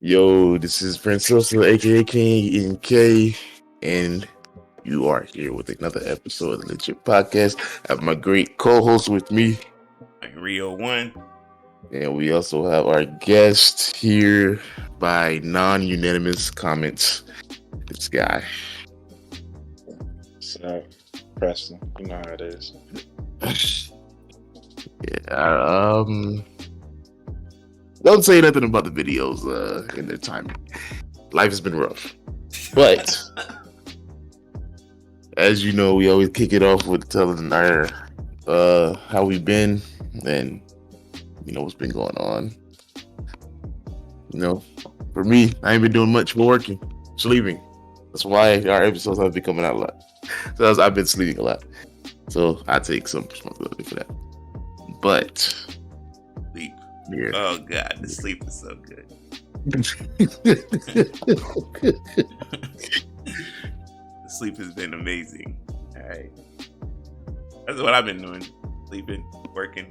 Yo, this is Prince Sosa, aka King and K, and you are here with another episode of the LeJit podcast. I have my great co-host with me, Rio 1. and we also have our guest here by non-unanimous comments. This guy. So, Preston, you know how it is. Yeah, don't say nothing about the videos in their timing. Life has been rough. But as you know, we always kick it off with telling our how we've been and what's been going on. For me, I ain't been doing much but working, sleeping. That's why our episodes have been coming out a lot. So I've been sleeping a lot. So I take some responsibility for that. But Sleep. Yeah. Oh God, the sleep is so good. The sleep has been amazing. All right, that's what I've been doing: sleeping, working.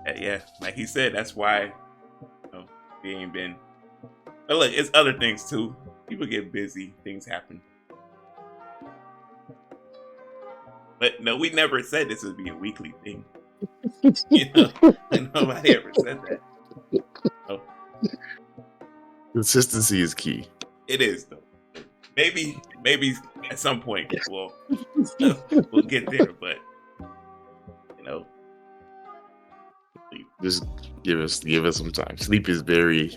Yeah, like he said, that's why we ain't been. But look, it's other things too. People get busy, things happen. But no, we never said this would be a weekly thing. Nobody ever said that. Oh. Consistency is key. It is though. Maybe at some point we'll get there, but just give us some time. Sleep is very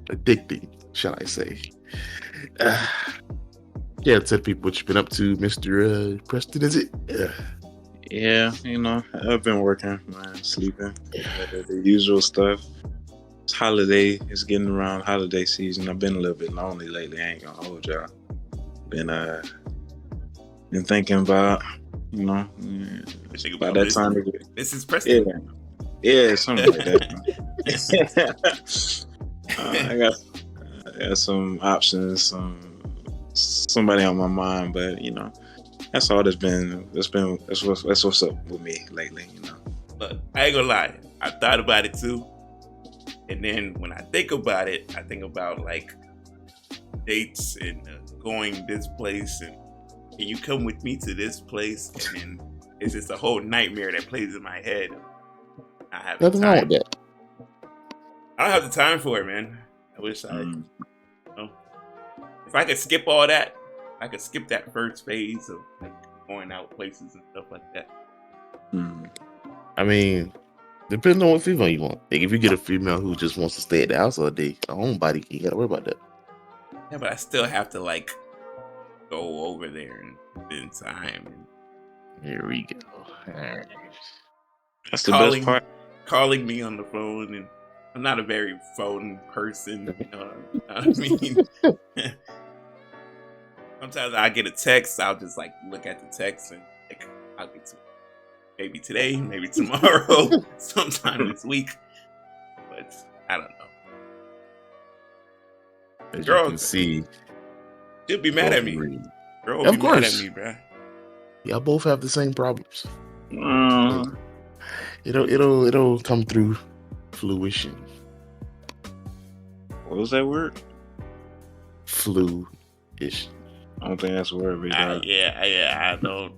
addicting, shall I say? Yeah, tell people what you've been up to, Mr. Preston. Is it? Yeah, I've been working, man, sleeping, the usual stuff. It's holiday. It's getting around holiday season. I've been a little bit lonely lately. I ain't gonna hold y'all. Been thinking about, about that time. This is Preston. Yeah, something like that. I got some options, somebody on my mind, but that's all that's what's up with me lately. Look, I ain't gonna lie. I thought about it too. And then when I think about it, I think about like dates and going this place and can you come with me to this place? And it's just a whole nightmare that plays in my head. I have the time. I don't have the time for it, man. I wish if I could skip all that, I could skip that first phase of like going out places and stuff like that. I mean, depends on what female you want. Like if you get a female who just wants to stay at the house all day, a homebody, you gotta worry about that. Yeah, but I still have to like go over there and spend time. And here we go. Right. That's the best part. Calling me on the phone, and I'm not a very phone person. You know what I mean? Sometimes I get a text, I'll just like look at the text and like I'll get to it. Maybe today, maybe tomorrow, sometime this week. But I don't know. As you can see, she'll be mad at me. Girl will of be course. Mad at me, bro. Y'all both have the same problems. It'll come through fruition. What was that word? Fruition. I don't think that's a word. Yeah, I don't.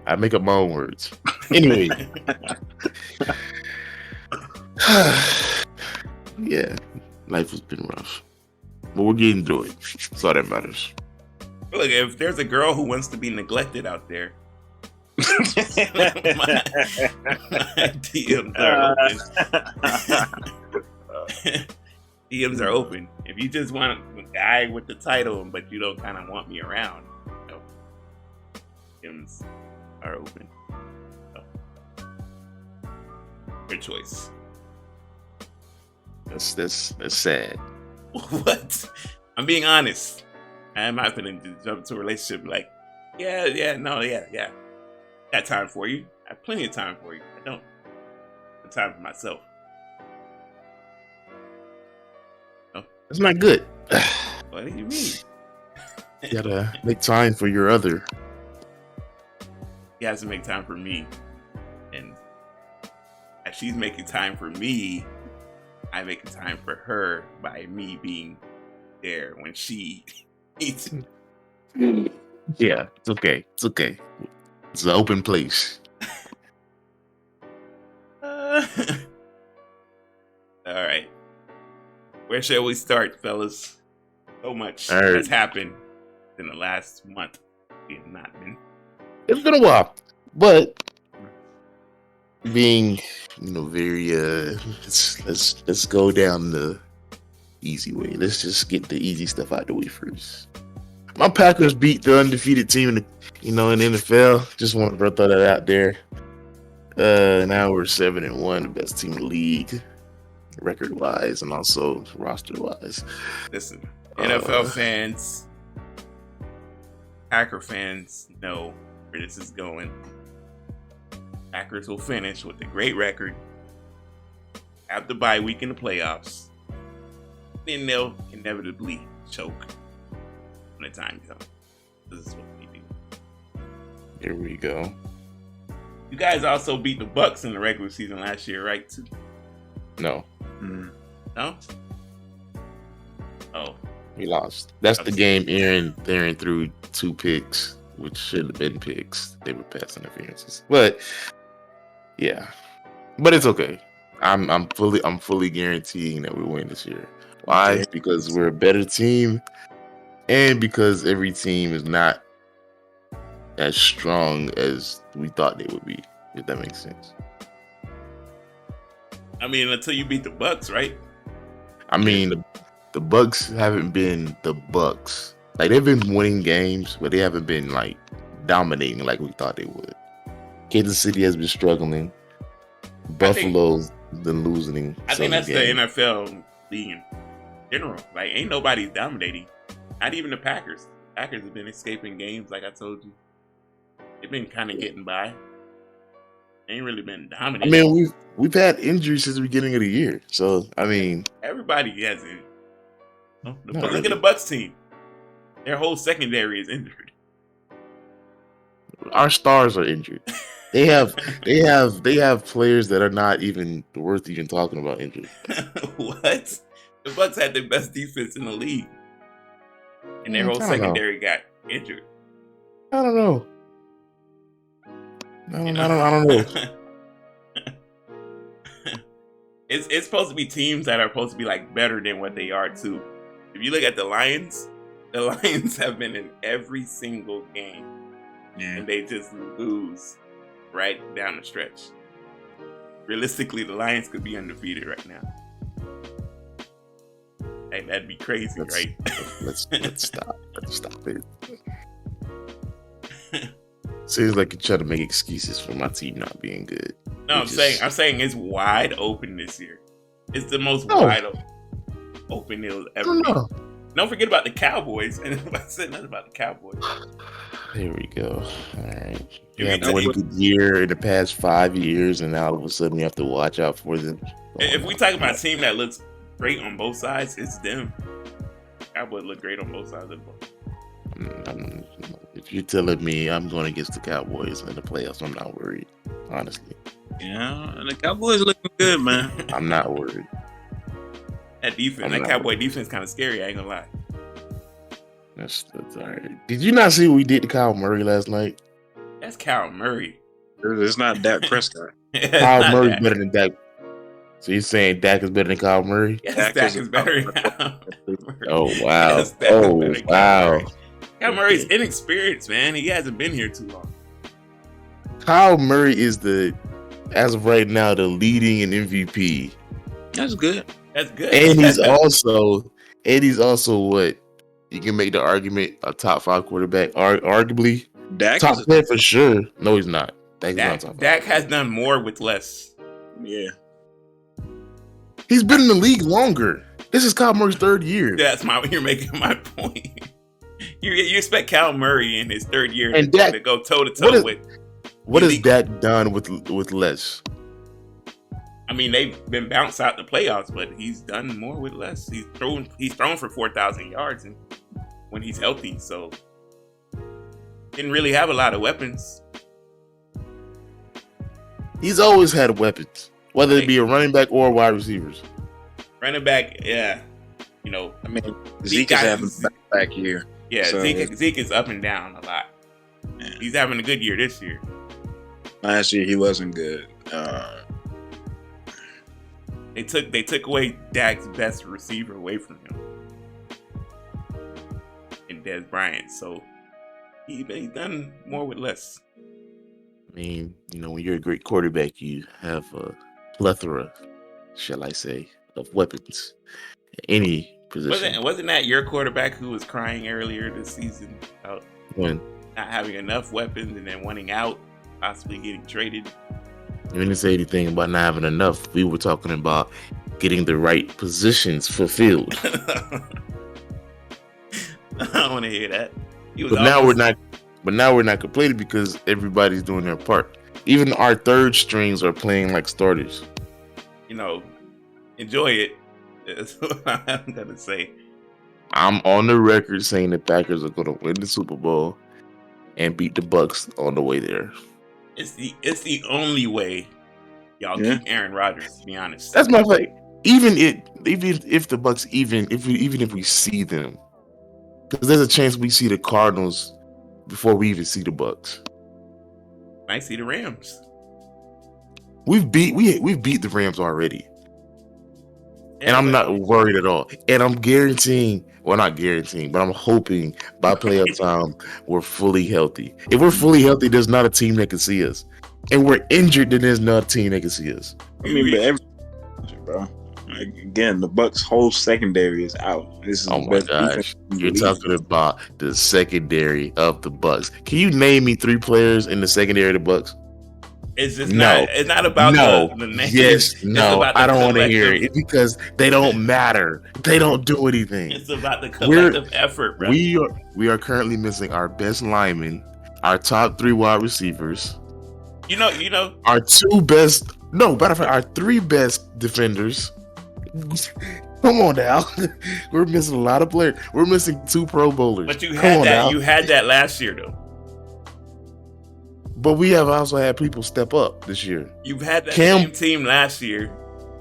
I make up my own words. Anyway. Yeah, life has been rough. But we're getting through it. That's all that matters. Look, if there's a girl who wants to be neglected out there, my DMs are open. DMs are open. If you just want a guy with the title, but you don't kind of want me around, DMs are open. So, your choice. That's sad. What? I'm being honest. I'm not gonna jump into a relationship like, yeah. Got time for you. I have plenty of time for you. I don't have time for myself. No. That's not good. What do you mean? You gotta make time for your other. He has to make time for me. And as she's making time for me, I make time for her by me being there when she eats. Yeah, it's okay. It's okay. It's an open place. All right. Where shall we start, fellas? So much has happened in the last month. We have not been. It's been a while, but being, very let's go down the easy way. Let's just get the easy stuff out the way first. My Packers beat the undefeated team in the NFL. Just want to throw that out there. Now we're 7-1, the best team in the league, record wise and also roster wise. Listen, NFL fans, Packer fans know where this is going. Packers will finish with a great record, have the bye week in the playoffs, then they'll inevitably choke when the time comes. This is what we do. Here we go. You guys also beat the Bucks in the regular season last year, right? Too? No. No? Oh. We lost. That's the game Aaron threw 2 picks, which should have been picks. They were pass interferences. But yeah. But it's okay. I'm fully guaranteeing that we win this year. Why? Okay. Because we're a better team, and because every team is not as strong as we thought they would be, if that makes sense. I mean, until you beat the Bucks, right? I mean, the Bucks haven't been the Bucks. Like, they've been winning games, but they haven't been like dominating like we thought they would. Kansas City has been struggling. Buffalo's been losing. I think that's games. The NFL league in general. Like, ain't nobody dominating. Not even the Packers. Packers have been escaping games, like I told you. They've been kind of getting by. They ain't really been dominating. I mean, we've had injuries since the beginning of the year. So, I mean, everybody has it. But look at the Bucks team. Their whole secondary is injured. Our stars are injured. They have players that are not even worth even talking about injured. What? The Bucks had the best defense in the league, and their whole secondary got injured. I don't know. I don't know. It's supposed to be teams that are supposed to be like better than what they are too. If you look at the Lions have been in every single game, and they just lose right down the stretch. Realistically, the Lions could be undefeated right now. Hey, that'd be crazy, right? Let's stop. Let's stop it. Seems like you're trying to make excuses for my team not being good. No, I'm saying it's wide open this year. It's the most wide open it'll ever be. Don't forget about the Cowboys. And I said nothing about the Cowboys. Here we go. All right. You have one good year in the past 5 years, and now all of a sudden you have to watch out for them. If we talk about a team that looks great on both sides, it's them. Cowboys look great on both sides of the ball. If you're telling me I'm going against the Cowboys in the playoffs, I'm not worried, honestly. Yeah, the Cowboys looking good, man. I'm not worried. That Cowboy defense kind of scary, I ain't gonna lie. That's all right. Did you not see what we did to Kyle Murray last night? That's Kyle Murray. It's not Dak Prescott. Kyle Murray's better than Dak. So you're saying Dak is better than Kyle Murray? Yes, Dak is better than Kyle Murray. Oh, wow. Yes, wow. Kyle Murray's inexperienced, man. He hasn't been here too long. Kyle Murray is as of right now, the leading in MVP. That's good. That's good. And he's also what? You can make the argument a top 5 quarterback. Arguably, Dak top 10 for sure. No, he's not. Dak has done more with less. Yeah. He's been in the league longer. This is Kyle Murray's 3rd year. You're making my point. You expect Kyle Murray in his 3rd year and to go toe to toe with. What has Dak done with less? I mean, they've been bounced out the playoffs, but he's done more with less. He's thrown for 4,000 yards and when he's healthy, so didn't really have a lot of weapons. He's always had weapons, whether it be a running back or wide receivers. Running back, yeah. You know, I mean, Zeke is having a back year. Yeah, so Zeke is up and down a lot. Yeah. He's having a good year this year. Last year he wasn't good. They took away Dak's best receiver away from him, and Dez Bryant. So he's done more with less. I mean, you know, when you're a great quarterback, you have a plethora, shall I say, of weapons. Any position. Wasn't that your quarterback who was crying earlier this season about When? not having enough weapons and then wanting out, possibly getting traded? We didn't say anything about not having enough. We were talking about getting the right positions fulfilled. I don't want to hear that. But now we're not complaining because everybody's doing their part. Even our third strings are playing like starters. You know, enjoy it. That's what I'm gonna say. I'm on the record saying the Packers are going to win the Super Bowl and beat the Bucks on the way there. It's the only way y'all keep Aaron Rodgers. To be honest, that's my thing. Even if the Bucks, even if we see them, because there's a chance we see the Cardinals before we even see the Bucks. Might see the Rams. We've beat the Rams already. And I'm not worried at all. And I'm guaranteeing, well, not guaranteeing, but I'm hoping by playoff time we're fully healthy. If we're fully healthy, there's not a team that can see us. And we're injured, then there's not a team that can see us. I mean, but bro. Like, again, the Bucks' whole secondary is out. This is oh my gosh. You're talking about the secondary of the Bucks. Can you name me 3 players in the secondary of the Bucks? It's just not. It's not about the name. Yes, no. I don't want to hear it because they don't matter. They don't do anything. It's about the collective effort, bro. We are currently missing our best linemen, our top 3 wide receivers. You know. Our 2 best. No, matter of fact, our 3 best defenders. Come on now. We're missing a lot of players. We're missing 2 Pro Bowlers. But you had that. You had that last year, though. But we have also had people step up this year. You've had that same team last year,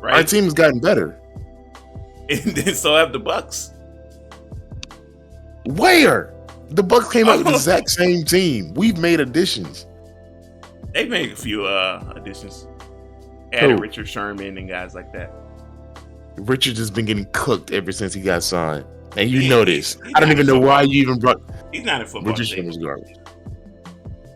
right? Our team has gotten better. And then so have the Bucks. Where? The Bucks came out with the exact same team. We've made additions. They've made a few additions. Added Richard Sherman and guys like that. Richard has been getting cooked ever since he got signed. And you know this. I don't even know why you even brought... He's not in football. Richard Sherman's garbage.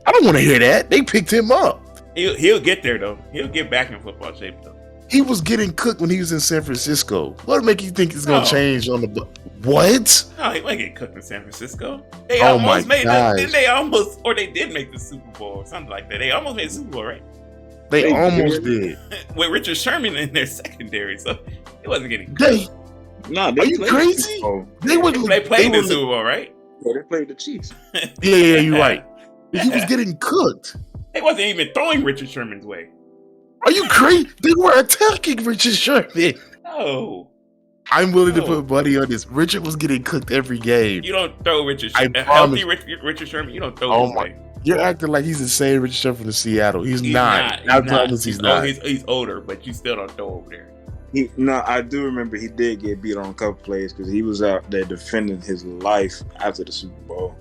I don't want to hear that. They picked him up. He'll get there, though. He'll get back in football shape, though. He was getting cooked when he was in San Francisco. What make you think it's going to change on the... What? No, he might get cooked in San Francisco. They almost made they did make the Super Bowl or something like that. They almost made the Super Bowl, right? They almost did. With Richard Sherman in their secondary, so it wasn't getting cooked. Are you crazy? They played the Super Bowl, right? Yeah, they played the Chiefs. Yeah, you're right. He was getting cooked. They wasn't even throwing Richard Sherman's way. Are you crazy? They were attacking Richard Sherman. No. I'm willing to put money on this. Richard was getting cooked every game. You don't throw Richard Sherman. Healthy Richard Sherman, you don't throw his way. You're acting like he's the same Richard Sherman from Seattle. He's not. I promise he's not. He's older, but you still don't throw over there. I do remember he did get beat on a couple plays because he was out there defending his life after the Super Bowl.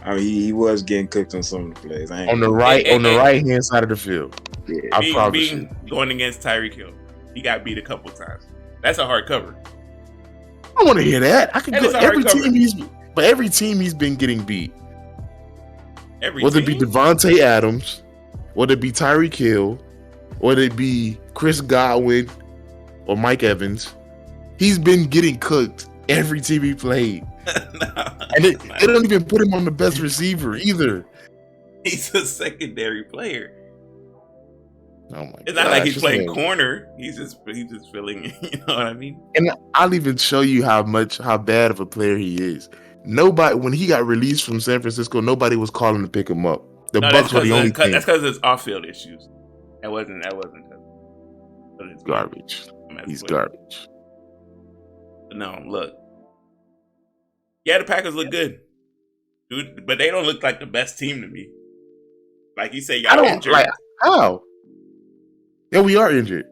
I mean, he was getting cooked on some of the plays. On the right hand side of the field. Yeah. I promise you. Going against Tyreek Hill, he got beat a couple times. That's a hard cover. I want to hear that. I can go every team he's been getting beat. Whether it be Devontae Adams, whether it be Tyreek Hill, whether it be Chris Godwin or Mike Evans, he's been getting cooked every team he played. And they don't even put him on the best receiver either. He's a secondary player. Oh my! It's not like he's playing corner. He's just filling. You know what I mean? And I'll even show you how bad of a player he is. Nobody, when he got released from San Francisco, nobody was calling to pick him up. The Bucks were the only team. That's because it's off-field issues. That wasn't. It's garbage. He's garbage. No, look. Yeah, the Packers look good, dude, but they don't look like the best team to me. Like you say, y'all injured. How? Yeah, we are injured.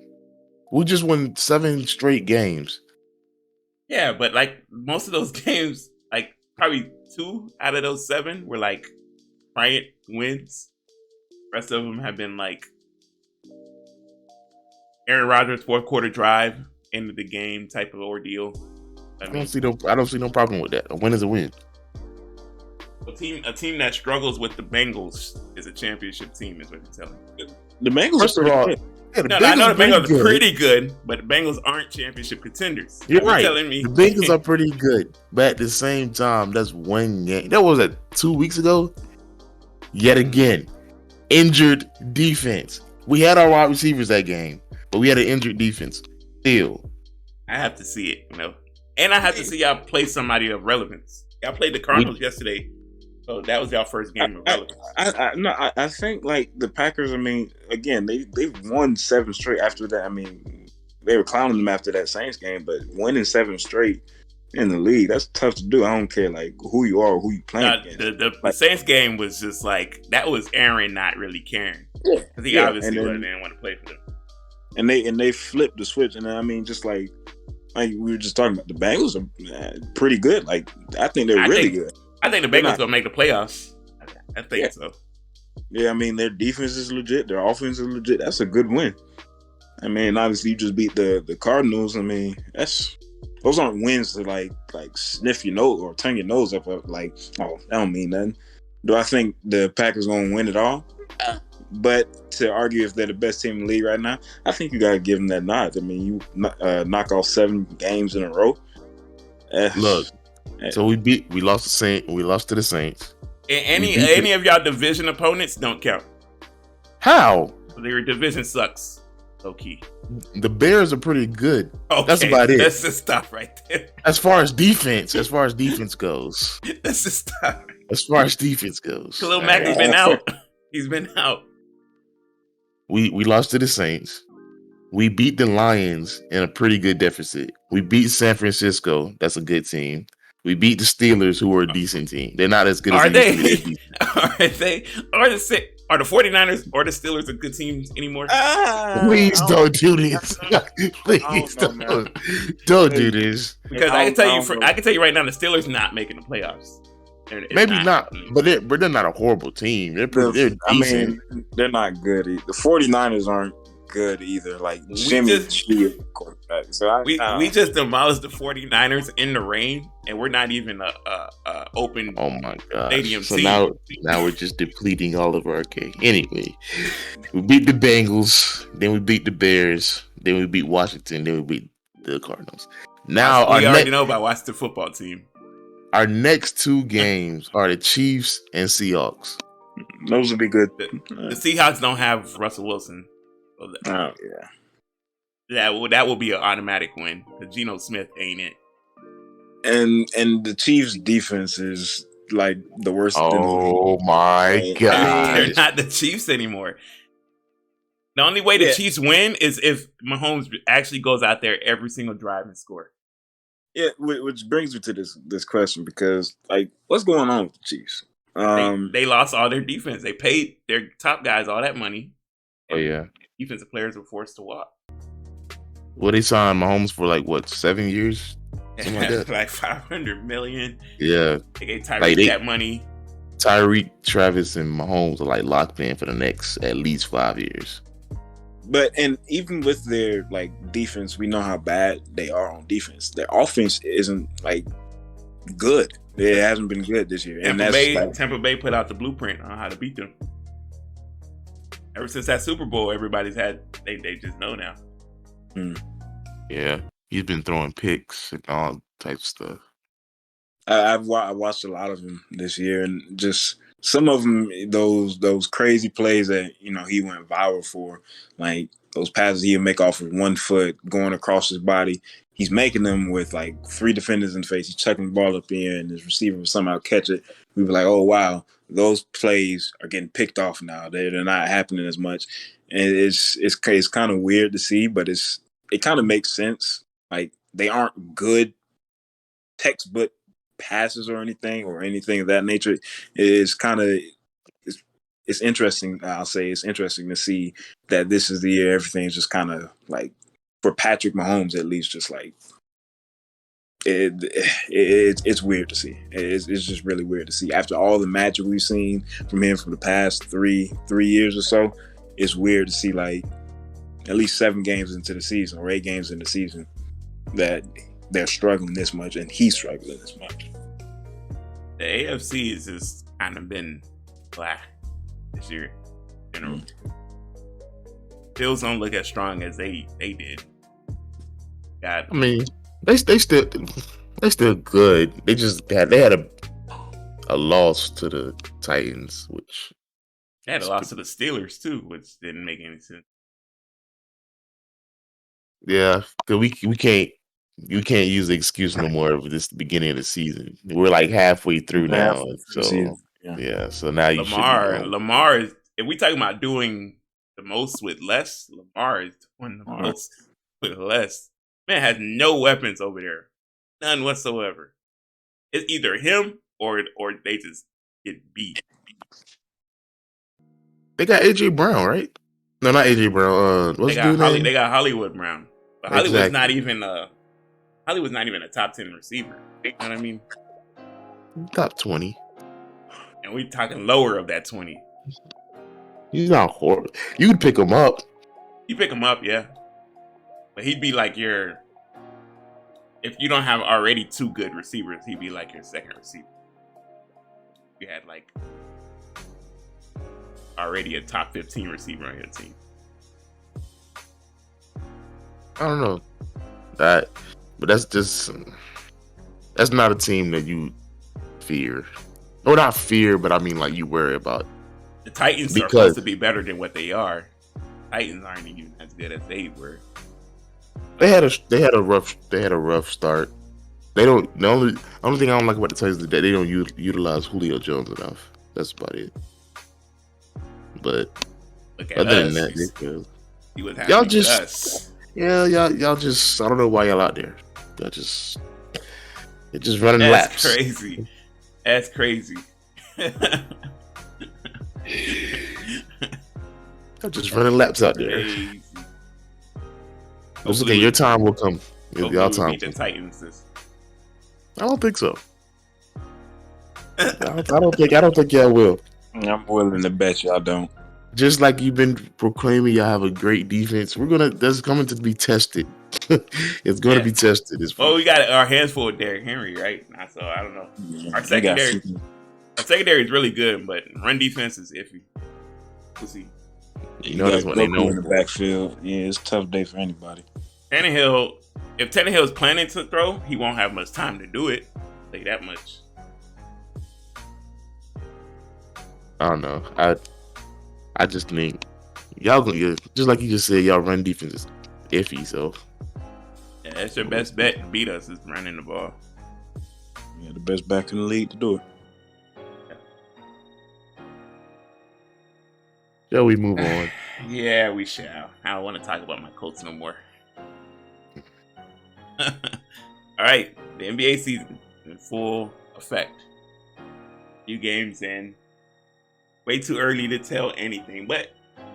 We just won 7 straight games. Yeah, but like most of those games, like probably 2 out of those 7 were like Bryant wins. The rest of them have been like Aaron Rodgers fourth quarter drive, end of the game type of ordeal. I mean, I don't see no problem with that. A win is a win. a team that struggles with the Bengals is a championship team, is what you're telling me. The Bengals First are of pretty all, good. yeah, the No, Bengals I know are the Bengals pretty are good. pretty good, but the Bengals aren't championship contenders. You're Are you right. telling me The Bengals are pretty good, but at the same time, that's one game. That was 2 weeks ago. Yet again, injured defense. We had our wide receivers that game, but we had an injured defense. Still, I have to see it, and I have to see y'all play somebody of relevance. Y'all played the Cardinals yesterday, so that was y'all first game of relevance. I think like the Packers. I mean, again, they've won 7 straight after that. I mean, they were clowning them after that Saints game, but winning 7 straight in the league, that's tough to do. I don't care like who you are or who you playing against. The Saints game was just like that was Aaron not really caring because he obviously didn't want to play for them. And they flipped the switch, and I mean, just like we were just talking about, the Bengals are pretty good. Like I think they're really good. I think the Bengals gonna make the playoffs. I think so. Yeah, I mean their defense is legit. Their offense is legit. That's a good win. I mean, obviously you just beat the Cardinals. I mean, those aren't wins to like sniff your nose or turn your nose up. Like, oh, that don't mean nothing. Do I think the Packers gonna win it all? But to argue if they're the best team in the league right now, I think you gotta give them that nod. I mean, you knock off 7 games in a row. look. So we lost to the Saints. And any of y'all division opponents don't count. How? Their division sucks. Low key. The Bears are pretty good. Okay, that's about it. Let's just stop right there. As far as defense goes. Let's just stop. As far as defense goes. Khalil Mack has been out. He's been out. We lost to the Saints. We beat the Lions in a pretty good deficit. We beat San Francisco. That's a good team. We beat the Steelers, who are a decent team. They're not as good as they used to be. Are the 49ers or the Steelers a good teams anymore? Please don't do this. Please don't do this. Because I can tell you right now, the Steelers not making the playoffs. Maybe not, but they're not a horrible team. They're decent. I mean, they're not good. The 49ers aren't good either. Like Jimmy G quarterback. So we just demolished the 49ers in the rain, and we're not even a open stadium so team. now we're just depleting all of our Anyway, we beat the Bengals, then we beat the Bears, then we beat Washington, then we beat the Cardinals. Now we already know about Washington football team. Our next 2 games are the Chiefs and Seahawks. Those would be good. The Seahawks don't have Russell Wilson. So that will be an automatic win because Geno Smith ain't it. And the Chiefs' defense is like the worst. Oh my god! They're not the Chiefs anymore. The only way the Chiefs win is if Mahomes actually goes out there every single drive and score. Yeah, which brings me to this question because like, what's going on with the Chiefs? They lost all their defense. They paid their top guys all that money. Oh yeah, defensive players were forced to walk. Well, they signed Mahomes for 7 years, something like that. Like $500 million. Yeah, they gave Tyreek that money. Tyreek, Travis, and Mahomes are locked in for the next at least 5 years. And even with their defense, we know how bad they are on defense. Their offense isn't good. It hasn't been good this year. Tampa Bay put out the blueprint on how to beat them. Ever since that Super Bowl, everybody's had they just know now. Yeah, he's been throwing picks and all types of stuff. I watched a lot of them this year, and just some of them, those crazy plays that he went viral for, like those passes he would make off with 1 foot going across his body. He's making them with 3 defenders in the face. He's chucking the ball up in, and his receiver will somehow catch it. We were like, oh wow, those plays are getting picked off now. They're not happening as much, and it's kind of weird to see, but it kind of makes sense. They aren't good textbook passes or anything of that nature. It's interesting. I'll say it's interesting to see that this is the year everything's just kind of for Patrick Mahomes at least, just it's weird to see. It's just really weird to see. After all the magic we've seen from him from the past three years or so, it's weird to see like at least 7 games into the season or 8 games into the season that they're struggling this much and he's struggling this much. The AFC has just kind of been black this year in general. Bills don't look as strong as they did. I mean, they still good. They had a loss to the Titans, which they had a loss to the Steelers too, which didn't make any sense. Yeah, because we can't use the excuse no more of this beginning of the season. We're like halfway through now, so yeah. So now you Lamar is. If we talking about doing the most with less, Lamar is doing the most with less. Man has no weapons over there, none whatsoever. It's either him or they just get beat. They got AJ Brown, right? No, not AJ Brown. What's the name? They got Hollywood Brown, but Hollywood's not even a top 10 receiver. You know what I mean? Top 20, and we talking lower of that 20. He's not horrible. You could pick him up. You pick him up, yeah. But he'd be like if you don't have already 2 good receivers, he'd be like your second receiver. You had like already a top 15 receiver on your team. I don't know that, but that's not a team that you fear, or not fear, but I mean like you worry about. The Titans are supposed to be better than what they are. Titans aren't even as good as they were. They had a rough start. The only thing I don't like about the Titans is that they don't utilize Julio Jones enough. That's about it. But other than that, y'all just y'all just I don't know why y'all out there. You're just running laps. That's crazy. I'm just running laps out there. It's okay. Your time will come. Your time. Beat the Titans. I don't think so. I don't think y'all will. I'm willing to bet y'all don't. Just like you've been proclaiming, y'all have a great defense. That's coming to be tested. It's going to be tested. We got our hands full with Derrick Henry, right? So I don't know. Our secondary is really good, but run defense is iffy. We'll see. That's what they know in the backfield. Yeah, it's a tough day for anybody. If Tannehill is planning to throw, he won't have much time to do it. I'll say that much. I don't know. I just think y'all gonna, just like you just said, y'all run defense is iffy. So yeah, that's your best bet to beat us is running the ball. Yeah, the best back in the league to do it. Shall we move on? Yeah, we shall. I don't want to talk about my Colts no more. All right, the NBA season in full effect. Few games in. Way too early to tell anything. But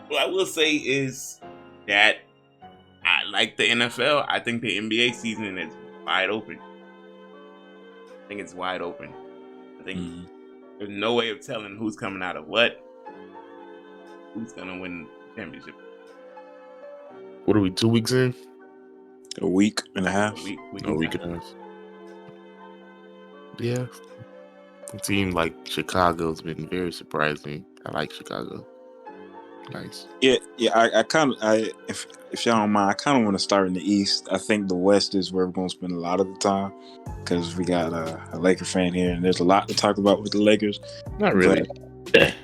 what I will say is that I like the NFL. I think the NBA season is wide open. I think it's wide open. I think there's no way of telling who's coming out of what. Who's going to win the championship. What are we, 2 weeks in? A week and a half. A week and a half. Yeah. A team like Chicago's been very surprising. I like Chicago. Nice. Yeah. I kind of, if y'all don't mind, I kind of want to start in the East. I think the West is where we're going to spend a lot of the time because we got a Laker fan here, and there's a lot to talk about with the Lakers. Not really. But,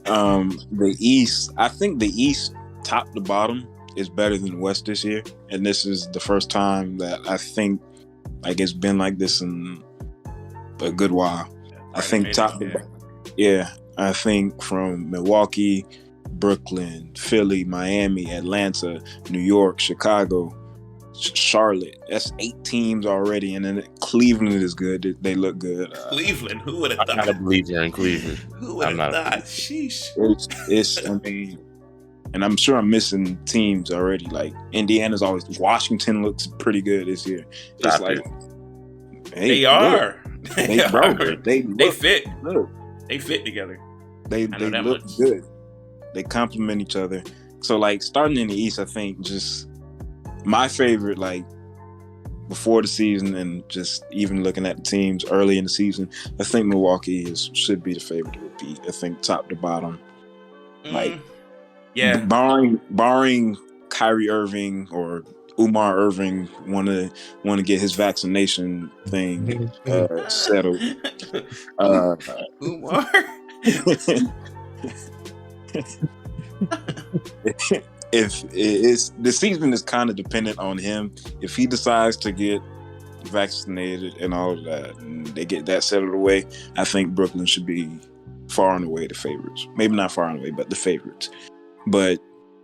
the East, I think the East, top to bottom, is better than the West this year, and this is the first time that I think like it's been like this in a good while. I think top to bottom. Yeah, I think from Milwaukee, Brooklyn, Philly, Miami, Atlanta, New York, Chicago, Charlotte. That's 8 teams already, and then Cleveland is good. They look good. Cleveland, who would have thought? I'm not a believer in Cleveland. Who would have thought? Sheesh. I mean, and I'm sure I'm missing teams already. Like Indiana's always. Washington looks pretty good this year. It's like They are. They They fit. Look. They fit together. They look much. good. They complement each other. So like starting in the East, I think just my favorite, like before the season and just even looking at the teams early in the season, I think Milwaukee should be the favorite to repeat. I think top to bottom, like barring Kyrie Irving or Umar Irving want to get his vaccination thing settled. Umar. If it's the season is kind of dependent on him. If he decides to get vaccinated and all of that, and they get that settled away, I think Brooklyn should be far and away the favorites. Maybe not far and away, but the favorites. But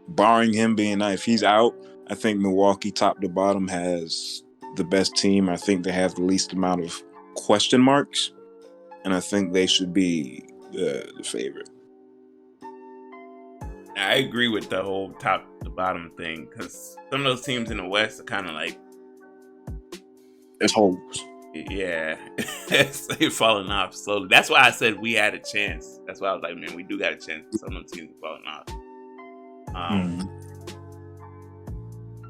barring him being out, if he's out, I think Milwaukee, top to bottom, has the best team. I think they have the least amount of question marks, and I think they should be the favorite. I agree with the whole top to bottom thing because some of those teams in the West are kind of like it's holes. Yeah, they're falling off slowly. That's why I said we had a chance. That's why I was like, man, we do got a chance. Some of those teams are falling off.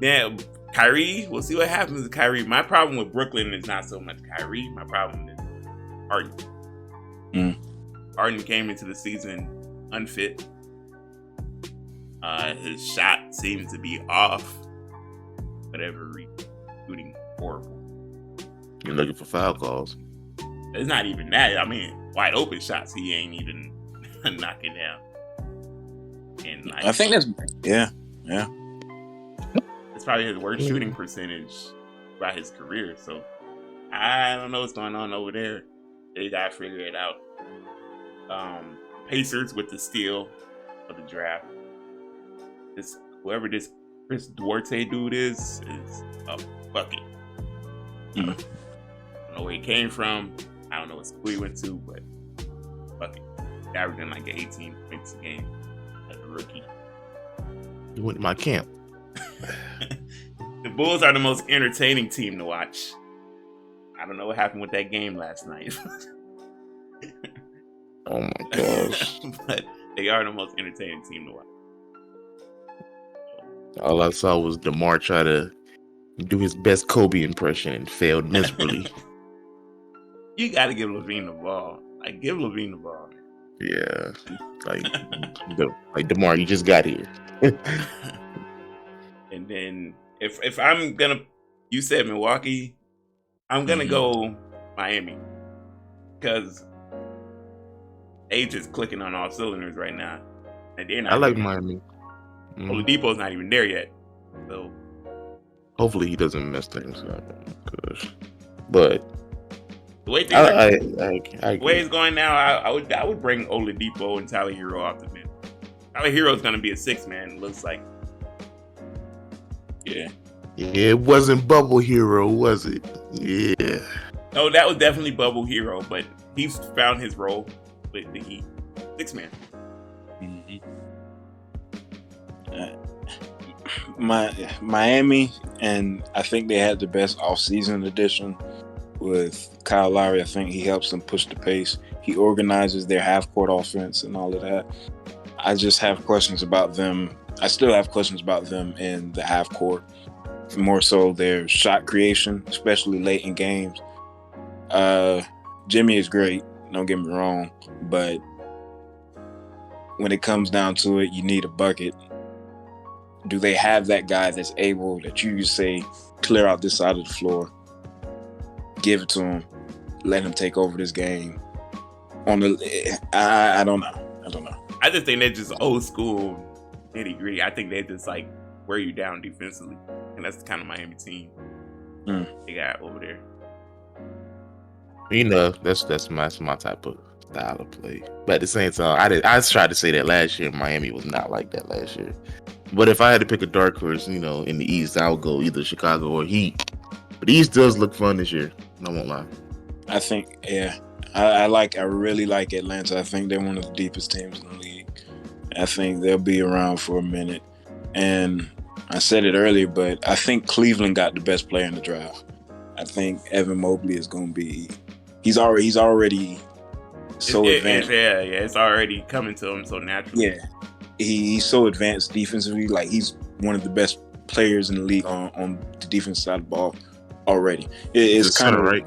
Yeah, Kyrie. We'll see what happens with Kyrie. My problem with Brooklyn is not so much Kyrie. My problem is Harden. Harden came into the season unfit. His shot seems to be off. Whatever reason, shooting horrible. You're looking for foul calls. It's not even that. I mean, wide open shots he ain't even knocking down. And like, I think that's it's probably his worst shooting percentage by his career. So I don't know what's going on over there. They gotta figure it out. Pacers with the steal of the draft. Whoever this Chris Duarte dude is a bucket. I don't know where he came from. I don't know what school he went to, but bucket. Averaging like 18 points a game as a rookie. You went to my camp. The Bulls are the most entertaining team to watch. I don't know what happened with that game last night. Oh my gosh. But they are the most entertaining team to watch. All I saw was DeMar try to do his best Kobe impression and failed miserably. You got to give Levine the ball. Like, give Levine the ball. Yeah. Like DeMar, you just got here. And then if I'm gonna, you said Milwaukee, I'm gonna go Miami because they just clicking on all cylinders right now. And they're not. I like Miami. Oladipo's not even there yet, so hopefully he doesn't mess things up. But the way the way it's going now, I would bring Oladipo and Tyler Hero off the bench. Tyler Hero's gonna be a 6-man. It looks like. Yeah. It wasn't Bubble Hero, was it? Yeah. No, that was definitely Bubble Hero, but he's found his role with the Heat. 6-man. Miami, and I think they had the best off-season addition with Kyle Lowry. I think he helps them push the pace. He organizes their half-court offense and all of that. I just have questions about them. I still have questions about them in the half-court. More so their shot creation, especially late in games. Jimmy is great, don't get me wrong, but when it comes down to it, you need a bucket. Do they have that guy that's able, that you just say, clear out this side of the floor, give it to him, let him take over this game? I don't know. I just think they're just old school nitty-gritty. I think they just like wear you down defensively, and that's the kind of Miami team they got over there. You know, that's my type of style of play. But at the same time, I tried to say that last year. Miami was not like that last year. But if I had to pick a dark horse, you know, in the East, I would go either Chicago or Heat. But the East does look fun this year. I won't lie. I think, yeah, I really like Atlanta. I think they're one of the deepest teams in the league. I think they'll be around for a minute. And I said it earlier, but I think Cleveland got the best player in the draft. I think Evan Mobley is going to be. He's already so advanced. It's already coming to him so naturally. Yeah, he's so advanced defensively. Like he's one of the best players in the league on the defense side of the ball already. It's kind of right.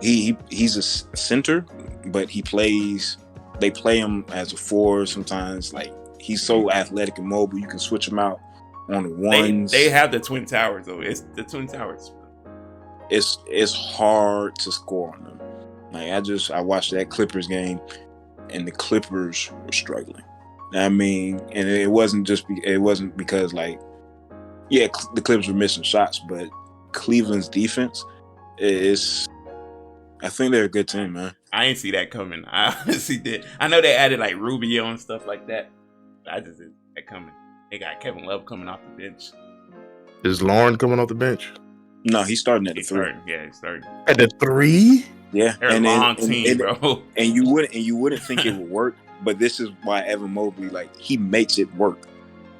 He's a center, but he plays. They play him as a four sometimes. Like he's so athletic and mobile, you can switch him out on the ones. They have the Twin Towers though. It's the Twin Towers. It's hard to score on them. Like I watched that Clippers game, and the Clippers were struggling. I mean, and it wasn't because like, yeah, the Clippers were missing shots, but Cleveland's defense is. I think they're a good team, man. I ain't see that coming. I honestly did. I know they added like Rubio and stuff like that. But I just didn't see that coming. They got Kevin Love coming off the bench. Is Lauren coming off the bench? No, he's starting at the 3. He's starting At the 3? Yeah, they're a long team, bro. And you wouldn't think it would work, but this is why Evan Mobley, like, he makes it work.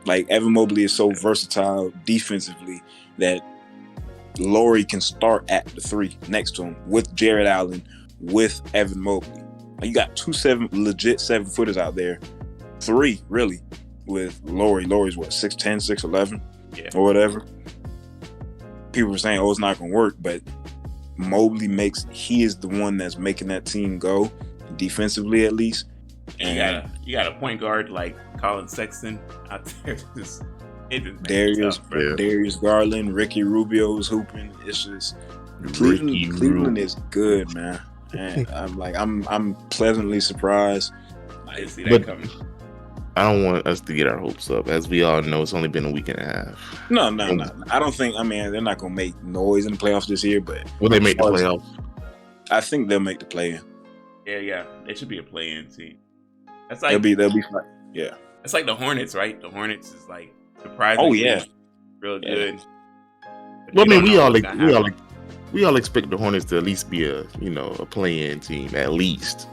Like Evan Mobley is so versatile defensively that Laurie can start at the 3 next to him with Jared Allen, with Evan Mobley. Like, you got 2 legit 7-footers out there. 3 really with Laurie. Laurie's what, 6'10", 6'11", or whatever. People were saying, "Oh, it's not gonna work," but Mobley he is the one that's making that team go defensively, at least. And you got a point guard like Colin Sexton out there. Darius Garland, Ricky Rubio is hooping. It's just Cleveland is good, man. And I'm pleasantly surprised. I didn't see that coming. I don't want us to get our hopes up. As we all know, it's only been a week and a half. No. I don't think. I mean, they're not gonna make noise in the playoffs this year, but will they make the playoffs? I think they'll make the play-in. Yeah. They should be a play-in team. That's like they'll be fine. Yeah. It's like the Hornets, right? The Hornets is like surprisingly real good. Well, I mean, we all expect the Hornets to at least be a play-in team, at least.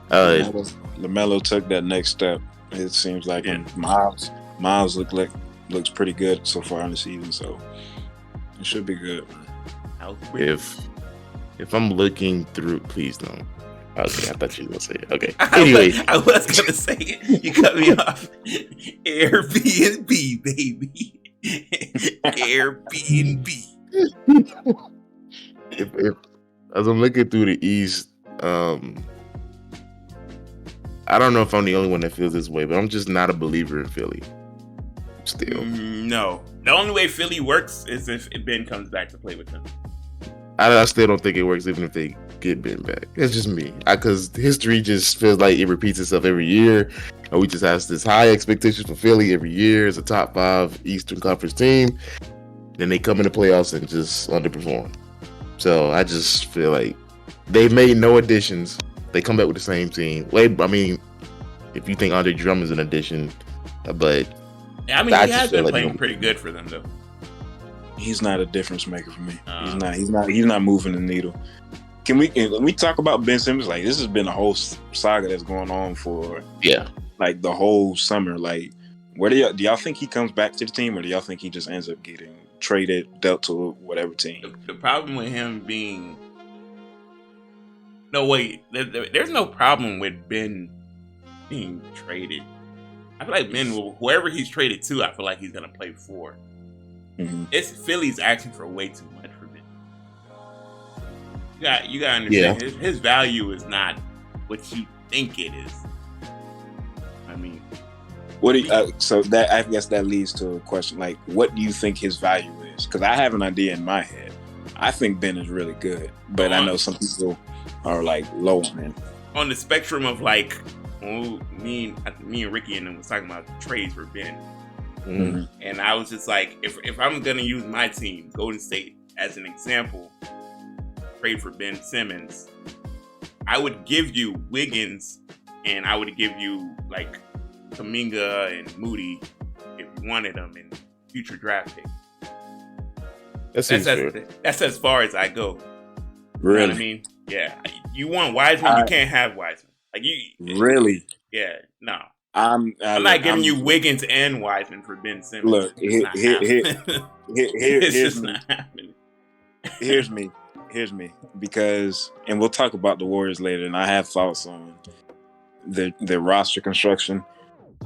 LaMelo took that next step. It seems like Miles looks pretty good so far in the season, so it should be good. If I'm looking through, please don't. Okay, I thought you were gonna say it. Okay. Anyway, I was gonna say it. You cut me off. Airbnb, baby. Airbnb. if as I'm looking through the East, I don't know if I'm the only one that feels this way, but I'm just not a believer in Philly. Still, no. The only way Philly works is if Ben comes back to play with them. I still don't think it works, even if they get Ben back. It's just me, because history just feels like it repeats itself every year, and we just have this high expectations for Philly every year as a top 5 Eastern Conference team. Then they come in the playoffs and just underperform. So I just feel like they made no additions. They come back with the same team. I mean, if you think Andre Drummond's an addition, but he has been playing pretty good for them, though. He's not a difference maker for me. He's not moving the needle. Can we talk about Ben Simmons? Like, this has been a whole saga that's going on for like the whole summer. Like, where do y'all think he comes back to the team, or do y'all think he just ends up getting traded, dealt to whatever team? The problem with him being there's no problem with Ben being traded. I feel like Ben, whoever he's traded to, I feel like he's gonna play for. Mm-hmm. It's Philly's asking for way too much for Ben. You gotta understand his value is not what you think it is. I mean, so that I guess that leads to a question like, what do you think his value is? Because I have an idea in my head. I think Ben is really good, but I know some people are like low on him. On the spectrum of like, me and Ricky and them was talking about trades for Ben. Mm-hmm. And I was just like, if I'm gonna use my team, Golden State, as an example, trade for Ben Simmons, I would give you Wiggins, and I would give you like Kuminga and Moody if you wanted them in future draft picks. That's as far as I go. Really? You know what I mean? Yeah. You want Wiseman, you can't have Wiseman. Like you. Really? Yeah. No. I'm not giving you Wiggins and Wiseman for Ben Simmons. Look, it's just not happening. Here's me. Because, and we'll talk about the Warriors later, and I have thoughts on their roster construction.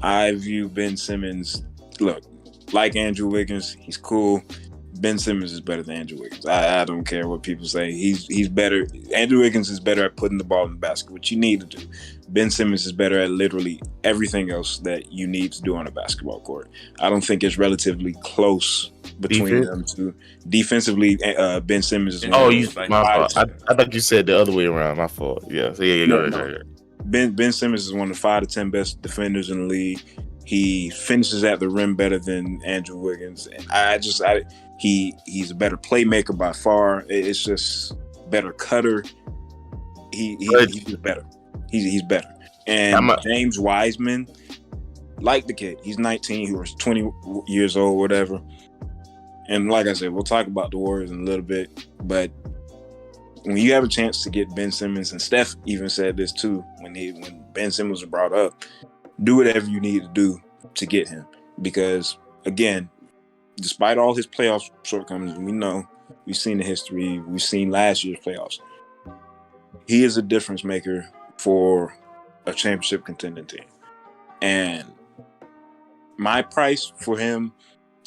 I view Ben Simmons, look, like Andrew Wiggins, he's cool. Ben Simmons is better than Andrew Wiggins. I don't care what people say. He's better. Andrew Wiggins is better at putting the ball in the basket, which you need to do. Ben Simmons is better at literally everything else that you need to do on a basketball court. I don't think it's relatively close between them two. Defensively, Ben Simmons is my fault. I thought you said the other way around. My fault. Yeah. So yeah, go ahead. Ben Simmons is one of the 5 to 10 best defenders in the league. He finishes at the rim better than Andrew Wiggins, and he's a better playmaker by far. It's just better cutter. He's better. He's better. And James Wiseman, like the kid, he's 19. He was 20 years old, whatever. And like I said, we'll talk about the Warriors in a little bit. But when you have a chance to get Ben Simmons, and Steph even said this too when Ben Simmons was brought up, do whatever you need to do to get him. Because again, despite all his playoff shortcomings, we've seen the history, we've seen last year's playoffs. He is a difference maker for a championship contending team. And my price for him,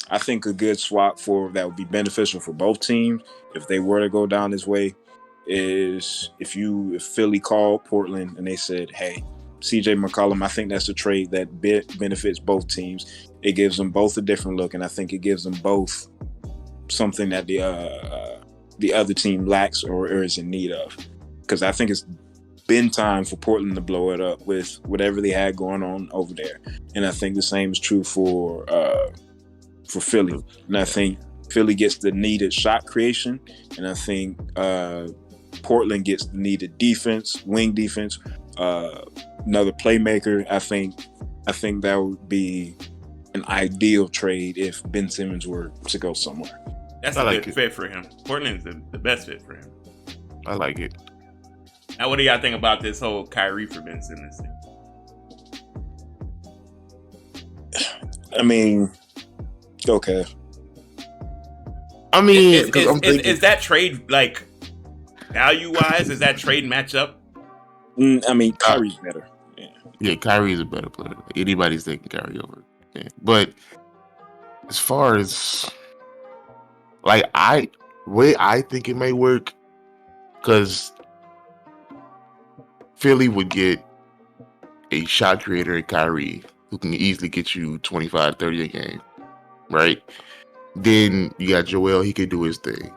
I think a good swap that would be beneficial for both teams if they were to go down this way is if Philly called Portland and they said, hey, CJ McCollum, I think that's a trade that benefits both teams. It gives them both a different look, and I think it gives them both something that the other team lacks or is in need of. Because I think it's been time for Portland to blow it up with whatever they had going on over there. And I think the same is true for Philly. And I think Philly gets the needed shot creation, and I think Portland gets the needed defense, wing defense, another playmaker. I think that would be an ideal trade if Ben Simmons were to go somewhere. That's a good fit for him. Portland's the best fit for him. I like it. Now, what do y'all think about this whole Kyrie for Ben Simmons thing? I mean, okay. I mean, is that trade, like, value-wise, is that trade match up? I mean, Kyrie's better. Yeah, Kyrie's a better player. Anybody's taking Kyrie over. Yeah. But as far as, like, I think it may work, because Philly would get a shot creator in Kyrie who can easily get you 25, 30 a game, right? Then you got Joel, he could do his thing.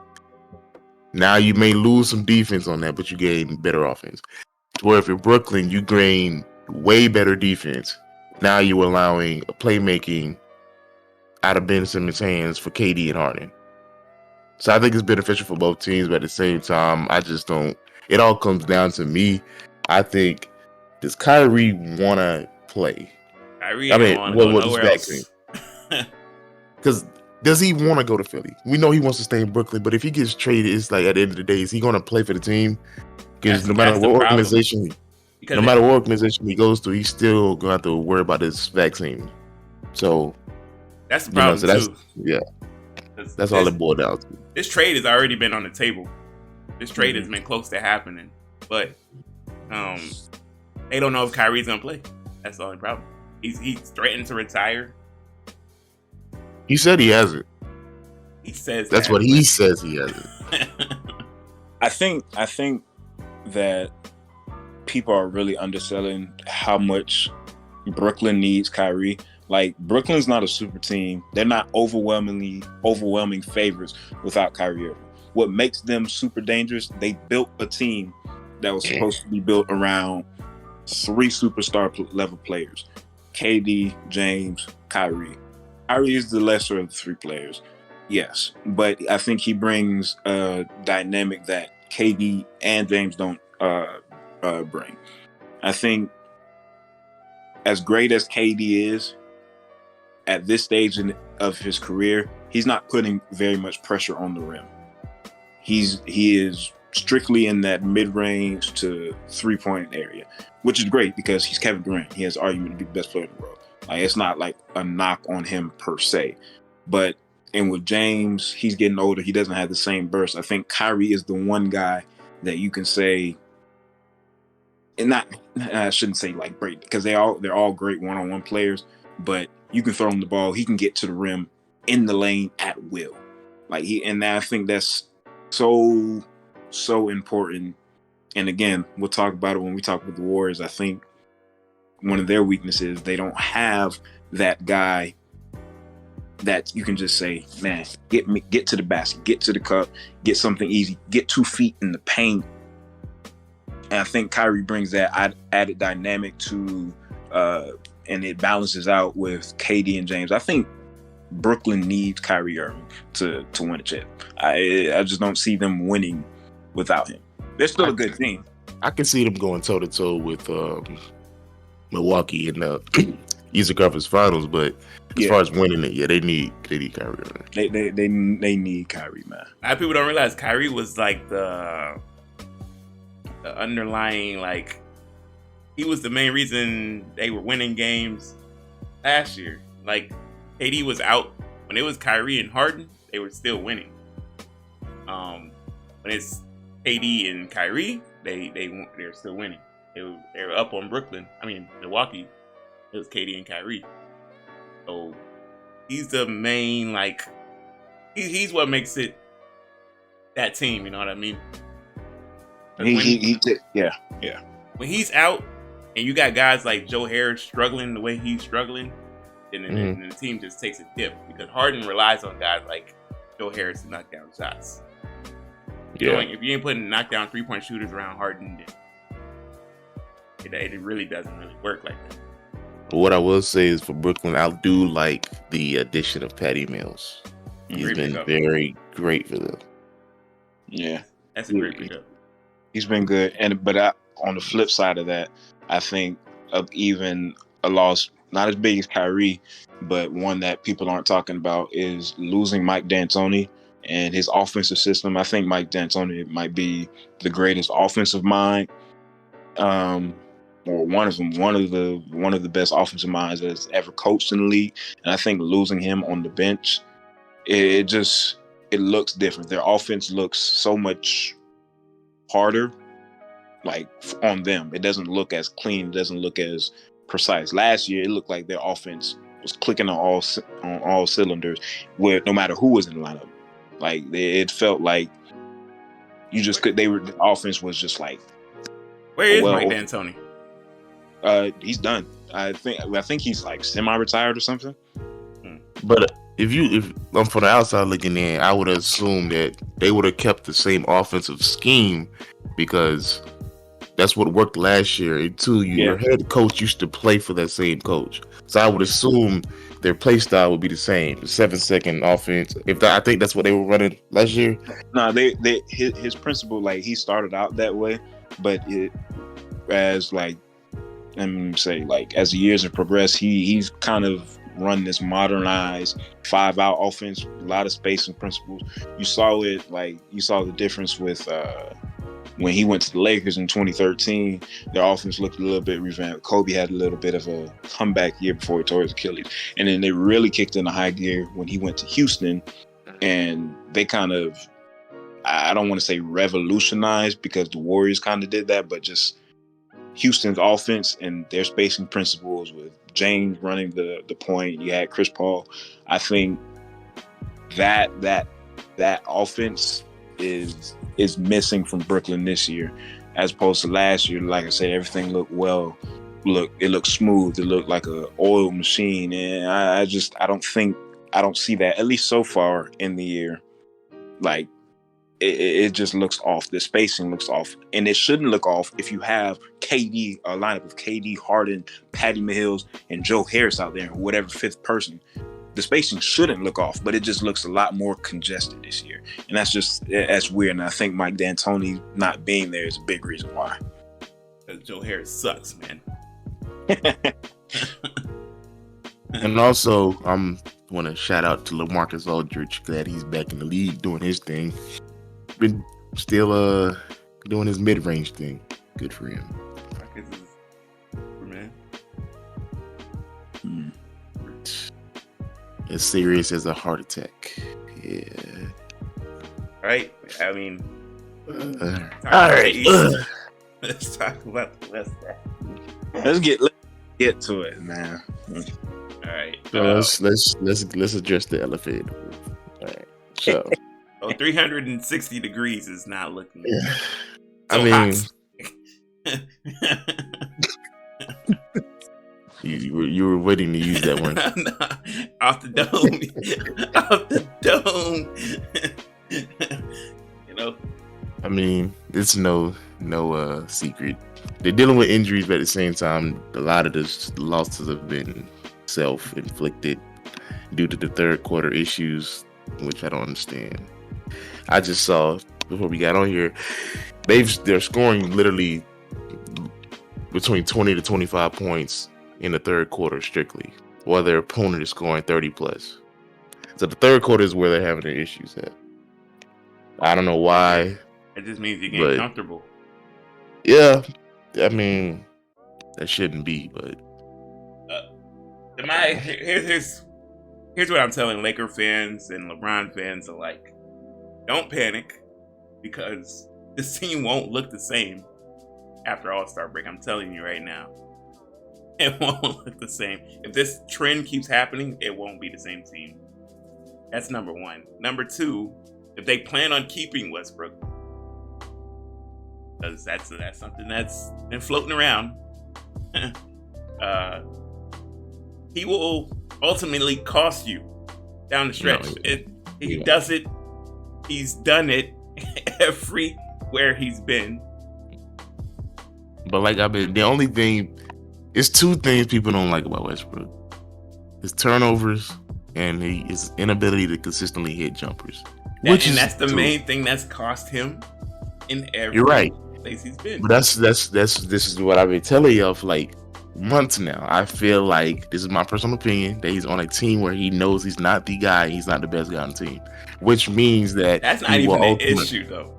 Now you may lose some defense on that, but you gain better offense. Where if you're Brooklyn, you gain way better defense. Now you're allowing playmaking out of Ben Simmons' hands for KD and Harden. So I think it's beneficial for both teams, but at the same time, I just don't. It all comes down to me. I think, does Kyrie want to play? Kyrie, what is vaccine? Because does he want to go to Philly? We know he wants to stay in Brooklyn, but if he gets traded, it's like at the end of the day, is he going to play for the team? Because no matter what organization he goes to, he's still going to have to worry about this vaccine. So that's the problem too. That's all it boiled down to. This trade has already been on the table. This trade has been close to happening, but they don't know if Kyrie's gonna play. That's the only problem. He's threatened to retire. He said he hasn't. He says that's what he says he hasn't. I think that people are really underselling how much Brooklyn needs Kyrie. Like, Brooklyn's not a super team. They're not overwhelming favorites without Kyrie Irving. What makes them super dangerous, they built a team that was supposed to be built around 3 superstar level players. KD, James, Kyrie. Kyrie is the lesser of the 3 players, yes. But I think he brings a dynamic that KD and James don't bring. I think as great as KD is, at this stage of his career, he's not putting very much pressure on the rim. He is strictly in that mid-range to 3-point area, which is great because he's Kevin Durant. He has argument to be the best player in the world. Like, it's not like a knock on him per se, but And with James, he's getting older. He doesn't have the same burst. I think Kyrie is the one guy that you can say, and I shouldn't say like great, because they're all great one-on-one players, but you can throw him the ball. He can get to the rim in the lane at will. And I think that's so important. And again, we'll talk about it when we talk about the Warriors. I think one of their weaknesses, they don't have that guy that you can just say, man, get to the basket, get to the cup, get something easy, get 2 feet in the paint. And I think Kyrie brings that added dynamic to, and it balances out with KD and James. I think Brooklyn needs Kyrie Irving to win a chip. I just don't see them winning without him. They're still a good team. I can see them going toe to toe with Milwaukee in the Eastern Conference Finals, but as far as winning it, they need Kyrie Irving. They need Kyrie, man. A lot of people don't realize Kyrie was like the underlying, like, he was the main reason they were winning games last year. Like, KD was out when it was Kyrie and Harden, they were still winning. When it's KD and Kyrie, they're still winning. They were up on Milwaukee. It was KD and Kyrie. So he's the main, like, he's what makes it that team. You know what I mean? Yeah. When he's out and you got guys like Joe Harris struggling the way he's struggling, then the team just takes a dip, because Harden relies on guys like Joe Harris to knock down shots. Yeah. So, if you ain't putting knockdown 3-point shooters around Harden, then it really doesn't really work like that. But what I will say is, for Brooklyn, I do like the addition of Patty Mills. He's been very great for them. Yeah, that's a great pickup. He's been good, but on the flip side of that, I think of even a loss, not as big as Kyrie, but one that people aren't talking about, is losing Mike D'Antoni and his offensive system. I think Mike D'Antoni might be the greatest offensive mind, or one of them, one of the best offensive minds that's ever coached in the league. And I think losing him on the bench, it looks different. Their offense looks so much harder, like, on them. It doesn't look as clean. It doesn't look as precise. Last year, it looked like their offense was clicking on all cylinders, with no matter who was in the lineup. Like, it felt like the offense was just like. Where is Mike D'Antoni? He's done. I think he's like semi-retired or something. But if I'm from the outside looking in, I would assume that they would have kept the same offensive scheme, because that's what worked last year. And two, your head coach used to play for that same coach, so I would assume their play style would be the same. The 7-second offense. I think that's what they were running last year. No, his principle, like, he started out that way, but as the years have progressed, he's kind of run this modernized 5-out offense, a lot of spacing principles. You saw the difference with when he went to the Lakers in 2013. Their offense looked a little bit revamped. Kobe had a little bit of a comeback year before he tore his Achilles, and then they really kicked into high gear when he went to Houston, and they kind of, I don't want to say revolutionized, because the Warriors kind of did that, but just Houston's offense and their spacing principles, with James running the point. You had Chris Paul. I think that offense is missing from Brooklyn this year, as opposed to last year. Like I said, everything looked it looked smooth. It looked like a oil machine, and I don't see that, at least so far in the year. Like, it just looks off. The spacing looks off, and it shouldn't look off if you have KD, a lineup of KD, Harden, Patty Mills, and Joe Harris out there, whatever fifth person. The spacing shouldn't look off, but it just looks a lot more congested this year, and that's weird. And I think Mike D'Antoni not being there is a big reason why. Because Joe Harris sucks, man. And also, want to shout out to LaMarcus Aldridge. Glad he's back in the league doing his thing. Been still doing his mid-range thing. Good for him. Marcus is man. as serious as a heart attack. Yeah. Right? I mean, All right. Let's talk about the West. Let's get to it, man. All right. So let's address the elephant. All right. So 360 degrees is not looking. yeah. So I mean, hot. you were waiting to use that one. Off the dome. Off the dome. You know. I mean, it's no secret. They're dealing with injuries, but at the same time, a lot of the losses have been self-inflicted due to the third quarter issues, which I don't understand. I just saw before we got on here, they're scoring literally between 20 to 25 points in the third quarter strictly, while their opponent is scoring 30 plus. So the third quarter is where they're having their issues at. I don't know why. It just means you're getting comfortable. Yeah, I mean, that shouldn't be, but here's what I'm telling Laker fans and LeBron fans alike. Don't panic, because this team won't look the same after All-Star break. I'm telling you right now. It won't look the same. If this trend keeps happening, it won't be the same team. That's number one. Number two, if they plan on keeping Westbrook, because that's something that's been floating around, he will ultimately cost you down the stretch. He's done it everywhere he's been. But the only thing, it's two things people don't like about Westbrook: his turnovers and his inability to consistently hit jumpers. That's the main thing that's cost him in every place he's been. But this is what I've been telling y'all for like months now. I feel like, this is my personal opinion, that he's on a team where he knows he's not the guy, he's not the best guy on the team, which means that that's not even an issue though.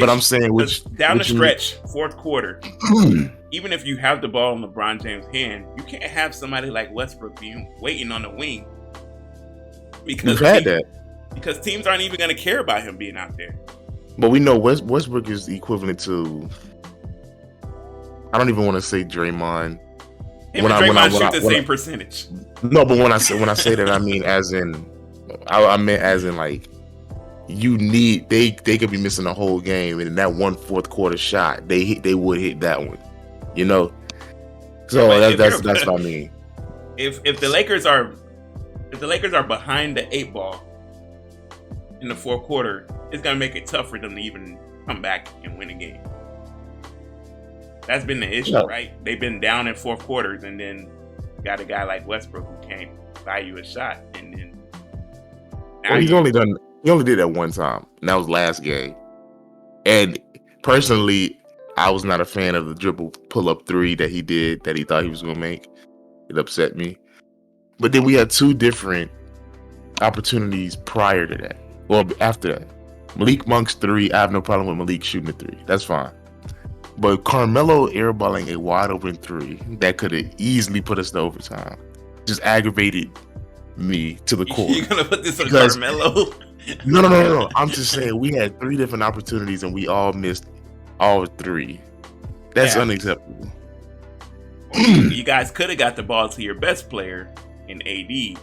I'm saying, down the stretch, fourth quarter, even if you have the ball in LeBron James' hand, you can't have somebody like Westbrook being waiting on the wing, because because teams aren't even going to care about him being out there. But we know Westbrook is equivalent to, I don't even want to say Draymond. Draymond shoot the same percentage. No, but when I say that, I mean I meant as in like, they could be missing a whole game, and in that one fourth quarter shot, they would hit that one, you know. So that's what I mean. If the Lakers are behind the 8 ball in the fourth quarter, it's gonna make it tough for them to even come back and win a game. That's been the issue, right? They've been down in fourth quarters, and then got a guy like Westbrook who can't buy you a shot, and then he only did that one time, and that was last game. And personally, I was not a fan of the dribble pull-up 3 that he did, that he thought he was going to make. It upset me. But then we had 2 different opportunities prior to that. Well, after that. Malik Monk's 3, I have no problem with Malik shooting a 3. That's fine. But Carmelo airballing a wide open 3 that could have easily put us to overtime just aggravated me to the core. You're going to put this on Carmelo? No. I'm just saying, we had 3 different opportunities and we all missed all 3. That's unacceptable. You guys could have got the ball to your best player in AD.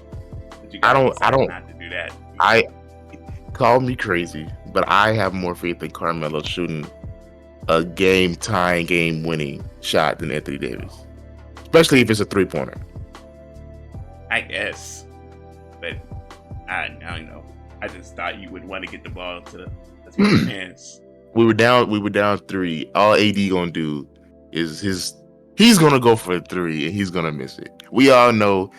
But you guys decided not to do that. I call me crazy, but I have more faith in Carmelo shooting a game-tying, game-winning shot than Anthony Davis, especially if it's a 3-pointer. I guess, but I don't know. I just thought you would want to get the ball to his hands. We were down 3. All AD gonna do is he's gonna go for a 3 and he's gonna miss it. We all know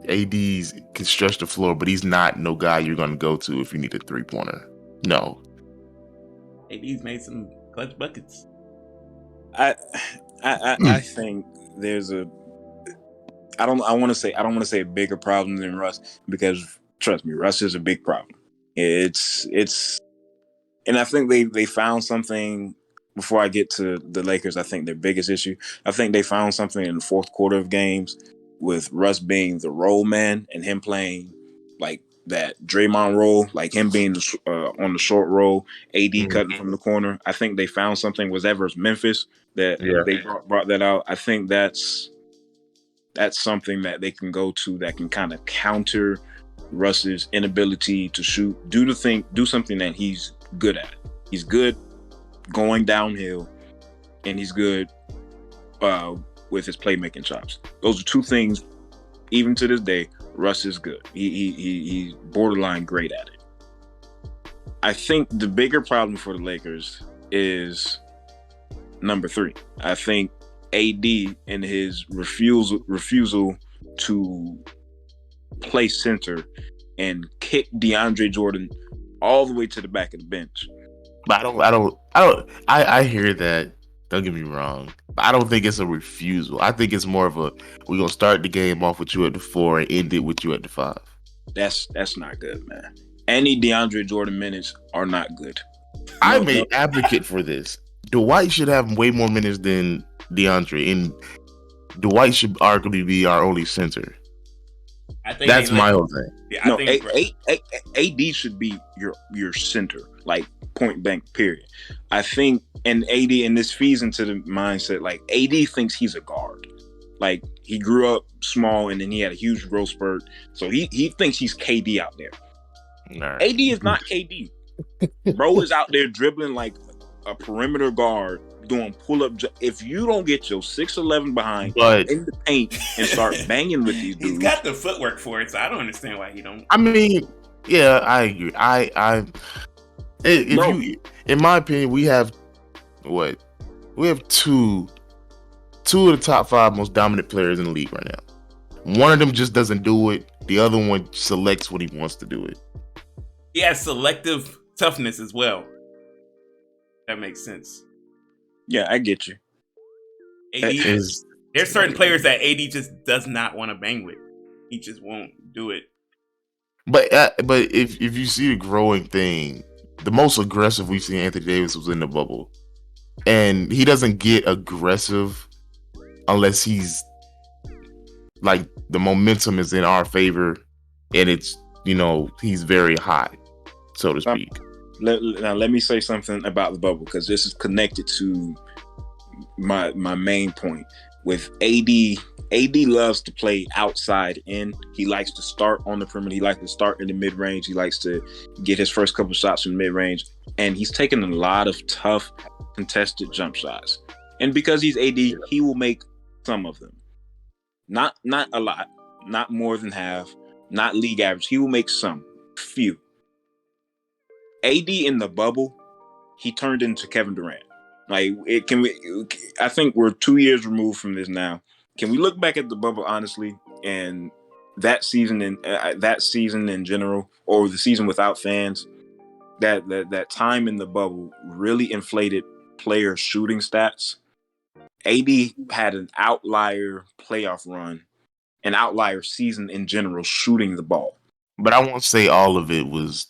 AD's can stretch the floor, but he's not no guy you're gonna go to if you need a 3-pointer. No. AD's made some clutch buckets. I think there's a I don't want to say a bigger problem than Russ, because trust me, Russ is a big problem. It's and I think they found something. Before I get to the Lakers, I think their biggest issue, I think they found something in the fourth quarter of games with Russ being the role man and him playing like that Draymond role, like him being on the short roll, AD cutting from the corner. I think they found something. Was ever Memphis that they brought that out. I think that's something that they can go to that can kind of counter Russ's inability to shoot. Do something that he's good at. He's good going downhill, and he's good with his playmaking chops. Those are two things. Even to this day, Russ is good. He's borderline great at it. I think the bigger problem for the Lakers is number 3. I think AD and his refusal to play center and kick DeAndre Jordan all the way to the back of the bench. But I hear that. Don't get me wrong. But I don't think it's a refusal. I think it's more of a, we're going to start the game off with you at the 4 and end it with you at the 5. That's not good, man. Any DeAndre Jordan minutes are not good. I'm an advocate for this. Dwight should have way more minutes than DeAndre, and Dwight should arguably be our only center. I think that's my whole thing. Yeah, no, AD should be your center, like point blank, period. I think, and AD, and this feeds into the mindset, like AD thinks he's a guard. Like he grew up small and then he had a huge growth spurt. So he thinks he's KD out there. Nah. AD is not KD. Bro is out there dribbling like a perimeter guard, doing pull-up. If you don't get your 6'11" behind in the paint and start banging with these dudes. He's got the footwork for it, so I don't understand why he don't. I mean, yeah, I agree. In my opinion, we have two of the top 5 most dominant players in the league right now. One of them just doesn't do it. The other one selects when he wants to do it. He has selective toughness as well. That makes sense. Yeah, I get you. There's certain players that AD just does not want to bang with. He just won't do it. But if you see the growing thing, the most aggressive we've seen Anthony Davis was in the bubble. And he doesn't get aggressive unless he's like the momentum is in our favor and it's, he's very high, so to speak. Now let me say something about the bubble, because this is connected to my main point. With AD loves to play outside in. He likes to start on the perimeter. He likes to start in the mid-range. He likes to get his first couple shots from mid-range. And he's taken a lot of tough, contested jump shots. And because he's AD, he will make some of them. Not a lot. Not more than half. Not league average. He will make some. Few. AD in the bubble, he turned into Kevin Durant. I think we're 2 years removed from this now. Can we look back at the bubble honestly, and that season in general, or the season without fans, that time in the bubble really inflated player shooting stats. AD had an outlier playoff run, an outlier season in general shooting the ball. But I won't say all of it was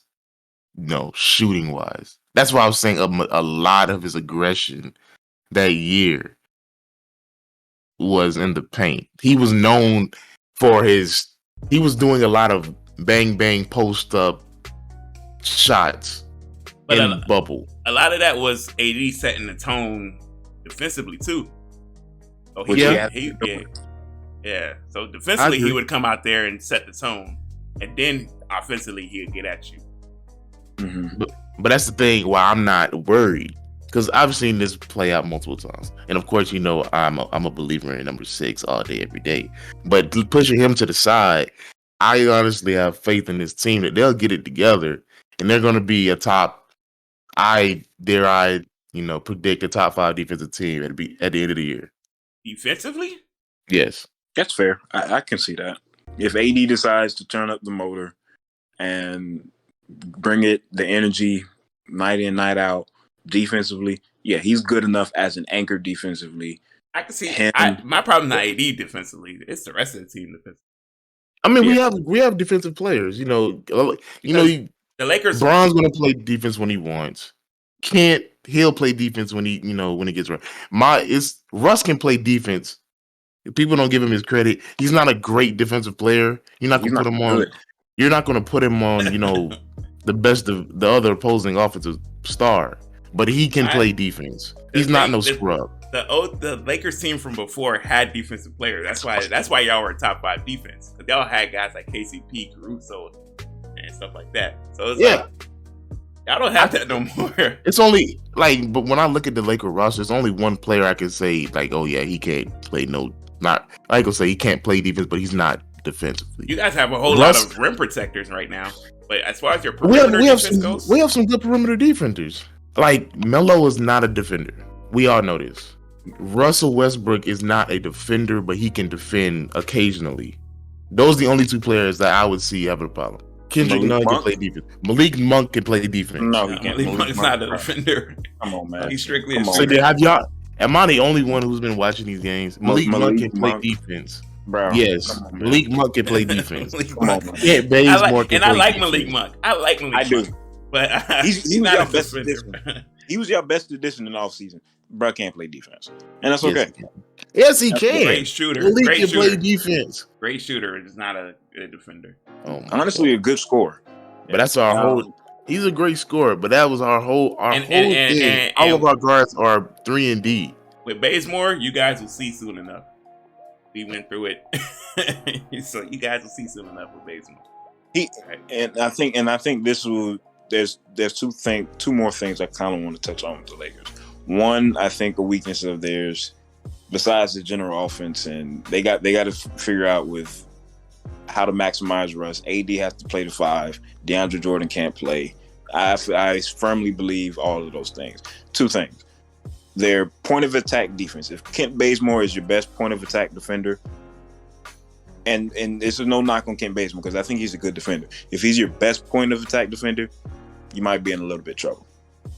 shooting wise. That's why I was saying a lot of his aggression that year was in the paint. He was known for he was doing a lot of bang bang post up shots in the bubble. A lot of that was AD setting the tone defensively too. So So defensively he would come out there and set the tone, and then offensively he'd get at you. Mm-hmm. But that's the thing why I'm not worried, because I've seen this play out multiple times, and of course I'm a believer in number 6 all day every day. But pushing him to the side, I honestly have faith in this team that they'll get it together, and they're going to be a top. Predict a top 5 defensive team at the end of the year. Defensively, yes, that's fair. I can see that. If AD decides to turn up the motor and bring the energy night in, night out defensively, yeah, he's good enough as an anchor defensively. I can see my problem not AD defensively. It's the rest of the team defensively. I mean, we have defensive players. The Lakers. Bron's going to play defense when he wants. He'll play defense when he gets right. Russ can play defense. People don't give him his credit. He's not a great defensive player. You're not going to put him on. You're not going to put him on, the best of the other opposing offensive star, but he can play defense. He's not no scrub. The Lakers team from before had defensive players. That's why y'all were top 5 defense. Because y'all had guys like KCP, Caruso, and stuff like that. So it's like y'all don't have that no more. It's only but when I look at the Lakers roster, there's only one player I can say oh yeah, he can't play he can't play defense, but he's not defensively. You guys have a whole lot of rim protectors right now. But as far as your perimeter defense goes, we have some good perimeter defenders. Like Melo is not a defender. We all know this. Russell Westbrook is not a defender, but he can defend occasionally. Those are the only 2 players that I would see have a problem. Kendrick Nunn can play defense. Malik Monk can play defense. No, he can't. Malik Monk's not a defender. Come on, man. He's strictly a So have y'all? Am I the only one who's been watching these games? Malik Monk can play defense. Bro, yes, Malik Monk can play defense. Come on, man. Yeah, I like Malik Monk. I do. But he was your best addition. He was your best addition in the offseason. Bro can't play defense. And that's okay. Yes, he can. Great shooter. Malik Great can shooter. Play defense. Great shooter. Is not a defender. Honestly, a good scorer. But that's our whole. He's a great scorer, but that was our whole thing. All of our guards are 3 and D. With Bazemore, you guys will see soon enough. We went through it, so you guys will see soon enough with Bazemore. And I think this will. There's two more things I kind of want to touch on with the Lakers. One, I think a weakness of theirs, besides the general offense, and they got to figure out with how to maximize Russ. AD has to play the 5. DeAndre Jordan can't play. I firmly believe all of those things. 2 things. Their point of attack defense. If Kent Bazemore is your best point of attack defender, and it's no knock on Kent Bazemore because I think he's a good defender. If he's your best point of attack defender, you might be in a little bit of trouble.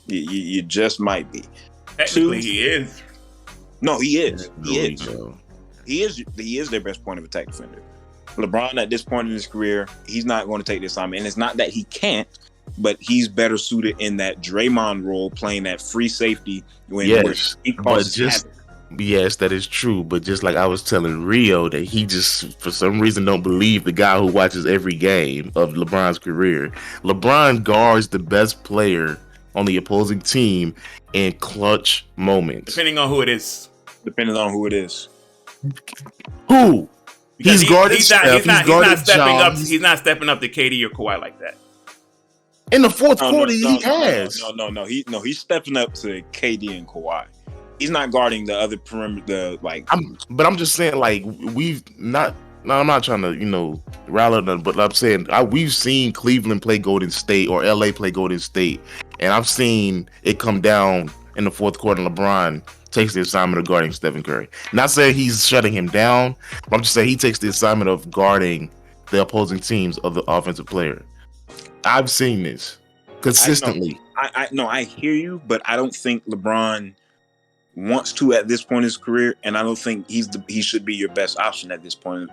You just might be. Technically, he is. No, he is. He is their best point of attack defender. LeBron, at this point in his career, he's not going to take the assignment. And it's not that he can't, but he's better suited in that Draymond role, playing that free safety when he causes havoc. Yes, that is true. But just like I was telling Rio, that he just, for some reason, don't believe the guy who watches every game of LeBron's career. LeBron guards the best player on the opposing team in clutch moments. Depending on who it is. Who? Because he's guarded Steph. He's not stepping up to KD or Kawhi like that. In the fourth quarter, he has. No. He's stepping up to KD and Kawhi. He's not guarding the other perimeter. I'm just saying, we've not. No, I'm not trying to, rally them, but I'm saying we've seen Cleveland play Golden State or LA play Golden State, and I've seen it come down in the fourth quarter. LeBron takes the assignment of guarding Stephen Curry. Not saying he's shutting him down, but I'm just saying he takes the assignment of guarding the opposing teams of the offensive player. I've seen this consistently. I hear you, but I don't think LeBron wants to at this point in his career, and I don't think he should be your best option at this point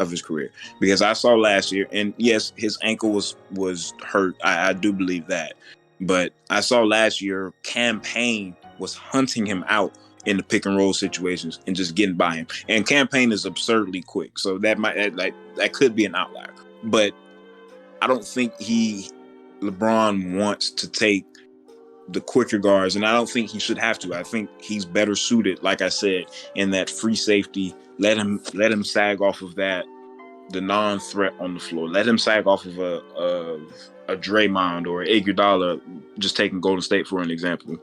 of his career. Because I saw last year, and yes, his ankle was hurt. I do believe that, but I saw last year Cam Payne was hunting him out in the pick and roll situations and just getting by him. And Cam Payne is absurdly quick, so that could be an outlier. But I don't think LeBron wants to take the quicker guards, and I don't think he should have to. I think he's better suited, like I said, in that free safety. Let him sag off of that, the non-threat on the floor. Let him sag off of a Draymond or Iguodala, just taking Golden State for an example,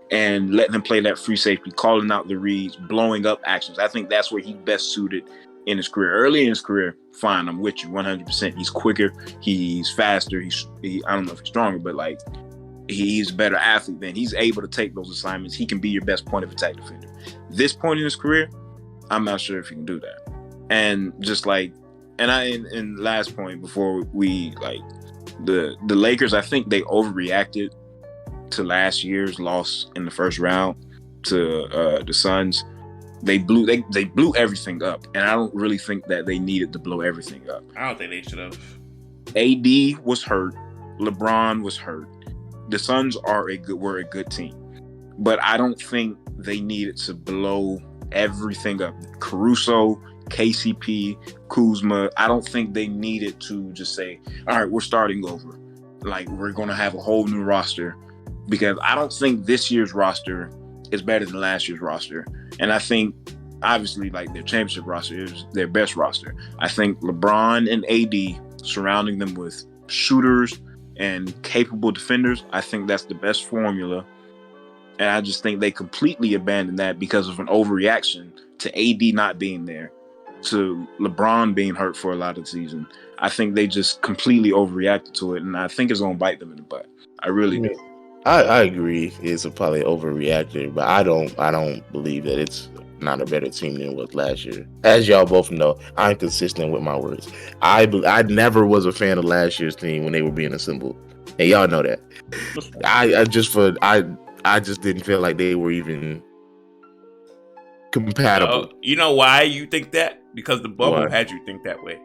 and letting him play that free safety, calling out the reads, blowing up actions. I think that's where he's best suited in his career. Early in his career, fine, I'm with you 100%. He's quicker, he's faster, I don't know if he's stronger, but he's a better athlete than he's able to take those assignments. He can be your best point of attack defender. This point in his career, I'm not sure if he can do that. And just and last point before we the Lakers, I think they overreacted to last year's loss in the first round to the Suns. They blew everything up, and I don't really think that they needed to blow everything up. I don't think they should have. AD was hurt. LeBron was hurt. The Suns were a good team, but I don't think they needed to blow everything up. Caruso, KCP, Kuzma. I don't think they needed to just say, all right, we're starting over. Like, we're going to have a whole new roster, because I don't think this year's roster is better than last year's roster. And I think, obviously, like, their championship roster is their best roster. I think LeBron and AD surrounding them with shooters and capable defenders, I think that's the best formula. And I just think they completely abandoned that because of an overreaction to AD not being there, to LeBron being hurt for a lot of the season. I think they just completely overreacted to it, and I think it's going to bite them in the butt. I really do. I agree. It's probably overreacting, but I don't believe that it's not a better team than it was last year. As y'all both know, I'm consistent with my words. I never was a fan of last year's team when they were being assembled, and y'all know that. I just didn't feel like they were even compatible. You know why you think that? Because the bubble had you think that way.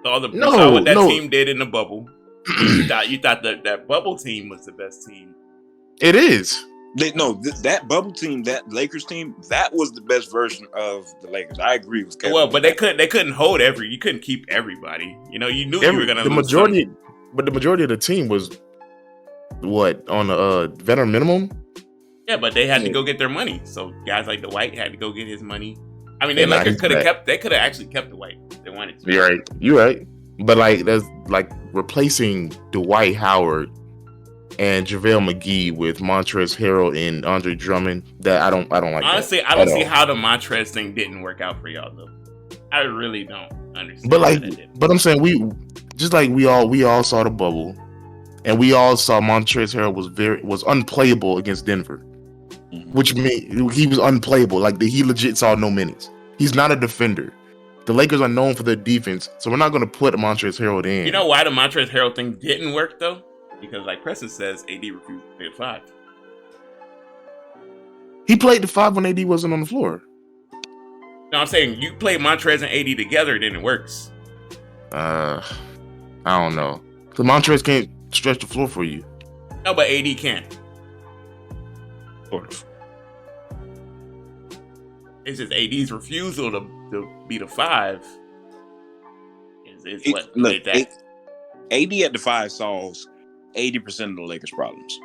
You saw what that team did in the bubble. You thought that bubble team was the best team. It is. That bubble team, that Lakers team, that was the best version of the Lakers. I agree with Kevin. Well, but they couldn't hold you couldn't keep everybody. You knew you were gonna lose majority, but the majority of the team was what, on a veteran minimum? Yeah, but they had to go get their money. So guys like Dwight had to go get his money. I mean, they could have actually kept Dwight if they wanted to. You're right. But there's replacing Dwight Howard and JaVale McGee with Montrezl Harrell and Andre Drummond. That I don't like. Honestly, I don't see how the Montrezl thing didn't work out for y'all though. I really don't understand. But I'm saying we all saw the bubble, and we all saw Montrezl Harrell was unplayable against Denver, which means he was unplayable. He legit saw no minutes. He's not a defender. The Lakers are known for their defense, so we're not going to put Montrezl Harrell in. You know why the Montrezl Harrell thing didn't work though? Because like Preston says, AD refused to play the 5. He played the 5 when AD wasn't on the floor. No, I'm saying you play Montrezl and AD together, then it works. I don't know. Because Montrezl can't stretch the floor for you. No, but AD can. Sort of. It's just AD's refusal to be the 5 is what look, did that. AD at the 5 solves 80% of the Lakers' problems,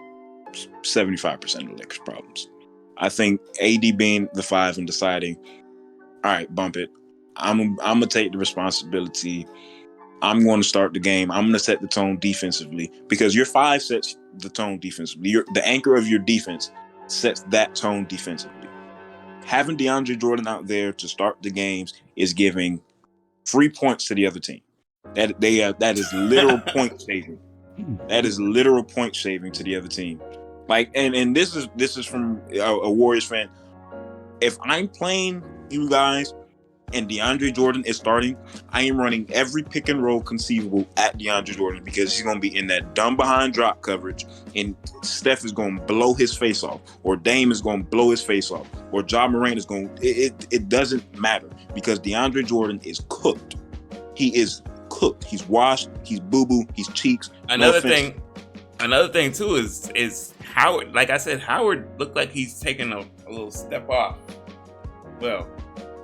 75% of the Lakers' problems. I think AD being the 5 and deciding, all right, bump it. I'm gonna take the responsibility. I'm going to start the game. I'm going to set the tone defensively, because your 5 sets the tone defensively. The anchor of your defense sets that tone defensively. Having DeAndre Jordan out there to start the games is giving free points to the other team. That is literal point saving. That is literal point saving to the other team. And this is from a Warriors fan. If I'm playing you guys and DeAndre Jordan is starting, I am running every pick and roll conceivable at DeAndre Jordan, because he's going to be in that dumb behind drop coverage, and Steph is going to blow his face off, or Dame is going to blow his face off, or Ja Morant is going to... It doesn't matter, because DeAndre Jordan is cooked. He is cooked. He's washed. He's boo-boo. He's cheeks. Another thing too is Howard. Like I said, Howard looked like he's taking a little step off. Well,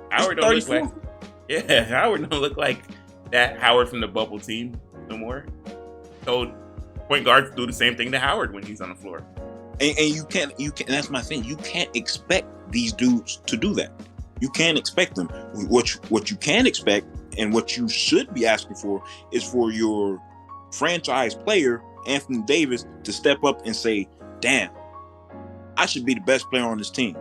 Howard don't look like... Howard don't look like that Howard from the bubble team no more. So point guards do the same thing to Howard when he's on the floor. And you can't, that's my thing. You can't expect these dudes to do that. You can't expect them. What you can expect, and what you should be asking for, is for your franchise player, Anthony Davis, to step up and say, damn, I should be the best player on this team.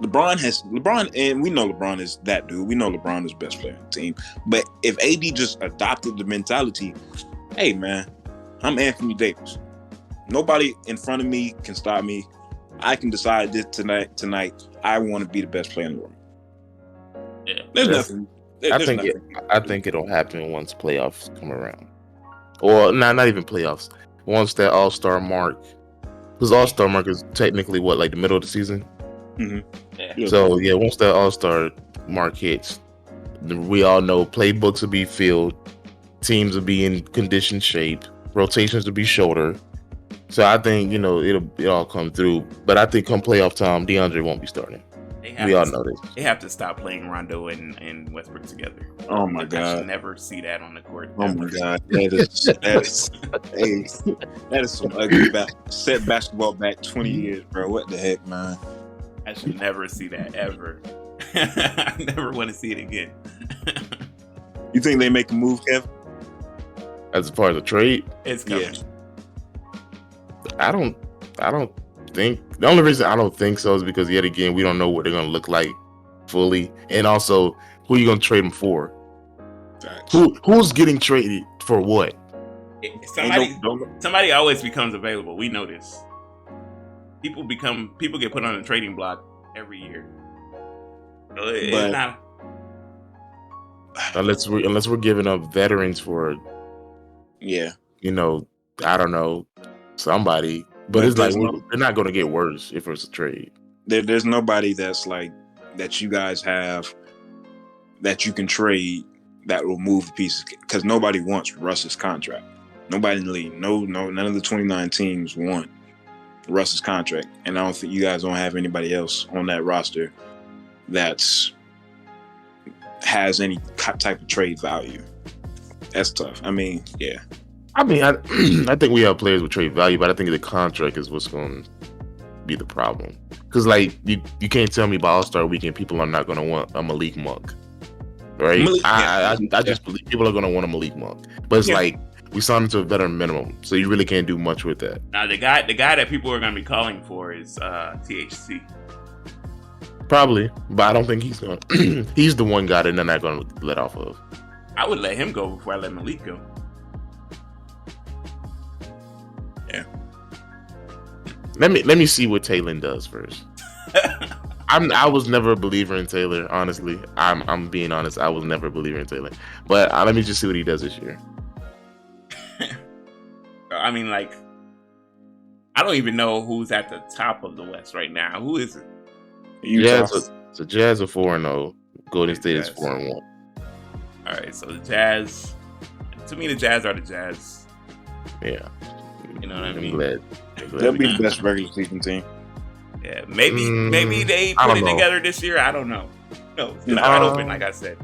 LeBron, and we know LeBron is that dude. We know LeBron is the best player on the team. But if AD just adopted the mentality, hey man, I'm Anthony Davis. Nobody in front of me can stop me. I can decide this tonight. I want to be the best player in the world. Yeah. There's nothing. I think it'll happen once playoffs come around. Or not even playoffs. Once that All-Star mark, because All-Star mark is technically the middle of the season. Mm-hmm. So once that All-Star mark hits, we all know playbooks will be filled, teams will be in conditioned shape, rotations will be shorter. So I think it'll all come through. But I think come playoff time, DeAndre won't be starting. We all know this. They have to stop playing Rondo and Westbrook together. Oh my I god! should never see that on the court. Oh my god! That is some ugly set basketball back 20 years, bro. What the heck, man? I should never see that ever. I never want to see it again. You think they make a move, Kev? As part of the trade, It's coming. Yeah. I don't think the only reason I don't think so is because yet again we don't know what they're gonna look like fully, and also who are you gonna trade them for? Who's getting traded for what? Somebody always becomes available. We know this. People get put on a trading block every year. So it's not, unless we're giving up veterans for, yeah, I don't know, somebody. But it's like they're not going to get worse if it's a trade. There's nobody that's like that you guys have that you can trade that will move the pieces, because nobody wants Russ's contract. Nobody in the league. None of the 29 teams want Russ's contract, and I don't think you guys don't have anybody else on that roster that's has any type of trade value. That's tough. I mean, yeah. I mean, I think we have players with trade value, but I think the contract is what's going to be the problem. Because, like, you can't tell me by All-Star Weekend people are not going to want a Malik Monk, right? I just believe people are going to want a Malik Monk. But it's like, we signed him to a veteran minimum, so you really can't do much with that. Now, the guy that people are going to be calling for is THC. Probably, but I don't think he's going to. He's the one guy that they're not going to let off of. I would let him go before I let Malik go. Yeah. Let me see what Taylor does first. I was never a believer in Taylor, honestly. I'm being honest. I was never a believer in Taylor. But let me just see what he does this year. I mean, like, I don't even know who's at the top of the West right now. Who is it? So Jazz are 4-0. Golden State is 4-1. All right, so the Jazz. To me, the Jazz are the Jazz. Yeah. You know what I mean? They'll be the best regular season team. Yeah, maybe they put it together this year. I don't know. No, it's wide open, like I said.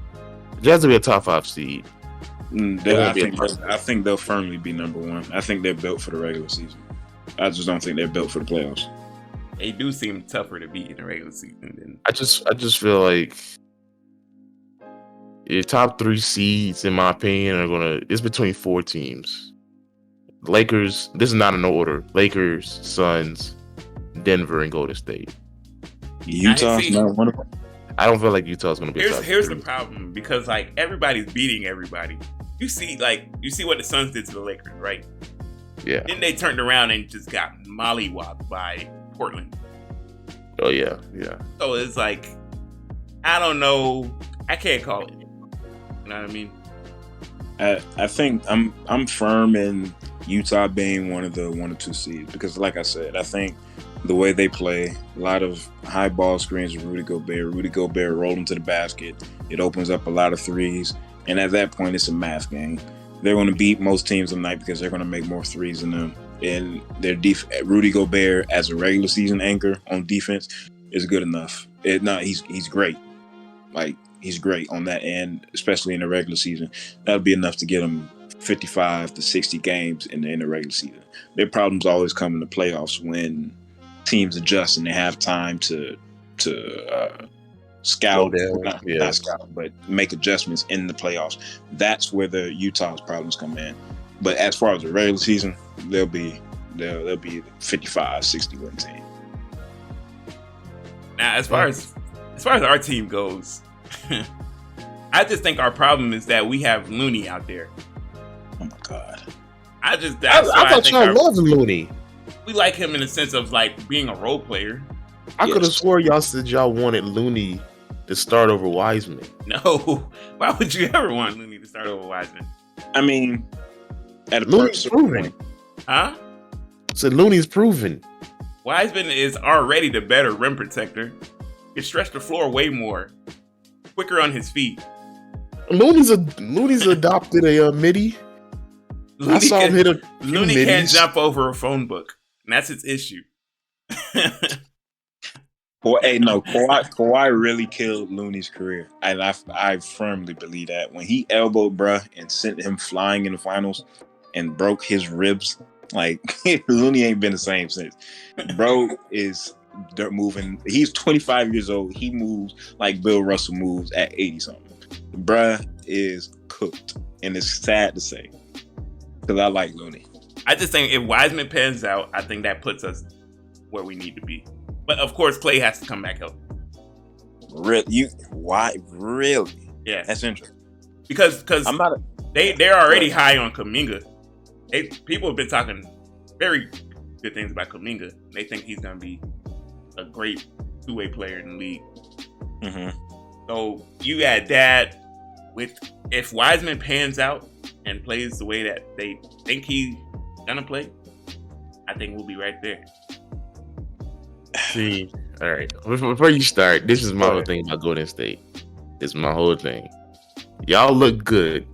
Jazz will be a top 5 seed. I think they'll firmly be number 1. I think they're built for the regular season. I just don't think they're built for the playoffs. They do seem tougher to beat in the regular season than. I just feel like your top 3 seeds, in my opinion, it's between 4 teams. Lakers. This is not in no order. Lakers, Suns, Denver, and Golden State. Utah's not one of them. I don't feel like Utah's going to be. Here's the problem, because like everybody's beating everybody. You see what the Suns did to the Lakers, right? Yeah. Then they turned around and just got mollywopped by Portland. Oh yeah. So it's like, I don't know. I can't call it. You know what I mean? I think I'm firm in Utah being one of the 1 or 2 seeds, because, like I said, I think the way they play, a lot of high ball screens with Rudy Gobert rolling to the basket. It opens up a lot of threes, and at that point, it's a math game. They're going to beat most teams tonight because they're going to make more threes than them. And their Rudy Gobert as a regular season anchor on defense is good enough. He's great. Like, he's great on that end, especially in the regular season. That'll be enough to get him 55 to 60 games in the regular season. Their problems always come in the playoffs when teams adjust and they have time to scout, not scout, but make adjustments in the playoffs. That's where the Utah's problems come in. But as far as the regular season, they'll be 55, 60 win team. Now, as far as our team goes, I just think our problem is that we have Looney out there. Oh my God! I thought y'all loved Looney. We like him in the sense of like being a role player. I could have swore y'all said y'all wanted Looney to start over Wiseman. No, why would you ever want Looney to start over Wiseman? I mean, Looney's proven. Huh? So Looney's proven. Wiseman is already the better rim protector. He stretched the floor way more, quicker on his feet. Looney's adopted a midi. I saw him hit a few Looney middies. can't jump over a phone book, and that's his issue. Kawhi really killed Looney's career, and I firmly believe that when he elbowed bruh and sent him flying in the finals and broke his ribs, like Looney ain't been the same since. Bro is dirt moving. He's 25 years old. He moves like Bill Russell moves at 80 something. Bruh is cooked, and it's sad to say because I like Looney. I just think if Wiseman pans out, I think that puts us where we need to be. But of course, Clay has to come back healthy. Why? Really? Yeah, that's interesting. Because they're already high on Kuminga. People have been talking very good things about Kuminga. They think he's going to be a great two-way player in the league. Mm-hmm. So you add that with if Wiseman pans out and plays the way that they think he's going to play, I think we'll be right there. See, all right. Before you start, this is my whole thing about Golden State. This is my whole thing. Y'all look good.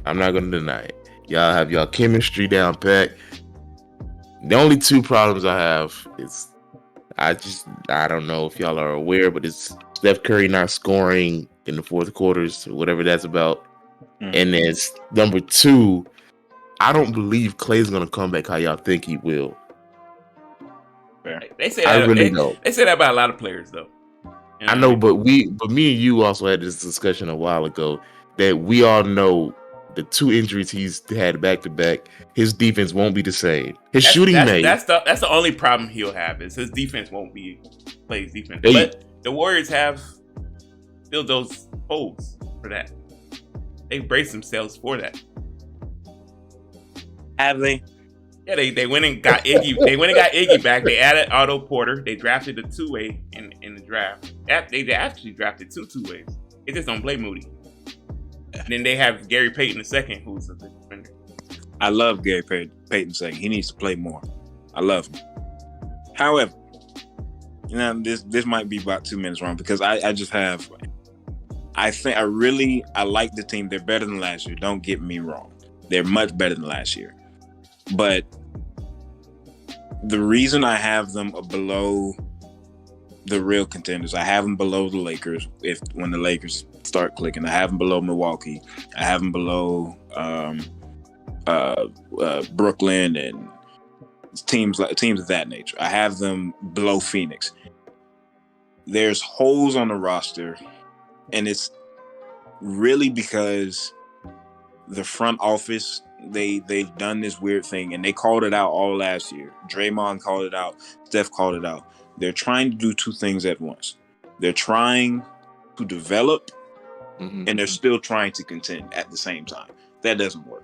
I'm not gonna deny it. Y'all have y'all chemistry down pat. The only two problems I have is I don't know if y'all are aware, but it's Steph Curry not scoring in the fourth quarters, whatever that's about. And it's number two, I don't believe Clay's gonna come back how y'all think he will. They say that, they say that about a lot of players, though. You know I know, but me and you also had this discussion a while ago that we all know the two injuries he's had back to back, his defense won't be the same. That's the only problem he'll have is his defense won't be Clay's defense. But the Warriors have filled those holes for that. They've braced themselves for that. Have they? Yeah, they went and got Iggy. They went and got Iggy back. They added Otto Porter. They drafted a two-way in the draft. They actually drafted two two-ways. They just don't play Moody. And then they have Gary Payton II, who's a good defender. I love Gary Payton II. He needs to play more. I love him. However, this might be about 2 minutes wrong because I like the team. They're better than last year. Don't get me wrong. They're much better than last year. But the reason I have them below the real contenders, I have them below the Lakers. When the Lakers start clicking, I have them below Milwaukee. I have them below Brooklyn and teams of that nature. I have them below Phoenix. There's holes on the roster, and it's really because the front office. They've done this weird thing, and they called it out all last year. Draymond called it out. Steph called it out. They're trying to do two things at once. They're trying to develop, and they're still trying to contend at the same time. That doesn't work.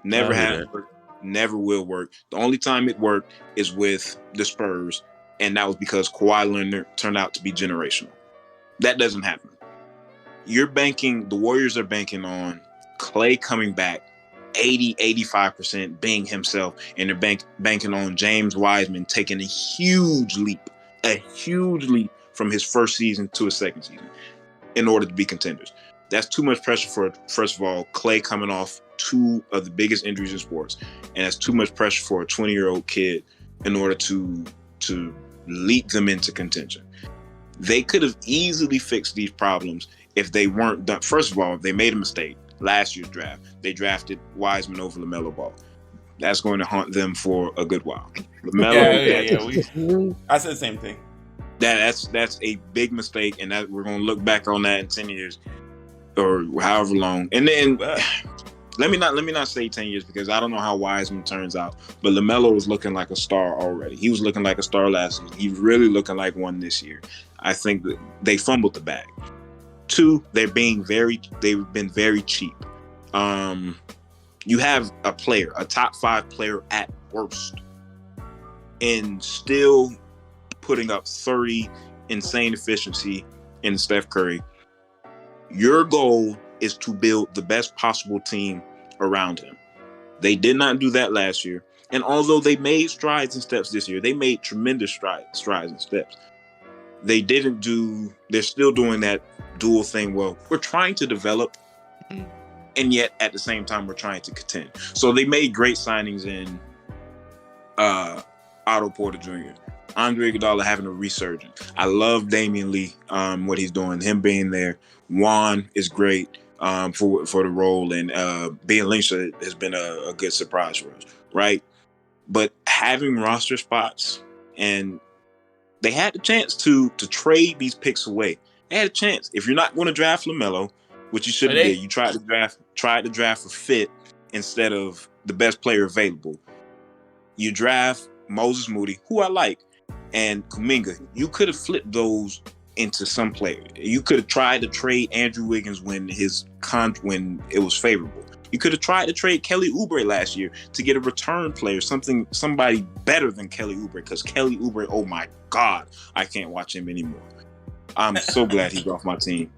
Never has worked. Never will work. The only time it worked is with the Spurs, and that was because Kawhi Leonard turned out to be generational. That doesn't happen. The Warriors are banking on Clay coming back 80-85% being himself, and they're banking on James Wiseman taking a huge leap from his first season to his second season in order to be contenders. That's too much pressure for, first of all, Clay coming off two of the biggest injuries in sports, and that's too much pressure for a 20-year-old kid in order to leap them into contention. They could have easily fixed these problems if they weren't done. First of all, they made a mistake. Last year's draft, they drafted Wiseman over LaMelo Ball. That's going to haunt them for a good while. I said the same thing. That's a big mistake, and that we're going to look back on that in 10 years or however long. And then let me not say 10 years because I don't know how Wiseman turns out. But LaMelo was looking like a star already. He was looking like a star last season. He's really looking like one this year. I think that they fumbled the bag. Two, they've been very cheap. You have a top 5 player at worst, and still putting up 30 insane efficiency in Steph Curry. Your goal is to build the best possible team around him. They did not do that last year. And although they made strides and steps this year, they made tremendous strides and steps. They're still doing that dual thing. Well, we're trying to develop, and yet at the same time, we're trying to contend. So they made great signings in Otto Porter Jr. Andre Iguodala having a resurgence. I love Damian Lee, what he's doing, him being there. Juan is great for the role, and being Lynch has been a good surprise for us, right? But having roster spots, and they had the chance to trade these picks away. They had a chance. If you're not going to draft LaMelo, which you should have did, you tried to draft for fit instead of the best player available. You draft Moses Moody, who I like, and Kuminga. You could have flipped those into some player. You could have tried to trade Andrew Wiggins when when it was favorable. You could have tried to trade Kelly Oubre last year to get a return player, somebody better than Kelly Oubre, because Kelly Oubre, oh my God, I can't watch him anymore. I'm so glad he's off my team.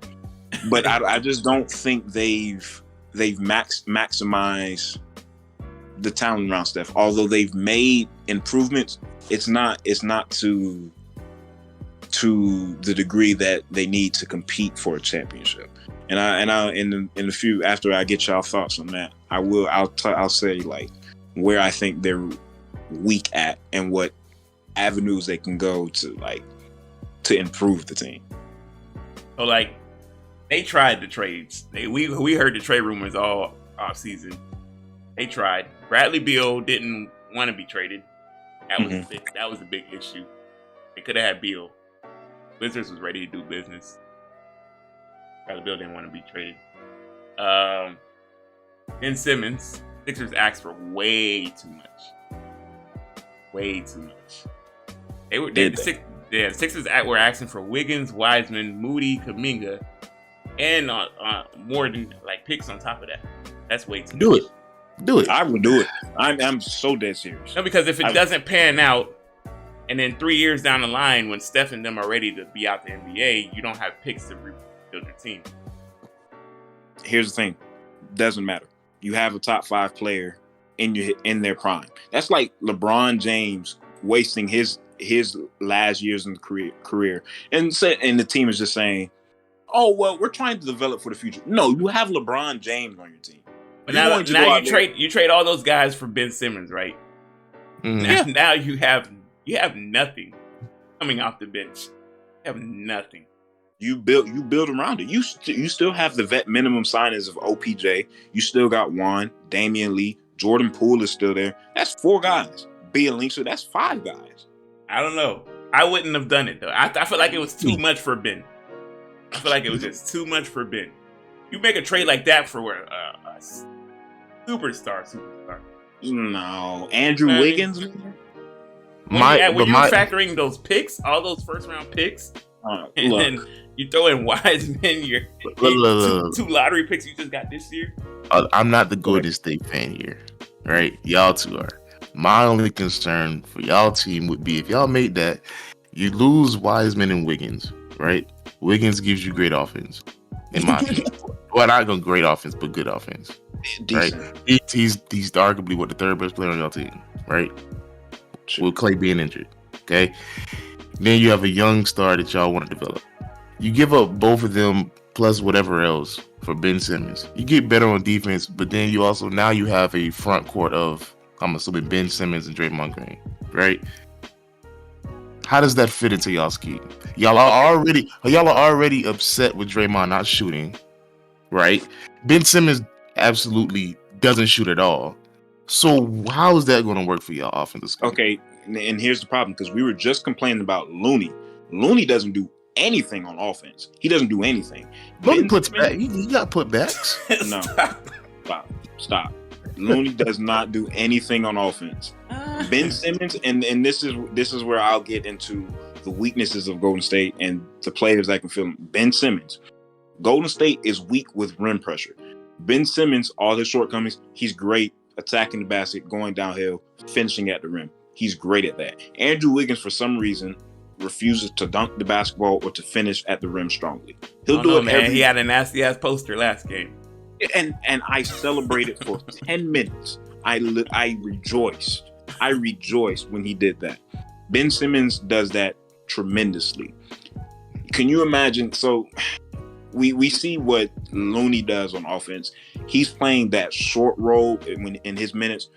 But I just don't think they've maximized the talent around Steph. Although they've made improvements, it's not to the degree that they need to compete for a championship. And I in the few after I get y'all thoughts on that, I'll say like where I think they're weak at and what avenues they can go to improve the team. So like they tried the trades. We heard the trade rumors all off season. They tried. Bradley Beal didn't want to be traded. That was a big issue. They could have had Beal. Wizards was ready to do business. Bradley Beal didn't want to be traded. Ben Simmons, Sixers asked for way too much. Way too much. The Sixers were asking for Wiggins, Wiseman, Moody, Kuminga, and more than like picks on top of that. That's way too much. Do it. I would do it. I'm so dead serious. No, because if it doesn't pan out, and then 3 years down the line, when Steph and them are ready to be out the NBA, you don't have picks to rebuild your team. Here's the thing: doesn't matter. You have a top 5 player in their prime. That's like LeBron James wasting his last years in the career, and the team is just saying, "Oh well, we're trying to develop for the future." No, you have LeBron James on your team. But now you trade all those guys for Ben Simmons, right? Mm-hmm. Now you have nothing coming off the bench. You have nothing. You build around it. You still have the vet minimum signings of OPJ. You still got Juan, Damian Lee, Jordan Poole is still there. That's 4 guys. Being Linkster, that's 5 guys. I don't know. I wouldn't have done it though. I feel like it was too much for Ben. I feel like it was just too much for Ben. You make a trade like that for a superstar. No, Andrew Wiggins. When you're factoring those picks, all those first round picks, and then you throw in Wiseman, your 2 lottery picks you just got this year. I'm not the Golden State fan here, right? Y'all two are. My only concern for y'all team would be if y'all made that, you lose Wiseman and Wiggins, right? Wiggins gives you great offense, in my opinion. Well, not going great offense, but good offense. Right? He's arguably what the 3rd best player on your team, right? With Clay being injured. Okay. Then you have a young star that y'all want to develop. You give up both of them plus whatever else for Ben Simmons. You get better on defense, but then you also now you have a front court of, I'm assuming, Ben Simmons and Draymond Green, right? How does that fit into y'all scheme? Y'all are already upset with Draymond not shooting, right? Ben Simmons absolutely doesn't shoot at all. So how is that going to work for y'all offensive scheme? Okay, and here's the problem, because we were just complaining about Looney. Looney doesn't do anything on offense. He doesn't do anything. Looney puts back. He got put backs. No, stop. Looney does not do anything on offense. Ben Simmons, and this is where I'll get into the weaknesses of Golden State and the players that can fill them. Ben Simmons, Golden State is weak with rim pressure. Ben Simmons, all his shortcomings, he's great attacking the basket, going downhill, finishing at the rim. He's great at that. Andrew Wiggins, for some reason, refuses to dunk the basketball or to finish at the rim strongly. He'll do it, man. He had a nasty ass poster last game. And I celebrated for 10 minutes. I rejoiced. I rejoiced when he did that. Ben Simmons does that tremendously. Can you imagine? So we see what Looney does on offense. He's playing that short role in his minutes.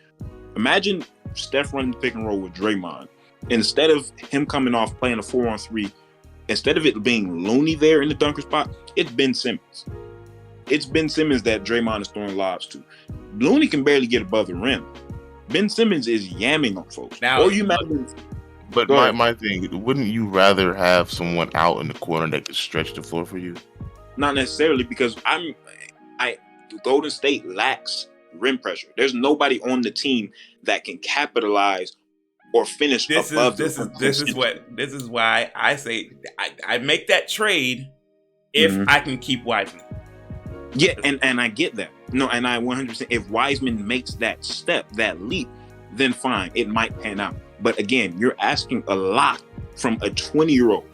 Imagine Steph running the pick and roll with Draymond. Instead of him coming off playing a 4-on-3, instead of it being Looney there in the dunker spot, it's Ben Simmons. It's Ben Simmons that Draymond is throwing lobs to. Looney can barely get above the rim. Ben Simmons is yamming on folks. Now, Or you imagine. But my thing, wouldn't you rather have someone out in the corner that could stretch the floor for you? Not necessarily, because Golden State lacks rim pressure. There's nobody on the team that can capitalize or finish above. This is why I say I make that trade if I can keep Wiseman. Yeah, and I get that. No, and I 100%. If Wiseman makes that step, that leap, then fine, it might pan out. But again, you're asking a lot from a 20-year-old.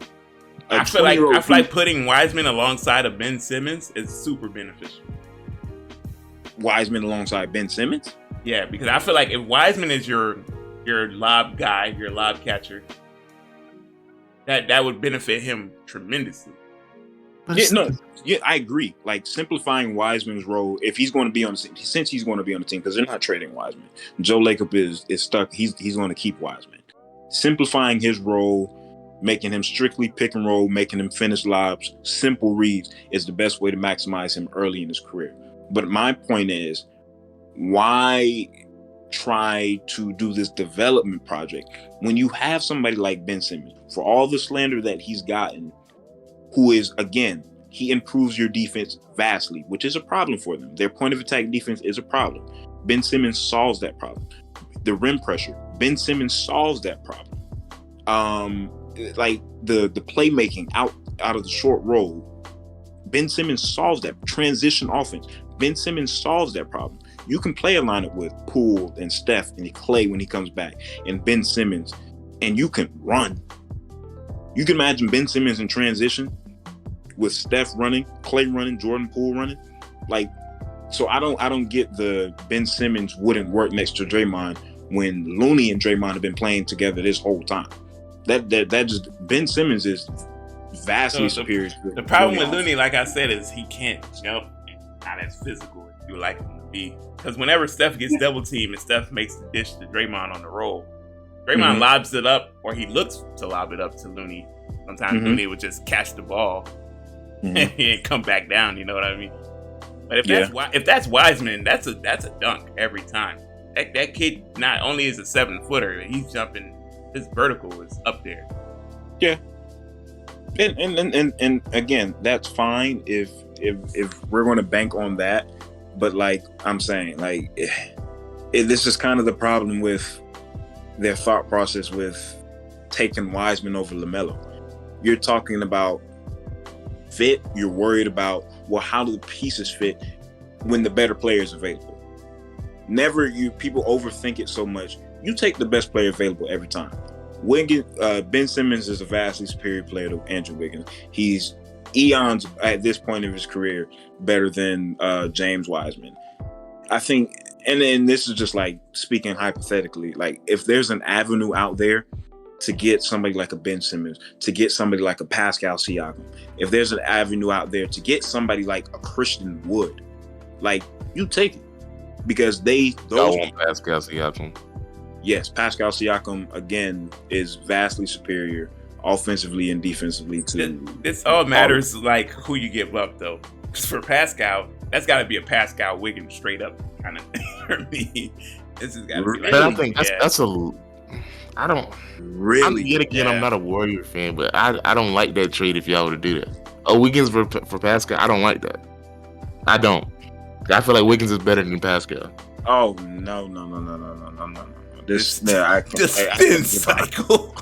I feel like putting Wiseman alongside of Ben Simmons is super beneficial. Wiseman alongside Ben Simmons? Yeah, because I feel like if Wiseman is your lob guy, your lob catcher, that would benefit him tremendously. Yeah, I agree. Like simplifying Wiseman's role, if he's going to be on the team, since he's going to be on the team, because they're not trading Wiseman. Joe Lacob is stuck. He's going to keep Wiseman. Simplifying his role, making him strictly pick and roll, making him finish lobs, simple reads is the best way to maximize him early in his career. But my point is, why try to do this development project when you have somebody like Ben Simmons, for all the slander that he's gotten, who is, again, he improves your defense vastly, which is a problem for them. Their point of attack defense is a problem. Ben Simmons solves that problem. The rim pressure, Ben Simmons solves that problem. Like the playmaking out of the short roll, Ben Simmons solves that. Transition offense, Ben Simmons solves that problem. You can play a lineup with Poole and Steph and Clay when he comes back, and Ben Simmons, and you can run. You can imagine Ben Simmons in transition with Steph running, Clay running, Jordan Poole running. Like, so I don't get the Ben Simmons wouldn't work next to Draymond when Looney and Draymond have been playing together this whole time. That just Ben Simmons is vastly superior. The problem with Looney, like I said, is he can't jump, not as physical as you like him to be. Because whenever Steph gets double teamed and Steph makes the dish to Draymond on the roll, Draymond lobs it up, or he looks to lob it up to Looney. Sometimes Looney would just catch the ball and come back down. You know what I mean? But if that's Wiseman, that's a dunk every time. That kid not only is a 7-footer, he's jumping. His vertical is up there. Yeah, and again, that's fine if we're going to bank on that. But like I'm saying, like this is kind of the problem with their thought process with taking Wiseman over LaMelo. You're talking about fit. You're worried about, well, how do the pieces fit when the better player is available? People overthink it so much. You take the best player available every time. Ben Simmons is a vastly superior player to Andrew Wiggins. He's eons at this point of his career better than James Wiseman. I think, and this is just like speaking hypothetically, like if there's an avenue out there to get somebody like a Ben Simmons, to get somebody like a Pascal Siakam, if there's an avenue out there to get somebody like a Christian Wood, like you take it, because I want Pascal Siakam. Yes, Pascal Siakam again is vastly superior offensively and defensively to. This all matters like who you give up though. Because for Pascal, that's got to be a Pascal Wiggins straight up kind of thing for me. This has got to be. Like, I think that's a. I don't really. Yet again, I'm not a Warrior fan, but I don't like that trade if y'all were to do that. Wiggins for Pascal, I don't like that. I don't. I feel like Wiggins is better than Pascal. Oh no. I can't cycle.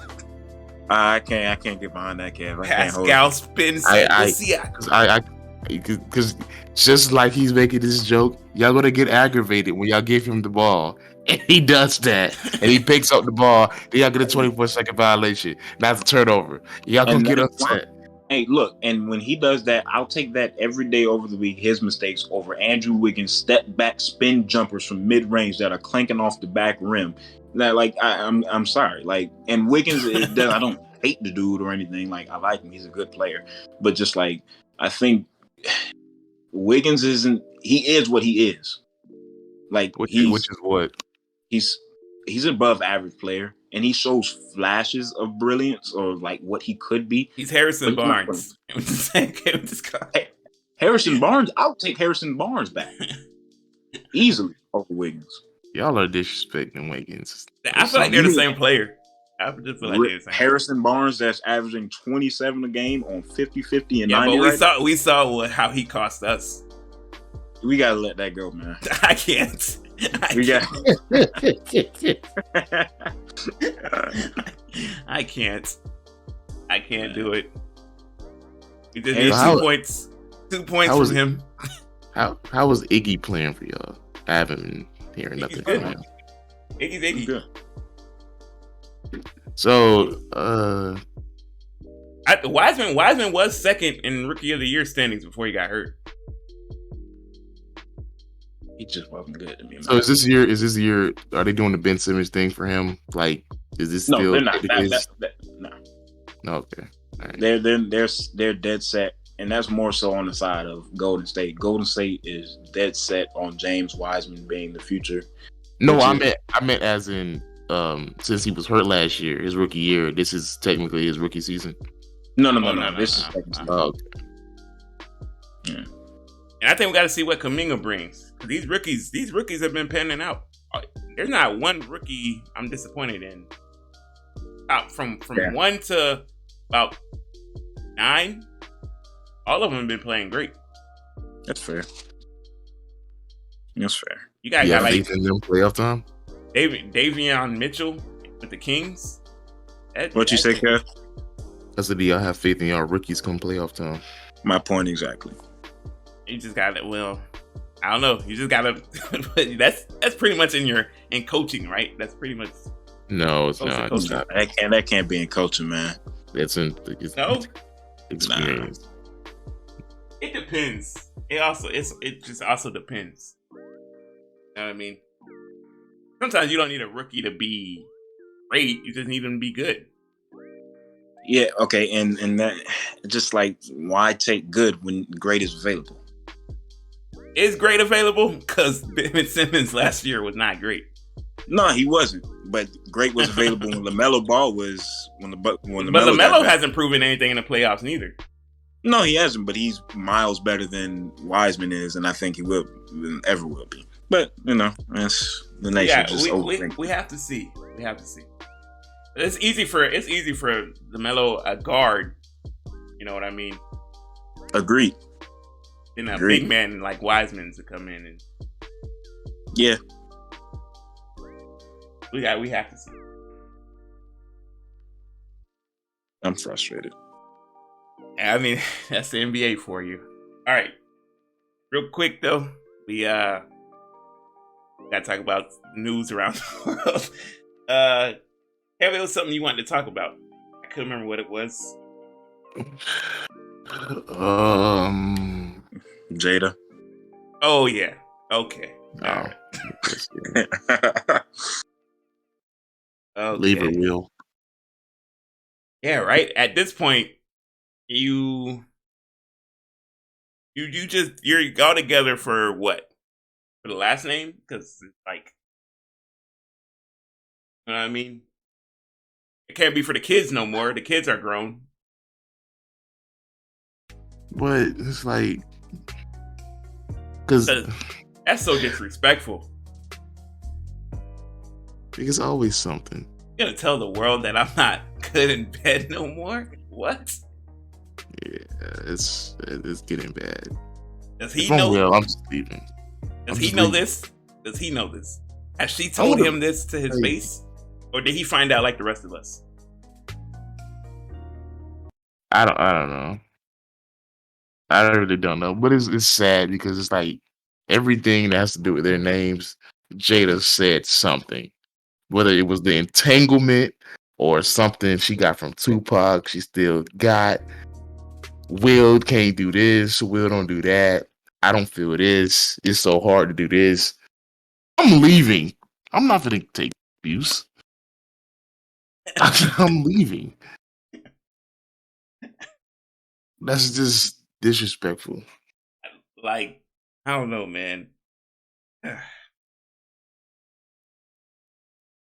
I can't get behind that, Kev. Pascal spin cycle. Because just like he's making this joke, y'all gonna get aggravated when y'all give him the ball, and he does that, and he picks up the ball. Then y'all get a 24-second violation. That's a turnover. Y'all gonna get upset. Hey, look, and when he does that, I'll take that every day over the week. His mistakes over Andrew Wiggins' step back spin jumpers from mid range that are clanking off the back rim. That, like, I'm sorry, like, and Wiggins, I don't hate the dude or anything. Like, I like him; he's a good player. But just like, I think Wiggins he is what he is. Like, which is what he's he's an above average player, and he shows flashes of brilliance or like what he could be. He's Harrison But he's not Barnes. Harrison Barnes, I'll take Harrison Barnes back easily over Wiggins. Y'all are disrespecting Wiggins. I feel like they're the same player. I just feel like they're the same. Harrison Barnes, that's averaging 27 a game on 50, and 90. But we saw how he cost us. We gotta let that go, man. I can't. I can't. I can't do it. We just need 2 points. 2 points from him. How was Iggy playing for y'all? I haven't been hearing nothing from him. Iggy's Iggy. So, Wiseman was second in Rookie of the Year standings before he got hurt. He just wasn't good to me, man. So is this year? Are they doing the Ben Simmons thing for him? Like, is this still? No, they're not. No. Okay. All right. They're dead set, and that's more so on the side of Golden State. Golden State is dead set on James Wiseman being the future. No, I meant as in since he was hurt last year, his rookie year. This is technically his rookie season. No. This is second season. Oh, okay. Yeah. And I think we got to see what Kuminga brings. These rookies have been panning out. There's not one rookie I'm disappointed in. From 1 to about 9, all of them have been playing great. That's fair. You got like in them playoff time. Davion Mitchell with the Kings. What you say, Kev? I said, do y'all have faith in y'all rookies come playoff time? My point exactly. You just got it. Well, I don't know. You just gotta. that's pretty much in coaching, right? That's pretty much. No, it's not. It's not. That can't be in coaching, man. It's experience. No? It depends. It just also depends. You know what I mean? Sometimes you don't need a rookie to be great. You just need them to be good. Yeah. Okay. And that just like, why take good when great is available? Is great available? Because Ben Simmons last year was not great. No, he wasn't. But great was available when LaMelo Ball was But LaMelo hasn't proven anything in the playoffs neither. No, he hasn't. But he's miles better than Wiseman is, and I think he ever will be. But that's the nation. We have to see. It's easy for LaMelo, a guard. You know what I mean? Agreed. Then a big man like Wiseman to come in and yeah. We have to see. I'm frustrated. I mean, that's the NBA for you. All right. Real quick though, we gotta talk about news around the world. Kevin, it was something you wanted to talk about. I couldn't remember what it was. Jada. Oh yeah. Okay. No. Okay. Leave it real. Yeah, right. At this point, you're all together for what? For the last name? Because like, you know what I mean? It can't be for the kids no more. The kids are grown. But it's like, because that's so disrespectful. It's always something. You're gonna tell the world that I'm not good in bed no more? What? Yeah, it's getting bad. Does he know? Well, I'm just leaving. Does he know this? Does he know this? Has she told him this to his face, or did he find out like the rest of us? I don't know. I really don't know, but it's sad because it's like everything that has to do with their names. Jada said something, whether it was the entanglement or something she got from Tupac. She still got. Will can't do this. Will don't do that. I don't feel this. It's so hard to do this. I'm leaving. I'm not going to take abuse. I'm leaving. That's just disrespectful. Like, I don't know, man.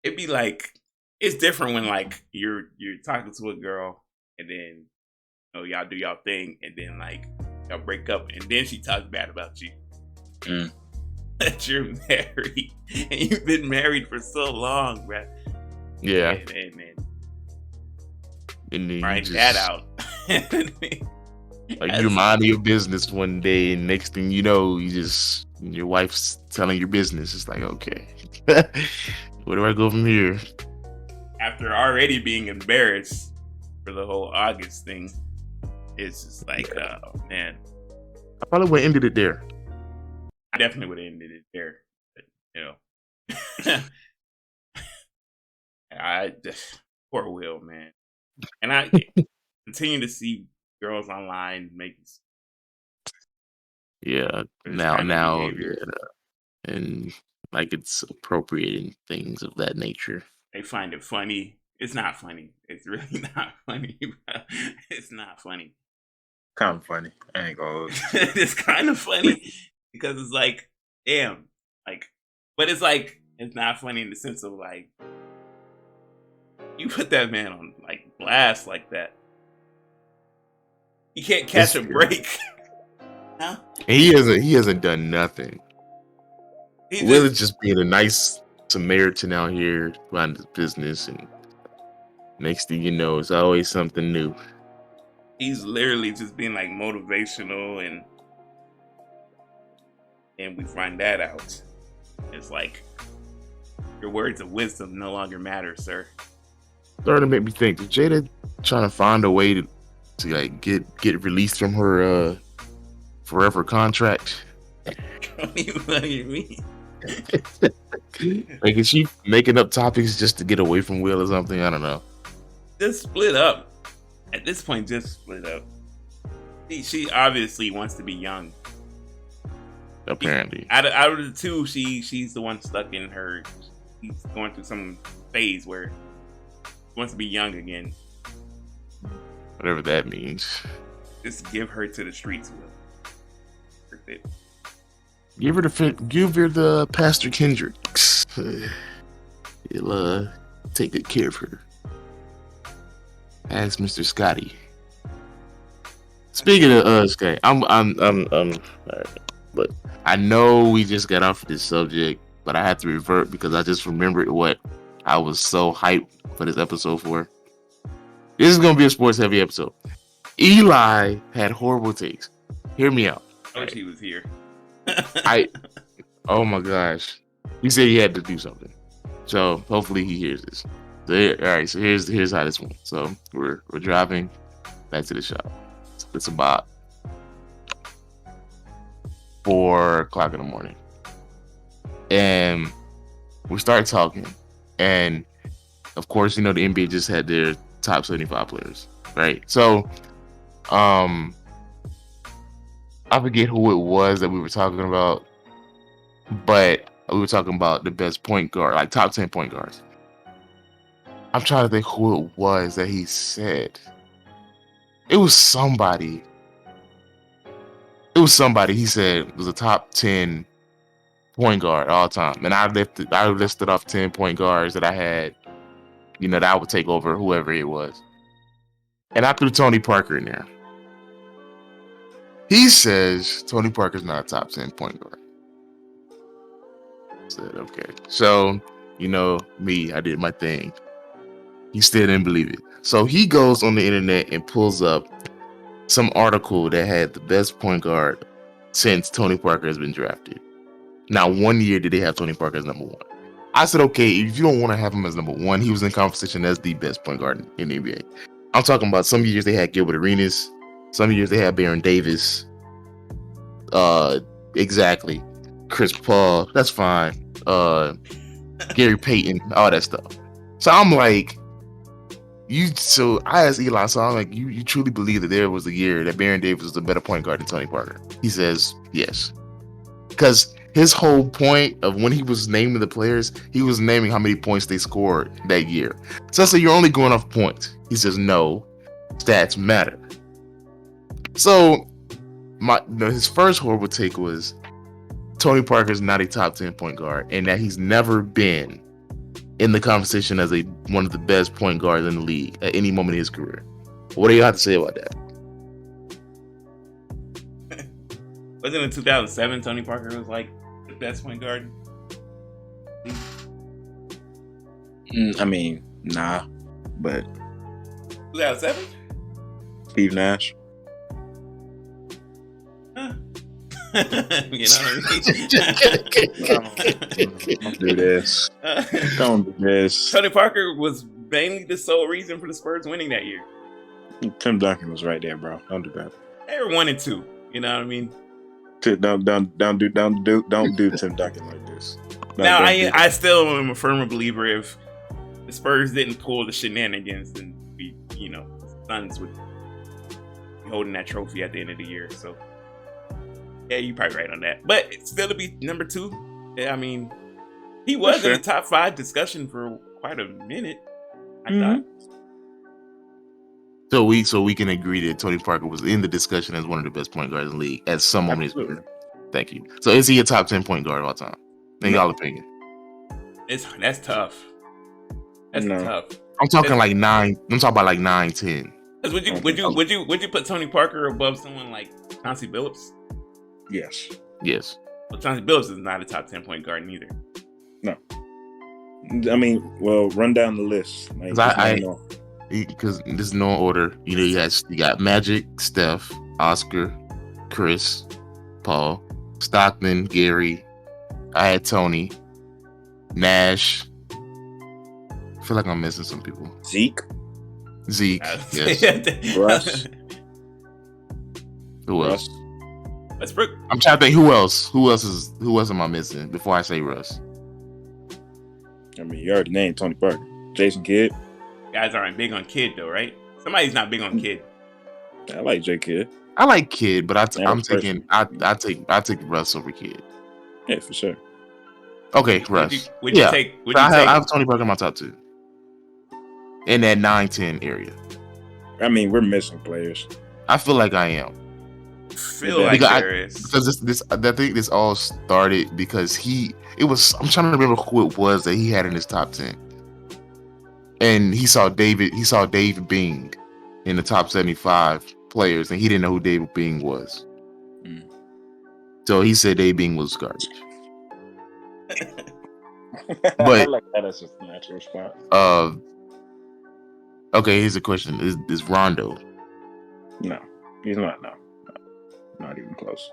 it'd be like it's different when like you're talking to a girl and then y'all do y'all thing and then like y'all break up and then she talks bad about you. That you're married and you've been married for so long, bruh. Yeah. And then find you that just, out. like you're minding your business one day, and next thing you know, your wife's telling your business. It's like, okay, where do I go from here? After already being embarrassed for the whole August thing, it's just like, oh man. I probably would have ended it there. I definitely would have ended it there. But, I poor Will, man. And I continue to see girls online making this kind of behavior. Yeah, and like it's appropriating things of that nature. They find it funny. It's not funny. It's really not funny, bro. It's not funny. Kind of funny. I ain't gonna. It's kind of funny because it's like, damn, like, but it's like it's not funny in the sense of like you put that man on like blast like that. He can't catch a break. Huh? And he hasn't done nothing. Will is just being a nice Samaritan out here, running his business, and next thing you know, it's always something new. He's literally just being like motivational, and we find that out. It's like your words of wisdom no longer matter, sir. Starting to make me think, is Jada trying to find a way to like get released from her forever contract? What do you mean? Like, is she making up topics just to get away from Will or something? I don't know. Just split up. At this point, just split up. She obviously wants to be young. Apparently, out of the two, she's the one stuck in her. She's going through some phase where she wants to be young again. Whatever that means. Just give her to the streets, Will. Give her the Pastor Kendricks. He'll take good care of her. Ask Mr. Scotty. Speaking of Scotty, I'm all right, but I know we just got off this subject, but I had to revert because I just remembered what I was so hyped for this episode for. This is gonna be a sports heavy episode. Eli had horrible takes. Hear me out. I wish he was here. Oh my gosh. He said he had to do something. So hopefully he hears this. So, all right, so here's how this went. So we're driving back to the shop. It's about 4:00 in the morning. And we start talking. And of course, the NBA just had their top 75 players, right? So I forget who it was that we were talking about, but we were talking about the best point guard, like top 10 point guards. I'm trying to think who it was that he said. It was somebody. He said it was a top 10 point guard all time. And I listed off 10 point guards that I had, that I would take over whoever it was. And I threw Tony Parker in there. He says Tony Parker's not a top 10 point guard. I said, okay. So, me, I did my thing. He still didn't believe it. So he goes on the internet and pulls up some article that had the best point guard since Tony Parker has been drafted. Now, 1 year did they have Tony Parker as number 1. I said, okay, if you don't want to have him as number 1, he was in conversation as the best point guard in the NBA. I'm talking about some years they had Gilbert Arenas. Some years they had Baron Davis. Exactly. Chris Paul. That's fine. Gary Payton. All that stuff. So I'm like, So I asked Eli, so I'm like, you truly believe that there was a year that Baron Davis was a better point guard than Tony Parker? He says, yes. Because his whole point of when he was naming the players, he was naming how many points they scored that year. So I said, you're only going off points. He says, no, stats matter. So his first horrible take was Tony Parker's not a top 10 point guard and that he's never been in the conversation as one of the best point guards in the league at any moment in his career. What do you have to say about that? Wasn't it in 2007 Tony Parker was like the best point guard? I mean, nah, but 2007? Steve Nash. Huh. You know what I mean? Don't do this. Don't do this. Tony Parker was mainly the sole reason for the Spurs winning that year. Tim Duncan was right there, bro. Don't do that. They were 1 and 2. You know what I mean? Don't do Tim Duncan like this. Now I still am a firm believer if the Spurs didn't pull the shenanigans, then we, the Suns would be holding that trophy at the end of the year. So yeah, you're probably right on that. But still to be number 2, yeah, I mean, he was in the top 5 discussion for quite a minute. I thought. So we can agree that Tony Parker was in the discussion as one of the best point guards in the league at some moment in his career. Thank you. So is he a top 10 point guard of all time? In y'all opinion? That's tough. That's tough. I'm talking like 9. I'm talking about like 9, 10. Would you put Tony Parker above someone like Chauncey Billups? Yes. Well, Chauncey Billups is not a top 10 point guard either. No. I mean, well, run down the list. Because there's no order. You got Magic, Steph, Oscar, Chris, Paul, Stockton, Gary. I had Tony, Nash. I feel like I'm missing some people. Zeke, yes. Russ. Who else? Westbrook. I'm trying to think who else. Who else am I missing before I say Russ? I mean, you already named Tony Parker, Jason Kidd. Guys aren't big on Kidd though, right? Somebody's not big on Kidd. I like J Kidd. I like Kidd, but I take Russ over Kidd. Yeah, for sure. Okay, Russ. Would you take? I have Tony Parker in my top 2 in that 9-10 area. I mean, we're missing players. I feel like I am. Because I think this all started because I'm trying to remember who it was that he had in his top 10. And he saw David Bing in the top 75 players, and he didn't know who David Bing was. So he said David Bing was garbage. But I like that as a natural response. Okay, here's a question: Is Rondo? No, he's not. No, not even close.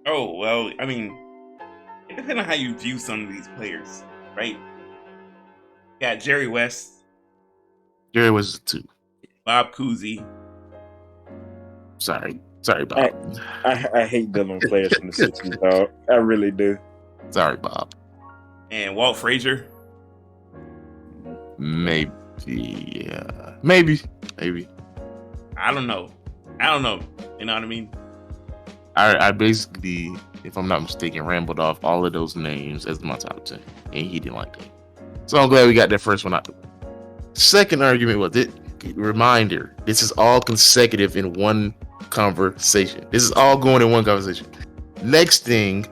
Oh well, I mean, it depends on how you view some of these players, right? Got Jerry West. Jerry was 2. Bob Cousy. Sorry, Bob. I hate dealing with players from the 60s, dog. I really do. Sorry, Bob. And Walt Frazier. Maybe, yeah. Maybe. I don't know. You know what I mean? I basically, if I'm not mistaken, rambled off all of those names as my top 10, and he didn't like that. So I'm glad we got that first one out. Second argument was it. Reminder: this is all consecutive in one conversation. This is all going in one conversation. Next thing,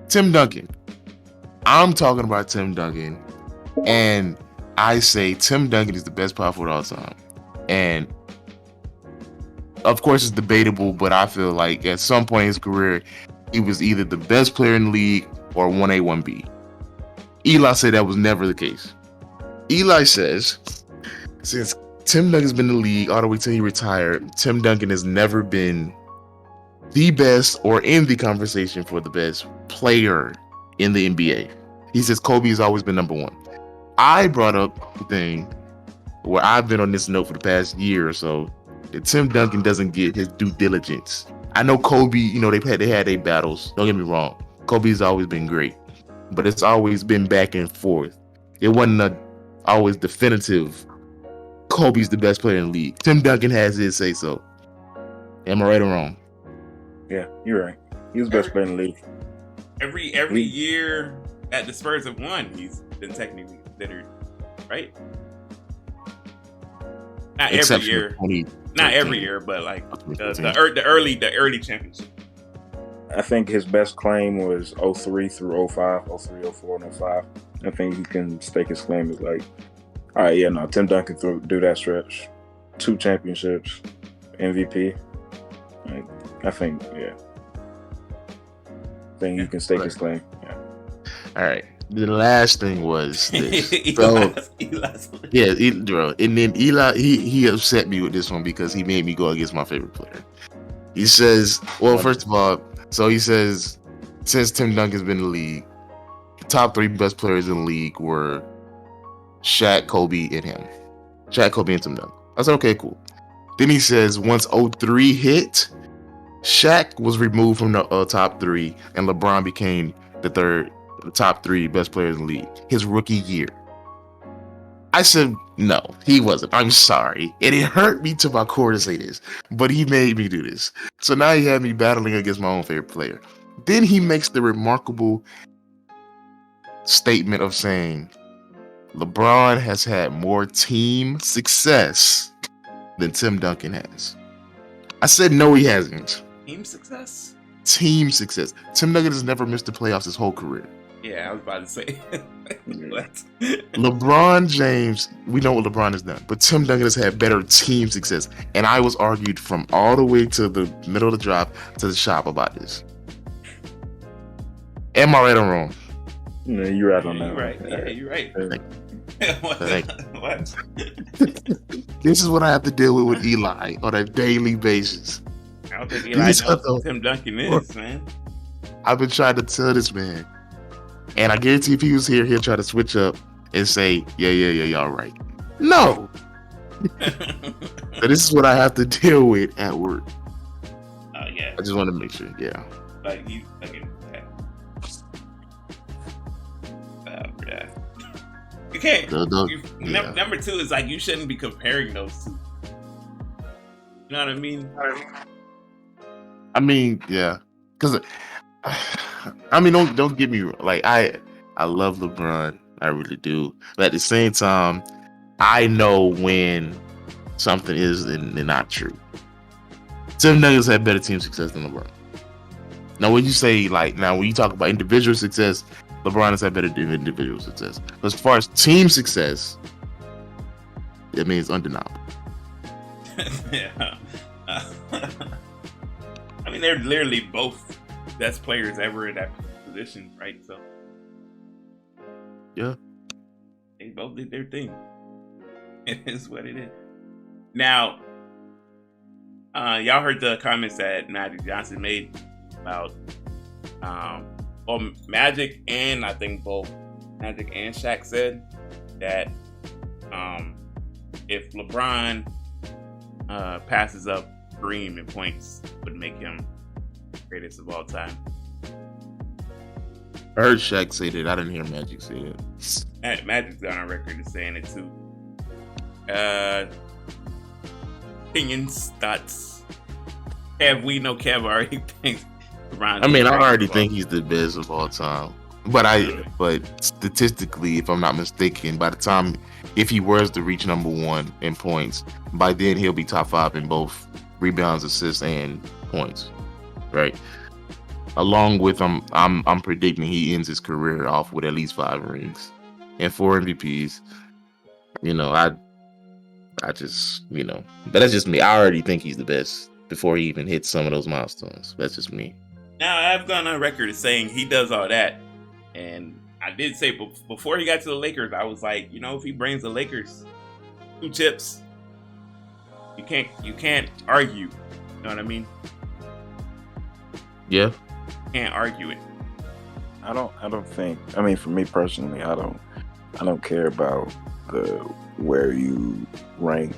Tim Duncan. I'm talking about Tim Duncan, and I say Tim Duncan is the best power forward of all time. And of course, it's debatable, but I feel like at some point in his career, he was either the best player in the league or 1A, 1B. Eli said that was never the case. Eli says, since Tim Duncan's been in the league all the way till he retired, Tim Duncan has never been the best or in the conversation for the best player in the NBA. He says Kobe has always been number 1. I brought up the thing where I've been on this note for the past year or so, that Tim Duncan doesn't get his due diligence. I know Kobe, they had their battles. Don't get me wrong. Kobe's always been great, but it's always been back and forth. It wasn't always definitive. Kobe's the best player in the league. Tim Duncan has his say so. Am I right or wrong? Yeah, you're right. He was the best player in the league. Every year that the Spurs have won, he's been technically considered, right? Not every year. Not every year, but like the early championship. I think his best claim was 03 through 05, 03, 04, and 05. I think he can stake his claim as like, all right, yeah, no, Tim Duncan do that stretch, 2 championships, MVP. Like, I think, yeah. I think he can stake his claim. Yeah. All right. The last thing was this. Bro. And then Eli, he upset me with this one because he made me go against my favorite player. He says, well, first of all, so he says, since Tim Duncan's been in the league, the top 3 best players in the league were Shaq, Kobe, and him. Shaq, Kobe, and Tim Duncan. I said, okay, cool. Then he says, once 03 hit, Shaq was removed from the top 3, and LeBron became the top 3 best players in the league his rookie year. I said, no, he wasn't. I'm sorry. And it hurt me to my core to say this, but he made me do this. So now he had me battling against my own favorite player. Then he makes the remarkable statement of saying, LeBron has had more team success than Tim Duncan has. I said, no, he hasn't. Team success? Team success. Tim Duncan has never missed the playoffs his whole career. Yeah, I was about to say. What? LeBron James, we know what LeBron has done, but Tim Duncan has had better team success. And I was argued from all the way to the middle of the drop to the shop about this. Am I right or wrong? No, you're right on that. You're right. Yeah, you're right. What? This is what I have to deal with Eli on a daily basis. I don't think Eli knows who Tim Duncan is, man. I've been trying to tell this man. And I guarantee if he was here, he'll try to switch up and say, yeah, y'all right. No. So this is what I have to deal with at work. Oh, yeah. I just want to make sure, yeah. Like, you fucking... yeah. You can't. Number 2 is like, you shouldn't be comparing those two. You know what I mean? I mean, yeah. Because... I mean, don't get me wrong. Like, I love LeBron, I really do. But at the same time, I know when something is and not true. Tim Duncan's had better team success than LeBron. Now, when you say when you talk about individual success, LeBron has had better individual success. But as far as team success, I mean, it's undeniable. Yeah. I mean, they're literally both best players ever in that position, right? So, yeah, they both did their thing. It is what it is. Now, y'all heard the comments that Magic Johnson made about, Magic and I think both Magic and Shaq said that if LeBron passes up Kareem in points, would make him greatest of all time. I heard Shaq say that. I didn't hear Magic say it. Magic's on record as saying it too. Opinions, thoughts. Kev already thinks LeBron. I mean, I already think he's the best of all time. But statistically, if I'm not mistaken, by the time if he was to reach number 1 in points, by then he'll be top 5 in both rebounds, assists, and points. Right. Along with I'm predicting he ends his career off with at least 5 rings and 4 MVPs. You know, I just, but that's just me. I already think he's the best before he even hits some of those milestones. That's just me. Now, I've gone on record as saying he does all that. And I did say before he got to the Lakers, I was like, if he brings the Lakers 2 chips, you can't argue. You know what I mean? Yeah. Can't argue it. I don't think. I mean, for me personally, I don't care about where you rank,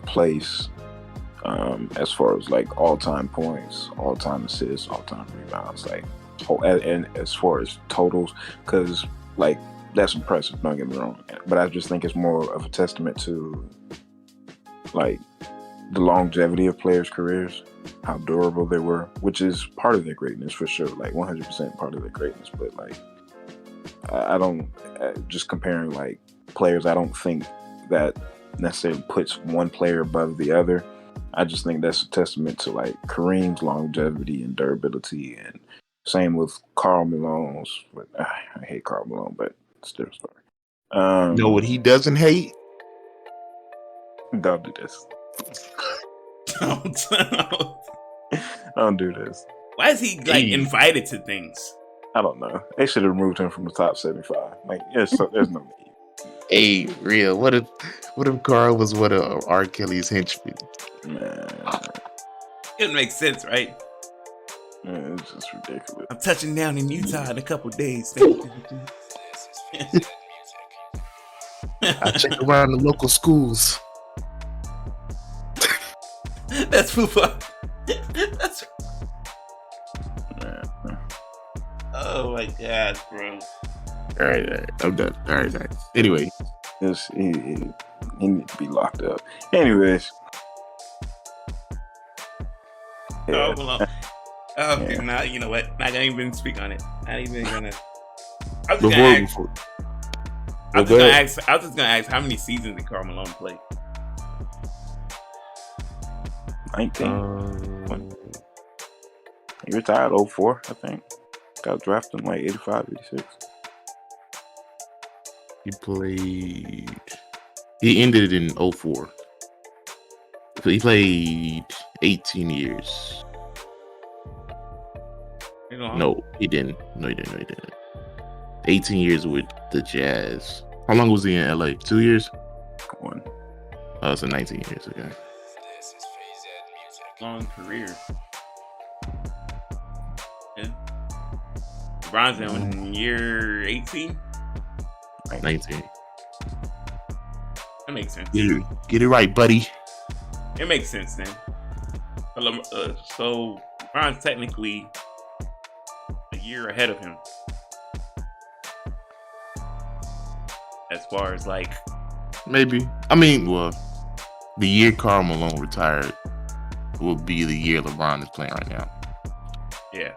place, as far as like all-time points, all-time assists, all-time rebounds, like, and as far as totals, because like that's impressive. Don't get me wrong, but I just think it's more of a testament to like the longevity of players' careers, how durable they were, which is part of their greatness for sure, like 100% part of their greatness. But like, I don't, just comparing like players, I don't think that necessarily puts one player above the other. I just think that's a testament to like Kareem's longevity and durability, and same with Karl Malone's. But I hate Karl Malone, but it's a different story. You know what he doesn't hate? Don't do this. Don't. Don't do this. Why is he like invited to things? I don't know. They should have removed him from the top 75. Like, there's no need. Hey, real. What if Carl was one of R. Kelly's henchmen? Man, It makes sense, right? man, it's just ridiculous. I'm touching down in Utah in a couple days. I check around the local schools. That's Fupa. That's. Oh my god, bro. All right, I'm done. All right. Anyway, He needs to be locked up. Anyways. Oh, well, okay, now you know what? Not gonna even speak on it. Not even gonna. I was just gonna ask how many seasons did Karl Malone play? 19. He retired 04, I think. Got drafted in like 85, 86. He ended in 04. So he played 18 years. No, he didn't. 18 years with the Jazz. How long was he in LA? 2 years? 1. Oh, so 19 years, okay. Long career. Yeah. LeBron's in year 18? 19. That makes sense. Get it right, buddy. It makes sense then. So LeBron's technically a year ahead of him. As far as like... Maybe. I mean, well, the year Karl Malone retired will be the year LeBron is playing right now. Yeah.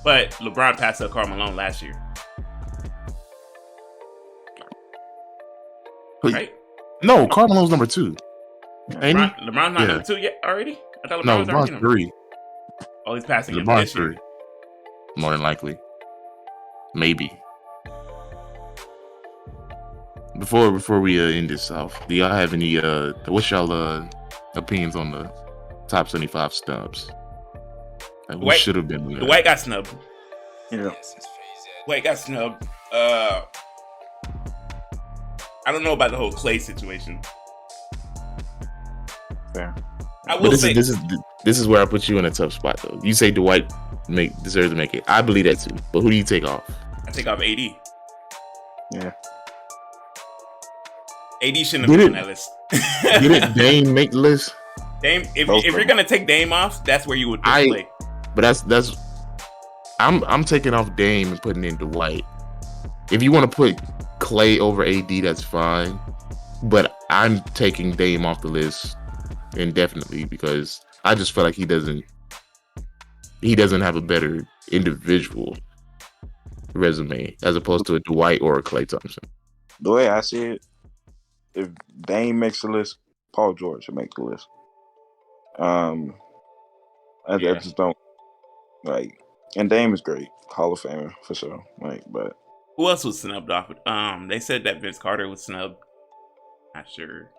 But LeBron passed up Karl Malone last year. Right? No, Karl Malone's number 2. LeBron's not number 2 yet already? I thought LeBron was already LeBron's 3. Oh, he's passing him LeBron's this year. 3. More than likely. Maybe. Before we end this off, do y'all have any what's y'all opinions on the top 75 snubs? Like, who should have been there? Dwight got snubbed. Yeah. Dwight got snubbed. I don't know about the whole Clay situation. Fair. I will say this is where I put you in a tough spot though. You say Dwight deserves to make it. I believe that too. But who do you take off? I take off AD. Yeah. AD shouldn't have been on that list. Didn't Dame make the list? Dame, if you're gonna take Dame off, that's where you would put Clay. But that's I'm taking off Dame and putting in Dwight. If you want to put Clay over AD, that's fine. But I'm taking Dame off the list indefinitely because I just feel like he doesn't have a better individual resume as opposed to a Dwight or a Klay Thompson. The way I see it, if Dame makes the list, Paul George should make the list. I just don't like. And Dame is great, Hall of Famer for sure. Like, but who else was snubbed off? They said that Vince Carter was snubbed. Not sure.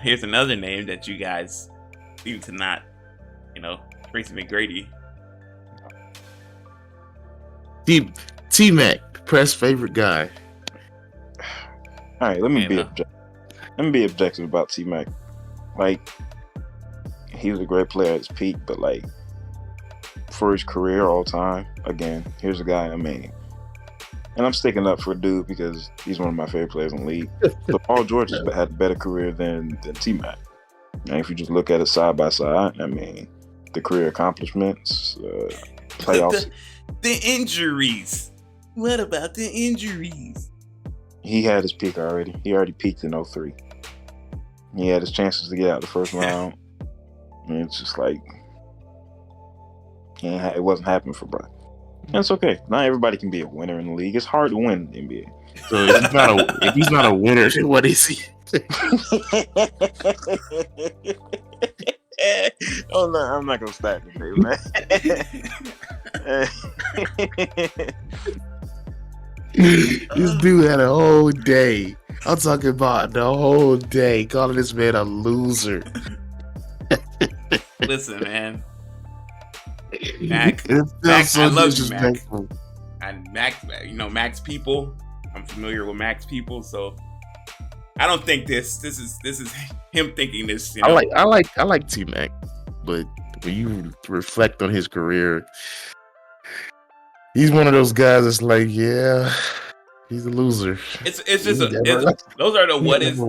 Here's another name that you guys seem to not, Tracy McGrady. T-Mac, press favorite guy. All right, let me be objective about T-Mac. Like, he was a great player at his peak, but like for his career all time, again, here's a guy. I mean, and I'm sticking up for a dude because he's one of my favorite players in the league. But Paul George has had a better career than T-Mac. And if you just look at it side by side, I mean, the career accomplishments, playoffs. The injuries. What about the injuries? He had his peak already. He already peaked in 03. He had his chances to get out the first round. And it's just like, it wasn't happening for Brian. And it's okay. Not everybody can be a winner in the league. It's hard to win in the NBA. So if he's not a winner, what is he? Oh no, I'm not gonna start today, man. This dude had a whole day. I'm talking about the whole day calling this man a loser. Listen, man. Mac, It feels Mac, so I love you, Mac. disrespectful. And Mac, Mac's people. I'm familiar with Mac's people, so I don't think this is him thinking this. You know? I like T Mac, but when you reflect on his career, he's one of those guys that's like, yeah, he's a loser. It's just those are the what ifs.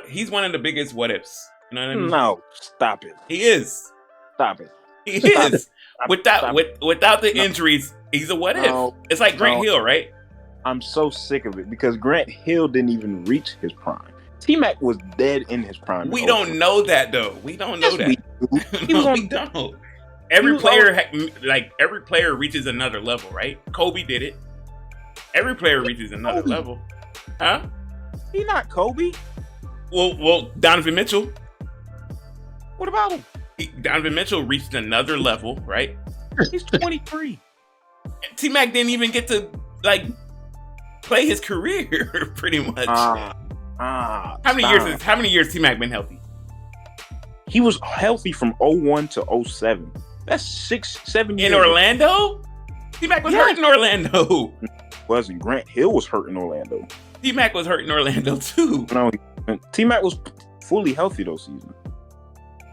He's one of the biggest what ifs. You know what I mean? No, stop it. He is. Stop it. He Stop is. Without the No. injuries, he's a what No. if. It's like Grant No. Hill, right? I'm so sick of it because Grant Hill didn't even reach his prime. T-Mac was dead in his prime. We don't know that though. We don't know that. We do. He was No, on. we don't. Every player reaches another level, right? Kobe did it. Every player reaches another Kobe. level, huh? He not Kobe. Well, Donovan Mitchell. What about him? Donovan Mitchell reached another level, right? He's 23. T-Mac didn't even get to play his career, pretty much. How many years T-Mac been healthy? He was healthy from 01 to 07. That's 6-7 years. In Orlando? T-Mac was hurt in Orlando. Wasn't. Grant Hill was hurt in Orlando. T-Mac was hurt in Orlando too. No, T-Mac was fully healthy those seasons.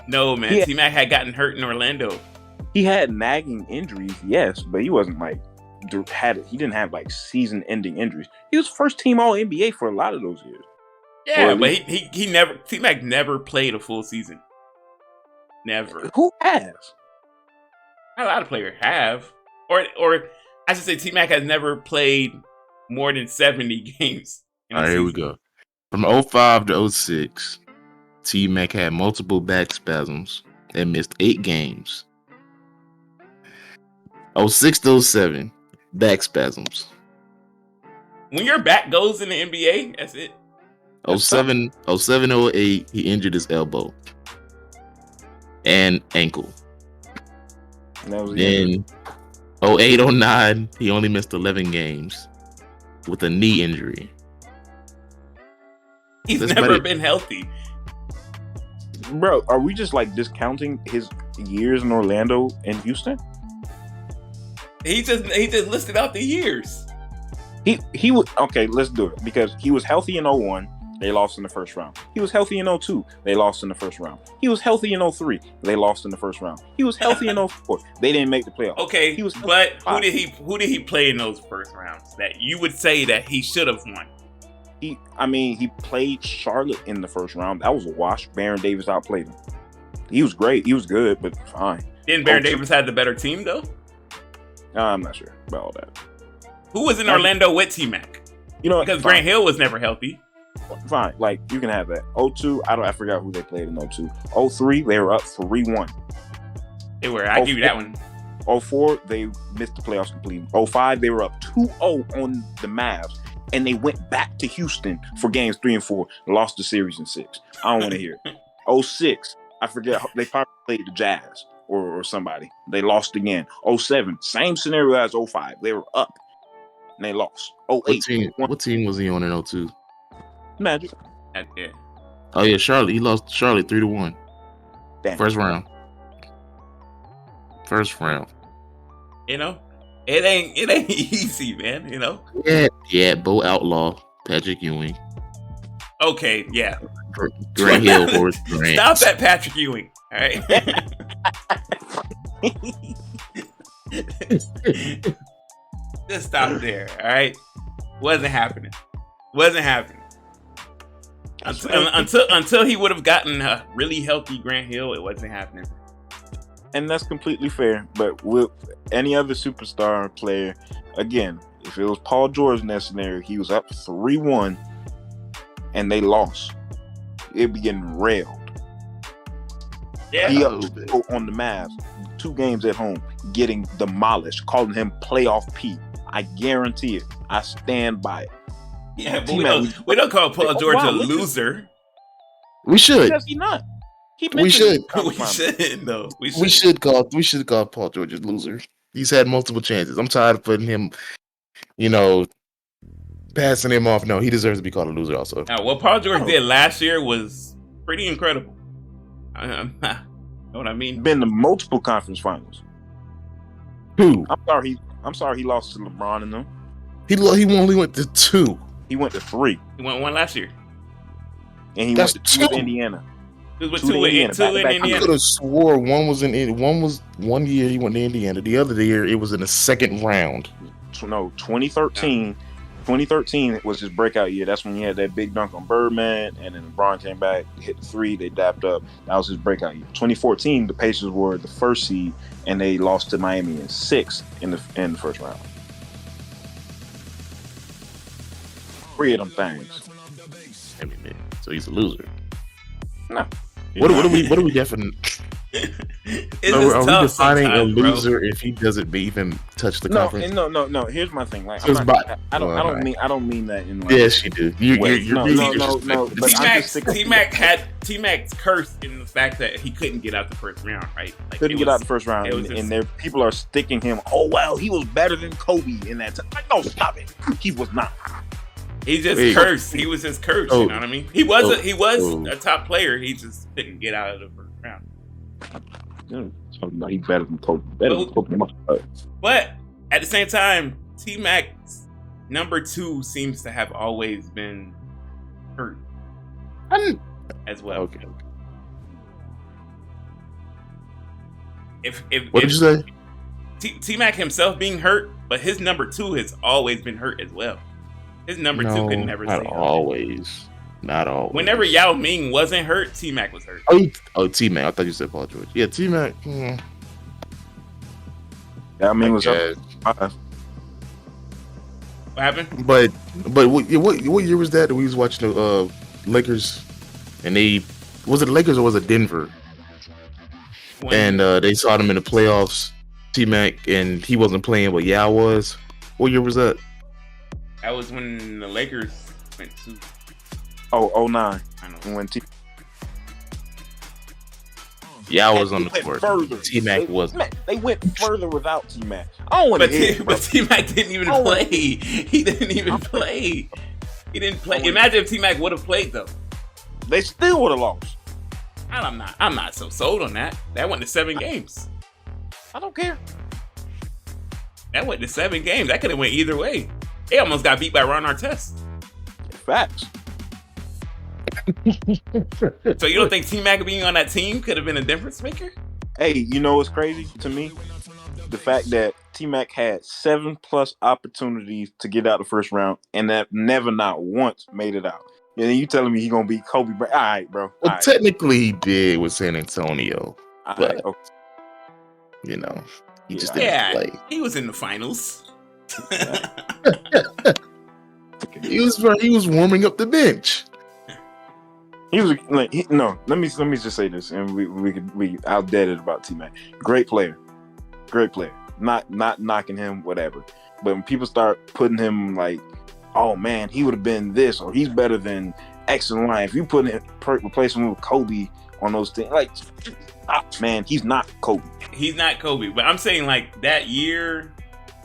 No, man. Yeah. T-Mac had gotten hurt in Orlando. He had nagging injuries, yes, but he wasn't he didn't have season-ending injuries. He was first team All NBA for a lot of those years. Yeah, but he never T-Mac never played a full season. Never. Who has? A lot of players have, or I should say T-Mac has never played more than 70 games. All right, here we go. From 05 to 06, T-Mac had multiple back spasms and missed 8 games. 06 to 07, back spasms. When your back goes in the NBA, that's it. 07 08, he injured his elbow and ankle. And that was Then 08 09, he only missed 11 games with a knee injury. He's That's never better. been healthy. Bro, are we just discounting his years in Orlando and Houston? He just listed out the years. He was okay. Let's do it because he was healthy in 01. They lost in the first round. He was healthy in 02. They lost in the first round. He was healthy in 03. They lost in the first round. He was healthy in 04. They didn't make the playoffs. Okay, He was but who healthy. did he play in those first rounds that you would say that he should have won? He played Charlotte in the first round. That was a wash. Baron Davis outplayed him. He was great. He was good, but fine. Didn't Baron Davis have the better team though? I'm not sure about all that. Who was in Orlando with T-Mac? You know, Because Grant Hill was never healthy. Fine, you can have that. 02, I forgot who they played in 02. 03, they were up 3-1. They were. I give you that one. 04, they missed the playoffs completely. 05, they were up 2-0 on the Mavs, and they went back to Houston for games 3 and 4, and lost the series in 6. I don't want to hear it. 06, I forget, they probably played the Jazz or somebody. They lost again. 07, same scenario as 05. They were up, and they lost. 08, What team was he on in 02? Magic. Yeah. Oh yeah, Charlotte. He lost Charlotte 3-1. Damn. First round. You know, it ain't easy, man. You know. Yeah. Bo Outlaw, Patrick Ewing, Okay, yeah. Grant Hill, Horace Grant. Stop at Patrick Ewing. All right. Just stop there. All right. Wasn't happening. Until he would have gotten a really healthy Grant Hill, it wasn't happening. And that's completely fair. But with any other superstar player, again, if it was Paul George in that scenario, he was up 3-1 and they lost. It'd be getting railed. Yeah. He up on the Mavs, 2 games at home, getting demolished, calling him playoff P. I guarantee it. I stand by it. Yeah, but T-Mac, we don't call Paul George wow, a look at- loser. We should. Does he not? He We should. We shouldn't though. We should call Paul George a loser. He's had multiple chances. I'm tired of putting him, passing him off. No, he deserves to be called a loser also. Now, what Paul George did last year was pretty incredible. Know what I mean? Been to multiple conference finals. Who? I'm sorry he lost to LeBron and them. He only went to 2. He went to 3. He won one last year. And he That's went to 2 with 2. Indiana. He was with Two two in in Indiana. I Indiana. could have swore one was 1 year he went to Indiana. The other year it was in the second round. No, 2013. 2013 was his breakout year. That's when he had that big dunk on Birdman, and then LeBron came back, hit the 3, they dapped up. That was his breakout year. 2014, the Pacers were the 1st seed, and they lost to Miami in 6 in the first round. 3 of them things. I mean, so he's a loser. No. What are we defining? Are we defining a loser if he doesn't even touch the conference? No. Here's my thing. Like, So I don't mean that in like. Yes, you do. No. But T-Mac's cursed in the fact that he couldn't get out the first round, right? Like, couldn't get out the first round, just, and there people are sticking him. Oh well, he was better than Kobe in that time. Like, no, stop it. He was not. He just cursed. He was just cursed. You know what I mean? He was a top player. He just couldn't get out of the first round. He's better than Kobe. But at the same time, T-Mac's number 2 seems to have always been hurt as well. Okay. What did you say? T-Mac himself being hurt, but his number 2 has always been hurt as well. His number 2 could never stay not always. Not always. Whenever Yao Ming wasn't hurt, T-Mac was hurt. T-Mac. I thought you said Paul George. Yeah, T-Mac. Yao Ming was What happened? But what year was that we was watching the Lakers, and was it Lakers or was it Denver? And they saw them in the playoffs. T-Mac, and he wasn't playing, but Yao was. What year was that? That was when the Lakers went to 09. I know. When Yao was on the court. Further. T-Mac wasn't. They went further without T-Mac. I don't want to hear it, but T-Mac didn't even play. He didn't even play. He didn't play. Imagine if T-Mac would have played though. They still would have lost. I'm not so sold on that. That went to 7 games. I don't care. That went to 7 games. That could have went either way. They almost got beat by Ron Artest. Facts. So you don't think T-Mac being on that team could have been a difference maker? Hey, you know what's crazy to me? The fact that T-Mac had 7+ opportunities to get out the first round, and that never not once made it out. And then you telling me he gonna beat Kobe Bryant? All right, bro. Well, technically he did with San Antonio, but he just didn't play. He was in the finals. He was warming up the bench. He was like, Let me just say this, and we outdid it about T-Mac. Great player. Not knocking him, whatever. But when people start putting him like, oh man, he would have been this, or he's better than X and Y. If you replace him with Kobe on those things, like, man, he's not Kobe. He's not Kobe. But I'm saying like that year,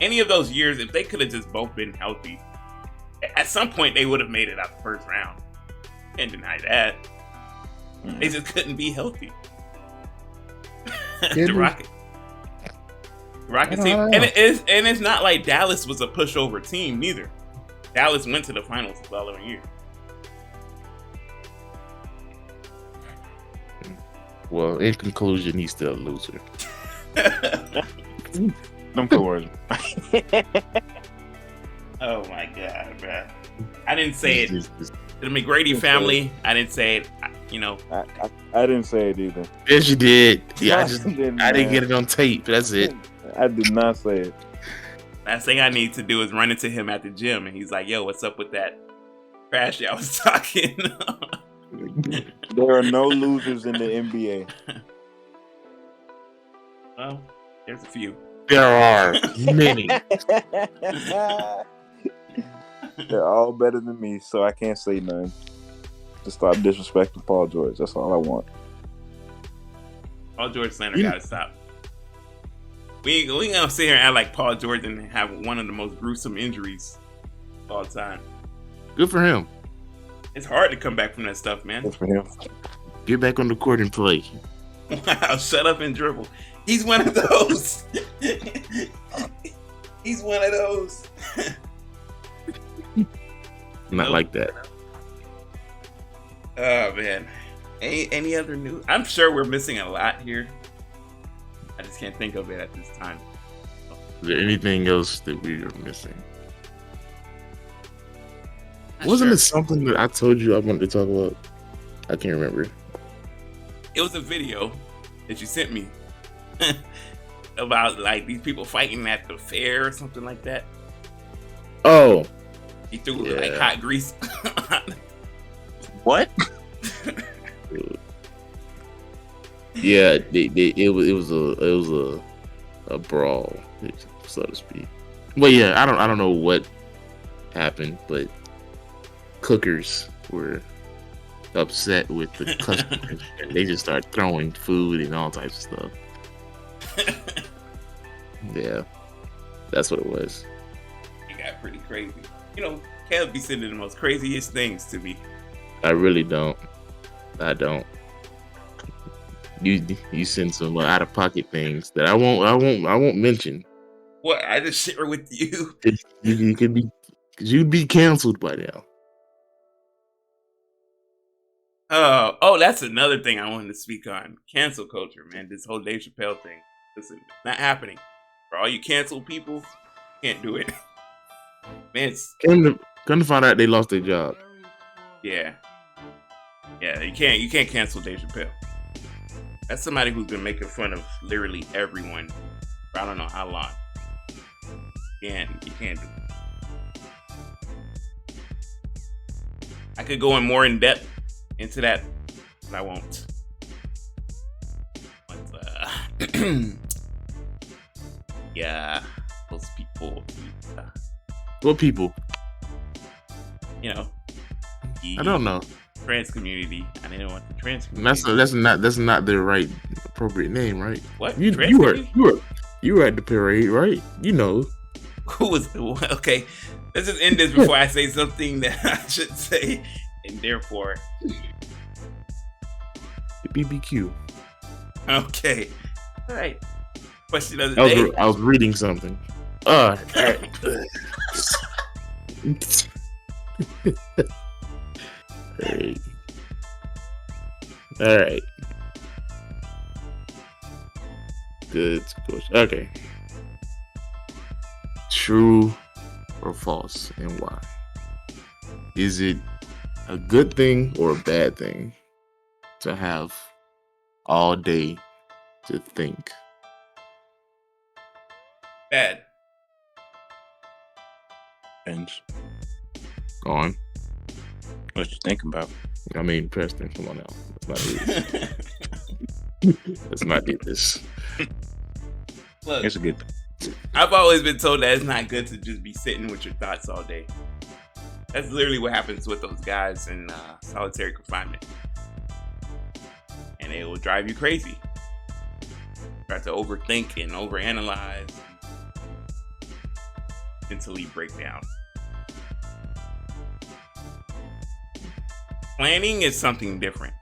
any of those years, if they could have just both been healthy, at some point they would have made it out the first round. Can't deny that. They just couldn't be healthy. The Rocket team, and it's not like Dallas was a pushover team neither. Dallas went to the finals the following year. Well, in conclusion, he's still a loser. Don't put words. Oh my god, bro! I didn't say it. The McGrady family. I didn't say it. I didn't say it either. Yes, you did. Yeah, I didn't get it on tape. That's it. I did not say it. Last thing I need to do is run into him at the gym, and he's like, "Yo, what's up with that trash I was talking?" There are no losers in the NBA. Well, there's a few. There are many. They're all better than me, so I can't say nothing. Just stop disrespecting Paul George. That's all I want. Paul George slander gotta stop. We gonna sit here and act like Paul George and have one of the most gruesome injuries of all time. Good for him. It's hard to come back from that stuff, man. Good for him. Get back on the court and play. Wow, shut up and dribble. He's one of those. He's one of those. Not like that. Oh man. Any other news? I'm sure we're missing a lot here. I just can't think of it at this time. Is there anything else that we are missing? Not Wasn't sure. it something that I told you I wanted to talk about? I can't remember. It was a video that you sent me about like these people fighting at the fair or something like that. Oh, He threw Yeah. like hot grease. What? yeah. It was a brawl, so to speak. Well, yeah. I don't know what happened, but cookers were upset with the customers, and they just started throwing food and all types of stuff. Yeah, that's what it was. It got pretty crazy. You know, Kev be sending the most craziest things to me. I really don't. I don't. You send some out of pocket things that I won't mention. What? I just share with you. You could be, cause you'd be canceled by now. Oh, that's another thing I wanted to speak on. Cancel culture, man. This whole Dave Chappelle thing. Listen, not happening. For all you cancel people, can't do it. Man, it's, Come to find out they lost their job. yeah. Yeah, you can't cancel Dave Chappelle. That's somebody who's been making fun of literally everyone for I don't know how long. You can't do it. I could go in more in depth into that, but I won't. But, yeah, those people, What people? you know, I don't know. trans community. I didn't want the trans community. That's not the right appropriate name, right? What? You Trans were community? you were at the parade, right? You know. Who was okay? Let's just end this before I say something that I should say, and therefore, The BBQ. okay, all right. Question of the day. I was reading something. All right. Good question. Okay. True or false, and why? Is it a good thing or a bad thing to have all day to think? Bad. Depends. Go on. What you think about? I mean, Preston, come on now. Let's not do this. Look, It's a good thing. I've always been told that it's not good to just be sitting with your thoughts all day. That's literally what happens with those guys in solitary confinement. And it will drive you crazy. Start to overthink and overanalyze. Mentally break down. Planning is something different.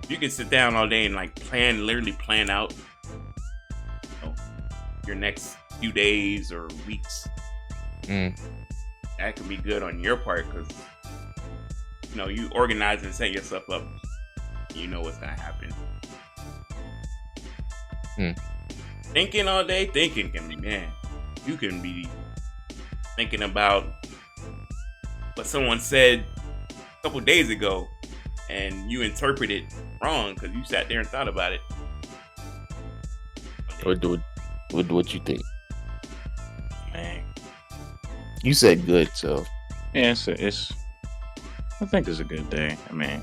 You can sit down all day and literally plan out your next few days or weeks. That could be good on your part because you organize and set yourself up. You know what's gonna happen. Thinking all day, thinking can be, man. You can be thinking about what someone said a couple days ago, and you interpret it wrong because you sat there and thought about it. What you think? Man. You said good, so Yeah, I think it's a good day. I mean,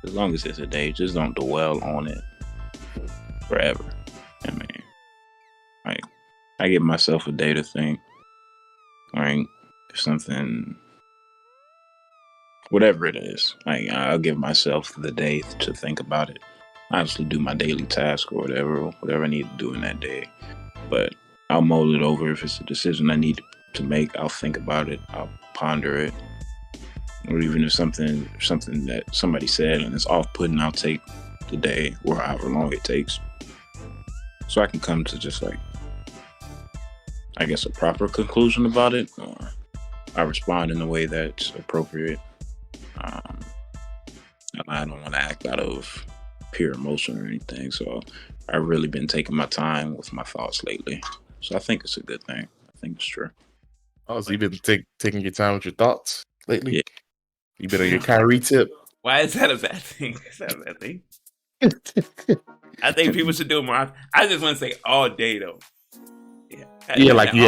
as long as it's a day, just don't dwell on it forever. I mean, I give myself a day to think. Right? if something, whatever it is, like I'll give myself the day to think about it. I obviously do my daily task or whatever I need to do in that day. But I'll mull it over. If it's a decision I need to make, I'll think about it. I'll ponder it. Or even if something that somebody said and it's off-putting, I'll take the day or however long it takes, so I can come to just like, I guess, a proper conclusion about it, or I respond in a way that's appropriate. I don't want to act out of pure emotion or anything, so I've really been taking my time with my thoughts lately. So I think it's a good thing. I think it's true. Oh, so you've been taking your time with your thoughts lately? Yeah. You been on your Kyrie tip? Why is that a bad thing? Is that a bad thing? I think people should do it more often. I just want to say all day though. Yeah,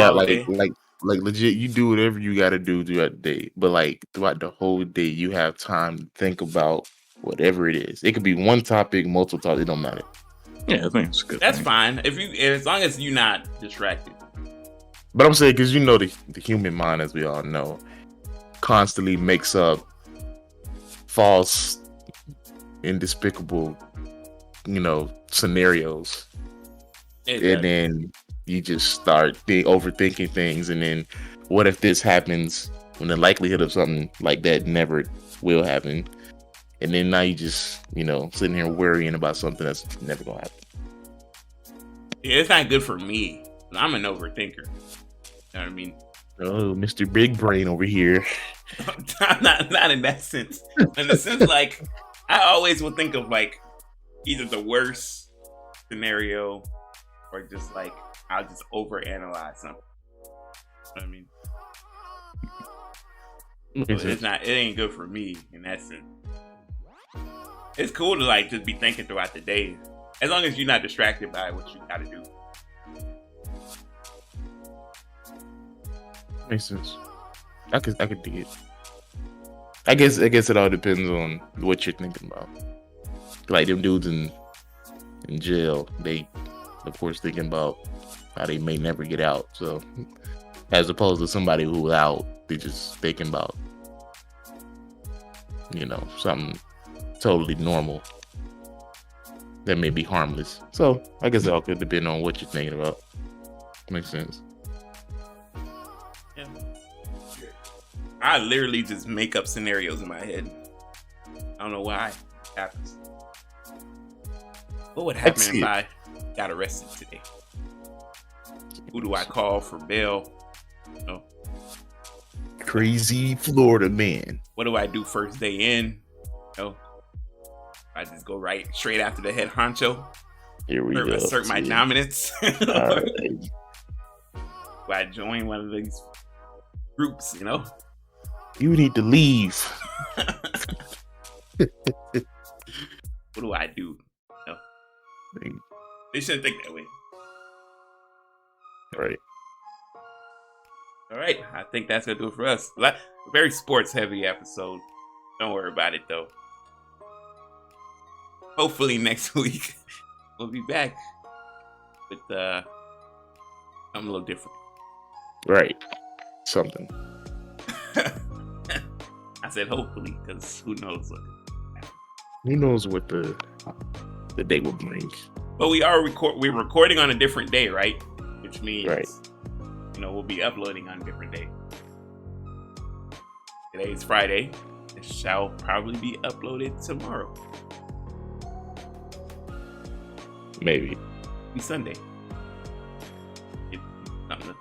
all day. like legit, you do whatever you got to do throughout the day, but like throughout the whole day, you have time to think about whatever it is. It could be one topic, multiple topics. It don't matter. Yeah, I think it's a good. That's thing. fine as long as you're not distracted. But I'm saying because you know the human mind, as we all know, constantly makes up false, despicable, scenarios, and then you just start overthinking things. And then, what if this happens? When the likelihood of something like that never will happen, and then now you just sitting here worrying about something that's never gonna happen. Yeah, it's not good for me. I'm an overthinker. You know what I mean? Oh, Mr. Big Brain over here. not in that sense. In the sense, like, I always will think of like either the worst scenario or just like I'll just overanalyze something. You know what I mean? So it ain't good for me in that sense. It's cool to like just be thinking throughout the day, as long as you're not distracted by what you gotta do. Makes sense. I could dig it. I guess it all depends on what you're thinking about. Like them dudes in jail, they of course thinking about how they may never get out. So as opposed to somebody who's out, they just thinking about something totally normal that may be harmless. So I guess it all could depend on what you're thinking about. Makes sense. Yeah. I literally just make up scenarios in my head. I don't know why it happens. What would happen if I got arrested today? Who do I call for bail? Crazy Florida man. What do I do first day in? I just go right straight after the head honcho. Here we go. Assert my dominance. Right. Do I join one of these groups? You need to leave. What do I do? They shouldn't think that way. Right. All right. I think that's going to do it for us. Very sports heavy episode. Don't worry about it, though. Hopefully next week we'll be back with something a little different. Right. Something. I said hopefully because who knows what. Who knows what the day will bring. But we're recording on a different day, right? Which means we'll be uploading on a different day. Today is Friday. It shall probably be uploaded tomorrow. Maybe. Be Sunday. Get something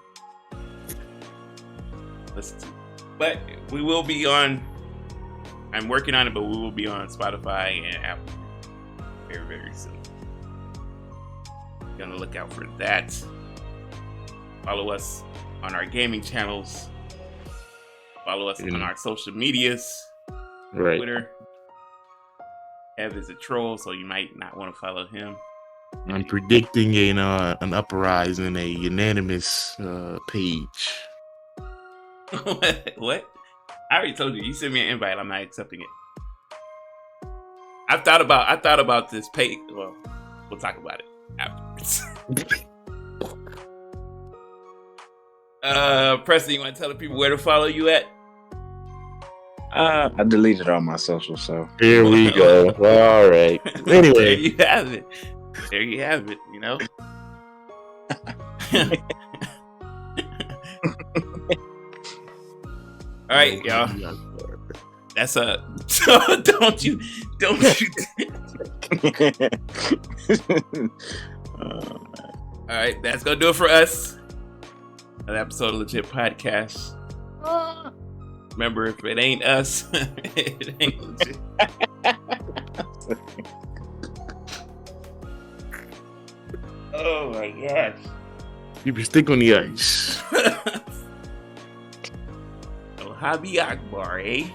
to listen to. But we will be on. I'm working on it, but we will be on Spotify and Apple very, very soon. Gonna look out for that. Follow us on our gaming channels. Follow us on our social medias. Right. Twitter. Ev is a troll, so you might not want to follow him. I'm predicting an uprising, a unanimous page. What? I already told you. You sent me an invite. I'm not accepting it. I thought about this page. Well, we'll talk about it afterwards. Preston, you want to tell the people where to follow you at? I deleted all my socials, so Here we go. All right. There Anyway, you have it. There you have it. You know. All right, y'all. That's a don't you. All right, that's gonna do it for us. Another episode of LeJit Podcast. Remember, if it ain't us, it ain't legit. Oh my gosh. keep your stick on the ice. Oh, Hobby Akbar, eh?